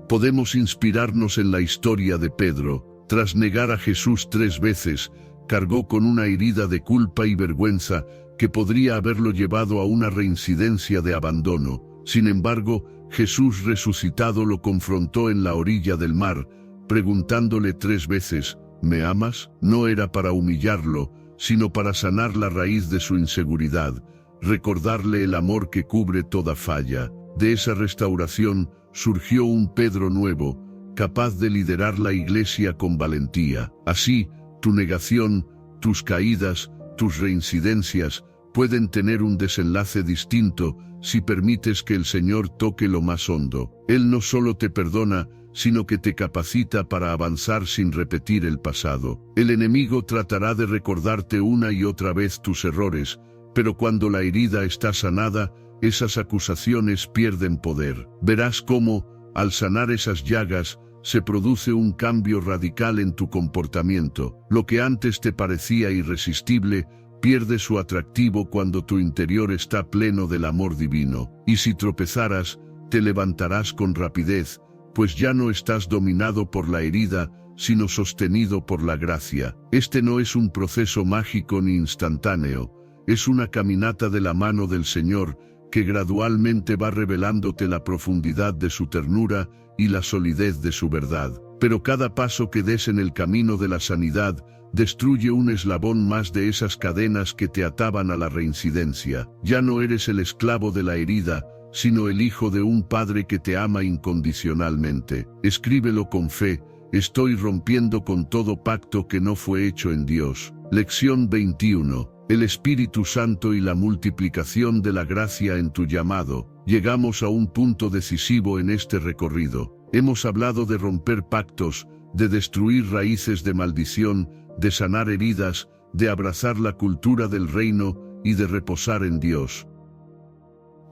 Podemos inspirarnos en la historia de Pedro. Tras negar a Jesús 3 veces, cargó con una herida de culpa y vergüenza que podría haberlo llevado a una reincidencia de abandono. Sin embargo, Jesús resucitado lo confrontó en la orilla del mar, preguntándole 3 veces: ¿me amas? No era para humillarlo, sino para sanar la raíz de su inseguridad, recordarle el amor que cubre toda falla. De esa restauración surgió un Pedro nuevo, capaz de liderar la iglesia con valentía. Así, tu negación, tus caídas, tus reincidencias pueden tener un desenlace distinto si permites que el Señor toque lo más hondo. Él no solo te perdona, sino que te capacita para avanzar sin repetir el pasado. El enemigo tratará de recordarte una y otra vez tus errores, pero cuando la herida está sanada, esas acusaciones pierden poder. Verás cómo, al sanar esas llagas, se produce un cambio radical en tu comportamiento. Lo que antes te parecía irresistible, pierde su atractivo cuando tu interior está pleno del amor divino. Y si tropezaras, te levantarás con rapidez, pues ya no estás dominado por la herida, sino sostenido por la gracia. Este no es un proceso mágico ni instantáneo, es una caminata de la mano del Señor, que gradualmente va revelándote la profundidad de su ternura y la solidez de su verdad. Pero cada paso que des en el camino de la sanidad destruye un eslabón más de esas cadenas que te ataban a la reincidencia. Ya no eres el esclavo de la herida, sino el hijo de un Padre que te ama incondicionalmente. Escríbelo con fe: estoy rompiendo con todo pacto que no fue hecho en Dios. Lección 21. El Espíritu Santo y la multiplicación de la gracia en tu llamado. Llegamos a un punto decisivo en este recorrido. Hemos hablado de romper pactos, de destruir raíces de maldición, de sanar heridas, de abrazar la cultura del reino y de reposar en Dios.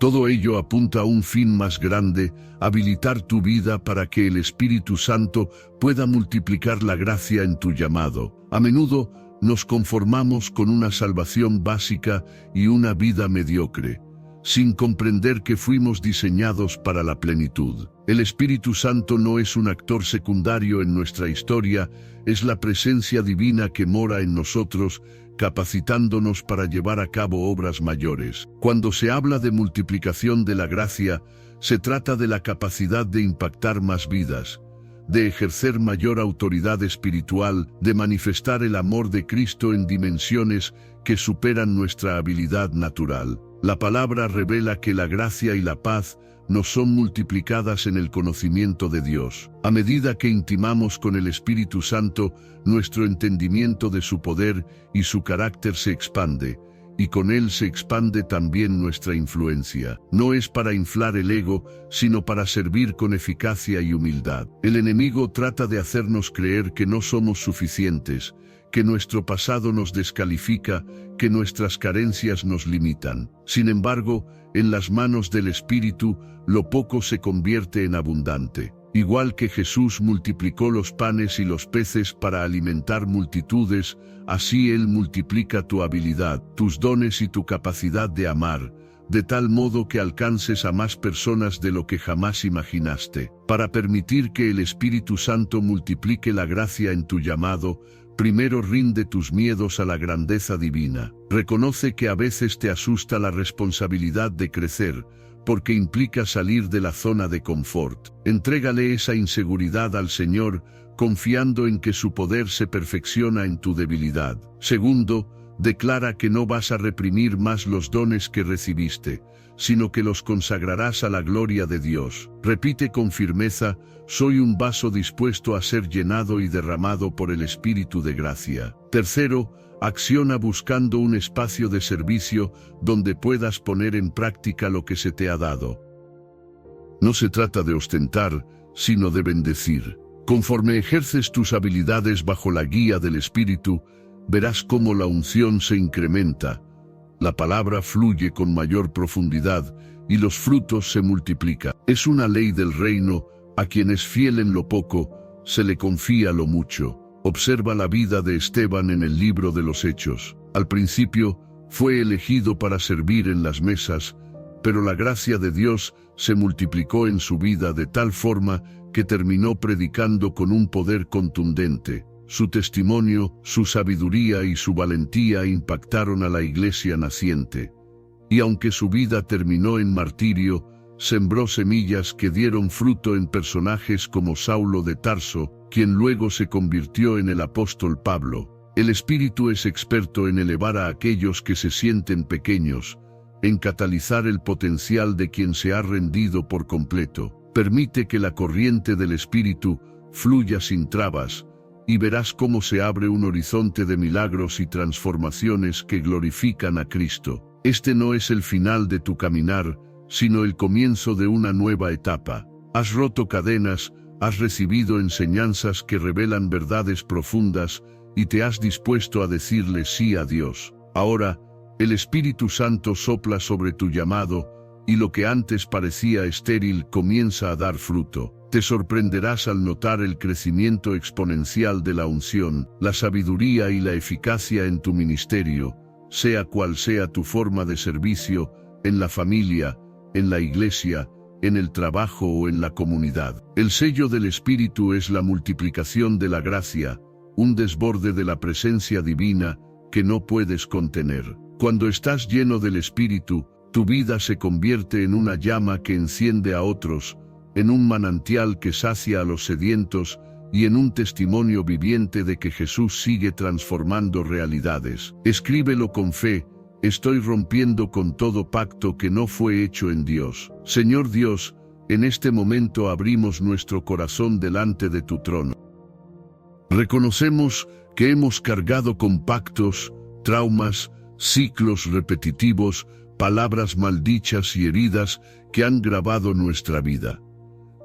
Todo ello apunta a un fin más grande: habilitar tu vida para que el Espíritu Santo pueda multiplicar la gracia en tu llamado. A menudo, nos conformamos con una salvación básica y una vida mediocre, sin comprender que fuimos diseñados para la plenitud. El Espíritu Santo no es un actor secundario en nuestra historia, es la presencia divina que mora en nosotros, capacitándonos para llevar a cabo obras mayores. Cuando se habla de multiplicación de la gracia, se trata de la capacidad de impactar más vidas, de ejercer mayor autoridad espiritual, de manifestar el amor de Cristo en dimensiones que superan nuestra habilidad natural. La palabra revela que la gracia y la paz nos son multiplicadas en el conocimiento de Dios. A medida que intimamos con el Espíritu Santo, nuestro entendimiento de su poder y su carácter se expande, y con él se expande también nuestra influencia. No es para inflar el ego, sino para servir con eficacia y humildad. El enemigo trata de hacernos creer que no somos suficientes, que nuestro pasado nos descalifica, que nuestras carencias nos limitan. Sin embargo, en las manos del Espíritu, lo poco se convierte en abundante. Igual que Jesús multiplicó los panes y los peces para alimentar multitudes, así Él multiplica tu habilidad, tus dones y tu capacidad de amar, de tal modo que alcances a más personas de lo que jamás imaginaste. Para permitir que el Espíritu Santo multiplique la gracia en tu llamado, primero rinde tus miedos a la grandeza divina. Reconoce que a veces te asusta la responsabilidad de crecer, porque implica salir de la zona de confort. Entrégale esa inseguridad al Señor, confiando en que su poder se perfecciona en tu debilidad. Segundo, declara que no vas a reprimir más los dones que recibiste, sino que los consagrarás a la gloria de Dios. Repite con firmeza: soy un vaso dispuesto a ser llenado y derramado por el Espíritu de gracia. Tercero, acciona buscando un espacio de servicio donde puedas poner en práctica lo que se te ha dado. No se trata de ostentar, sino de bendecir. Conforme ejerces tus habilidades bajo la guía del Espíritu, verás cómo la unción se incrementa, la palabra fluye con mayor profundidad y los frutos se multiplican. Es una ley del reino: a quien es fiel en lo poco, se le confía lo mucho. Observa la vida de Esteban en el libro de los Hechos. Al principio, fue elegido para servir en las mesas, pero la gracia de Dios se multiplicó en su vida de tal forma que terminó predicando con un poder contundente. Su testimonio, su sabiduría y su valentía impactaron a la iglesia naciente. Y aunque su vida terminó en martirio, sembró semillas que dieron fruto en personajes como Saulo de Tarso, quien luego se convirtió en el apóstol Pablo. El Espíritu es experto en elevar a aquellos que se sienten pequeños, en catalizar el potencial de quien se ha rendido por completo. Permite que la corriente del Espíritu fluya sin trabas, y verás cómo se abre un horizonte de milagros y transformaciones que glorifican a Cristo. Este no es el final de tu caminar, sino el comienzo de una nueva etapa. Has roto cadenas, has recibido enseñanzas que revelan verdades profundas, y te has dispuesto a decirle sí a Dios. Ahora, el Espíritu Santo sopla sobre tu llamado, y lo que antes parecía estéril comienza a dar fruto. Te sorprenderás al notar el crecimiento exponencial de la unción, la sabiduría y la eficacia en tu ministerio, sea cual sea tu forma de servicio, en la familia, en la iglesia, en el trabajo o en la comunidad. El sello del Espíritu es la multiplicación de la gracia, un desborde de la presencia divina que no puedes contener. Cuando estás lleno del Espíritu, tu vida se convierte en una llama que enciende a otros, en un manantial que sacia a los sedientos y en un testimonio viviente de que Jesús sigue transformando realidades. Escríbelo con fe: estoy rompiendo con todo pacto que no fue hecho en Dios. Señor Dios, en este momento abrimos nuestro corazón delante de tu trono. Reconocemos que hemos cargado con pactos, traumas, ciclos repetitivos, palabras maldichas y heridas que han grabado nuestra vida.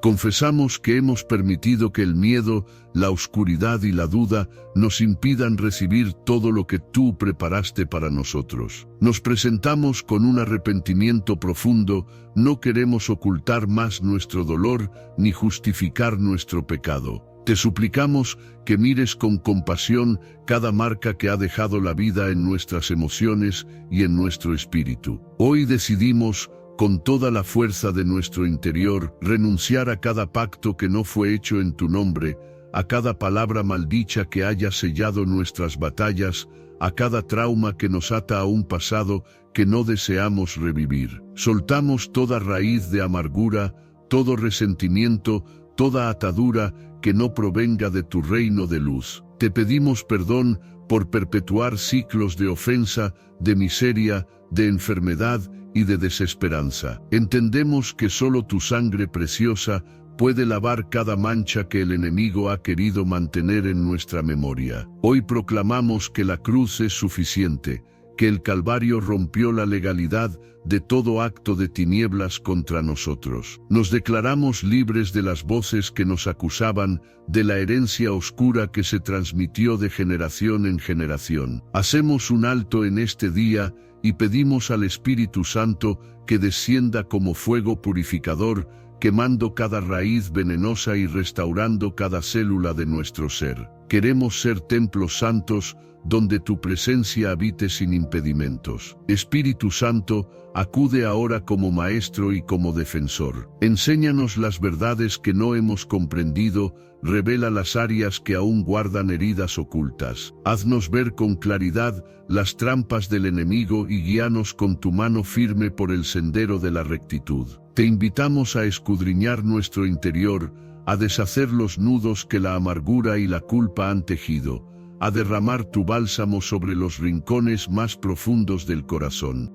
Confesamos que hemos permitido que el miedo, la oscuridad y la duda nos impidan recibir todo lo que tú preparaste para nosotros. Nos presentamos con un arrepentimiento profundo, no queremos ocultar más nuestro dolor ni justificar nuestro pecado. Te suplicamos que mires con compasión cada marca que ha dejado la vida en nuestras emociones y en nuestro espíritu. Hoy decidimos, con toda la fuerza de nuestro interior, renunciar a cada pacto que no fue hecho en tu nombre, a cada palabra maldicha que haya sellado nuestras batallas, a cada trauma que nos ata a un pasado que no deseamos revivir. Soltamos toda raíz de amargura, todo resentimiento, toda atadura que no provenga de tu reino de luz. Te pedimos perdón por perpetuar ciclos de ofensa, de miseria, de enfermedad y de desesperanza. Entendemos que solo tu sangre preciosa puede lavar cada mancha que el enemigo ha querido mantener en nuestra memoria. Hoy proclamamos que la cruz es suficiente, que el Calvario rompió la legalidad de todo acto de tinieblas contra nosotros. Nos declaramos libres de las voces que nos acusaban, de la herencia oscura que se transmitió de generación en generación. Hacemos un alto en este día y pedimos al Espíritu Santo que descienda como fuego purificador, quemando cada raíz venenosa y restaurando cada célula de nuestro ser. Queremos ser templos santos, donde tu presencia habite sin impedimentos. Espíritu Santo, acude ahora como Maestro y como Defensor. Enséñanos las verdades que no hemos comprendido, revela las áreas que aún guardan heridas ocultas. Haznos ver con claridad las trampas del enemigo y guíanos con tu mano firme por el sendero de la rectitud. Te invitamos a escudriñar nuestro interior, a deshacer los nudos que la amargura y la culpa han tejido, a derramar tu bálsamo sobre los rincones más profundos del corazón.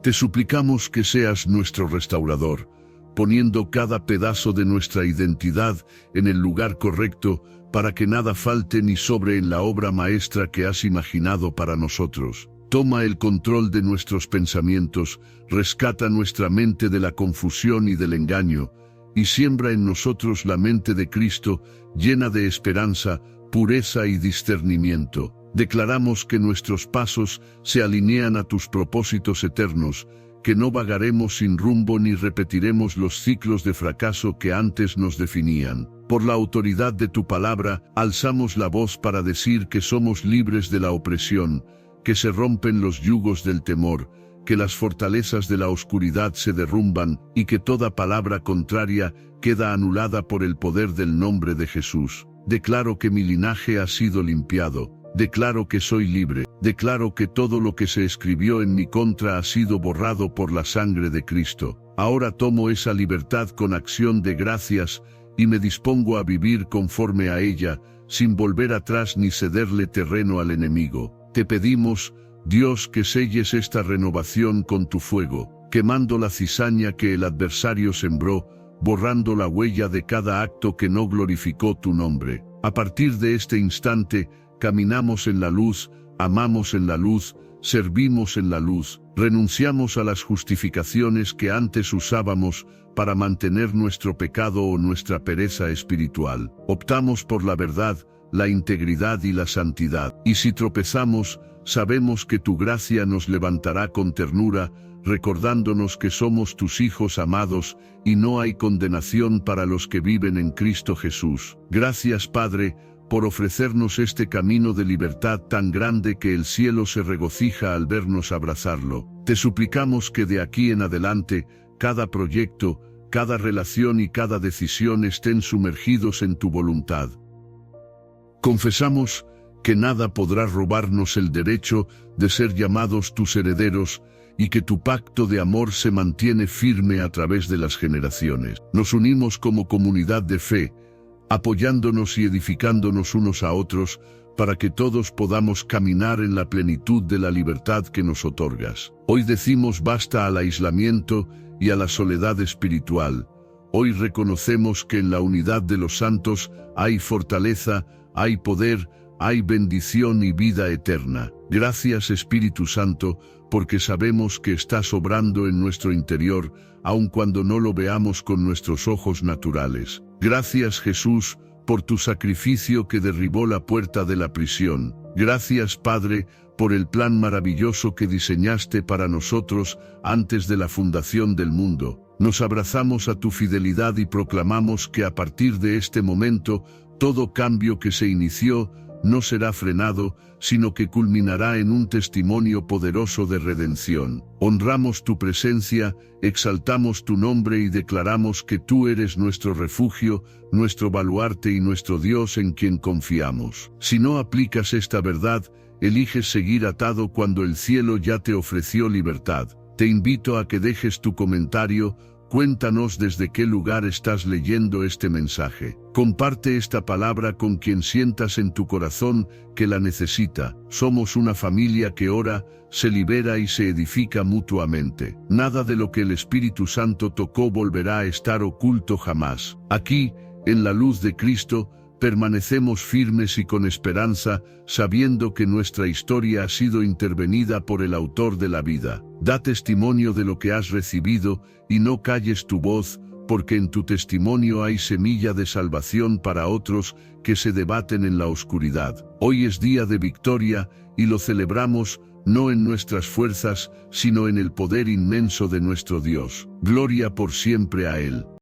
Te suplicamos que seas nuestro restaurador, poniendo cada pedazo de nuestra identidad en el lugar correcto para que nada falte ni sobre en la obra maestra que has imaginado para nosotros. Toma el control de nuestros pensamientos, rescata nuestra mente de la confusión y del engaño, y siembra en nosotros la mente de Cristo, llena de esperanza, pureza y discernimiento. Declaramos que nuestros pasos se alinean a tus propósitos eternos, que no vagaremos sin rumbo ni repetiremos los ciclos de fracaso que antes nos definían. Por la autoridad de tu palabra, alzamos la voz para decir que somos libres de la opresión, que se rompen los yugos del temor, que las fortalezas de la oscuridad se derrumban y que toda palabra contraria queda anulada por el poder del nombre de Jesús. Declaro que mi linaje ha sido limpiado, declaro que soy libre, declaro que todo lo que se escribió en mi contra ha sido borrado por la sangre de Cristo. Ahora tomo esa libertad con acción de gracias y me dispongo a vivir conforme a ella, sin volver atrás ni cederle terreno al enemigo. Te pedimos, Dios, que selles esta renovación con tu fuego, quemando la cizaña que el adversario sembró, borrando la huella de cada acto que no glorificó tu nombre. A partir de este instante, caminamos en la luz, amamos en la luz, servimos en la luz, renunciamos a las justificaciones que antes usábamos para mantener nuestro pecado o nuestra pereza espiritual. Optamos por la verdad, la integridad y la santidad. Y si tropezamos, sabemos que tu gracia nos levantará con ternura, recordándonos que somos tus hijos amados y no hay condenación para los que viven en Cristo Jesús. Gracias, Padre, por ofrecernos este camino de libertad tan grande que el cielo se regocija al vernos abrazarlo. Te suplicamos que de aquí en adelante, cada proyecto, cada relación y cada decisión estén sumergidos en tu voluntad. Confesamos que nada podrá robarnos el derecho de ser llamados tus herederos y que tu pacto de amor se mantiene firme a través de las generaciones. Nos unimos como comunidad de fe, apoyándonos y edificándonos unos a otros para que todos podamos caminar en la plenitud de la libertad que nos otorgas. Hoy decimos basta al aislamiento y a la soledad espiritual. Hoy reconocemos que en la unidad de los santos hay fortaleza, hay poder, hay bendición y vida eterna. Gracias, Espíritu Santo, porque sabemos que estás obrando en nuestro interior, aun cuando no lo veamos con nuestros ojos naturales. Gracias, Jesús, por tu sacrificio que derribó la puerta de la prisión. Gracias, Padre, por el plan maravilloso que diseñaste para nosotros antes de la fundación del mundo. Nos abrazamos a tu fidelidad y proclamamos que a partir de este momento, todo cambio que se inició no será frenado, sino que culminará en un testimonio poderoso de redención. Honramos tu presencia, exaltamos tu nombre y declaramos que tú eres nuestro refugio, nuestro baluarte y nuestro Dios en quien confiamos. Si no aplicas esta verdad, eliges seguir atado cuando el cielo ya te ofreció libertad. Te invito a que dejes tu comentario, Cuéntanos desde qué lugar estás leyendo este mensaje. Comparte esta palabra con quien sientas en tu corazón que la necesita. Somos una familia que ora, se libera y se edifica mutuamente. Nada de lo que el Espíritu Santo tocó volverá a estar oculto jamás. Aquí, en la luz de Cristo, permanecemos firmes y con esperanza, sabiendo que nuestra historia ha sido intervenida por el autor de la vida. Da testimonio de lo que has recibido y no calles tu voz, porque en tu testimonio hay semilla de salvación para otros que se debaten en la oscuridad. Hoy es día de victoria y lo celebramos no en nuestras fuerzas, sino en el poder inmenso de nuestro Dios. Gloria por siempre a Él.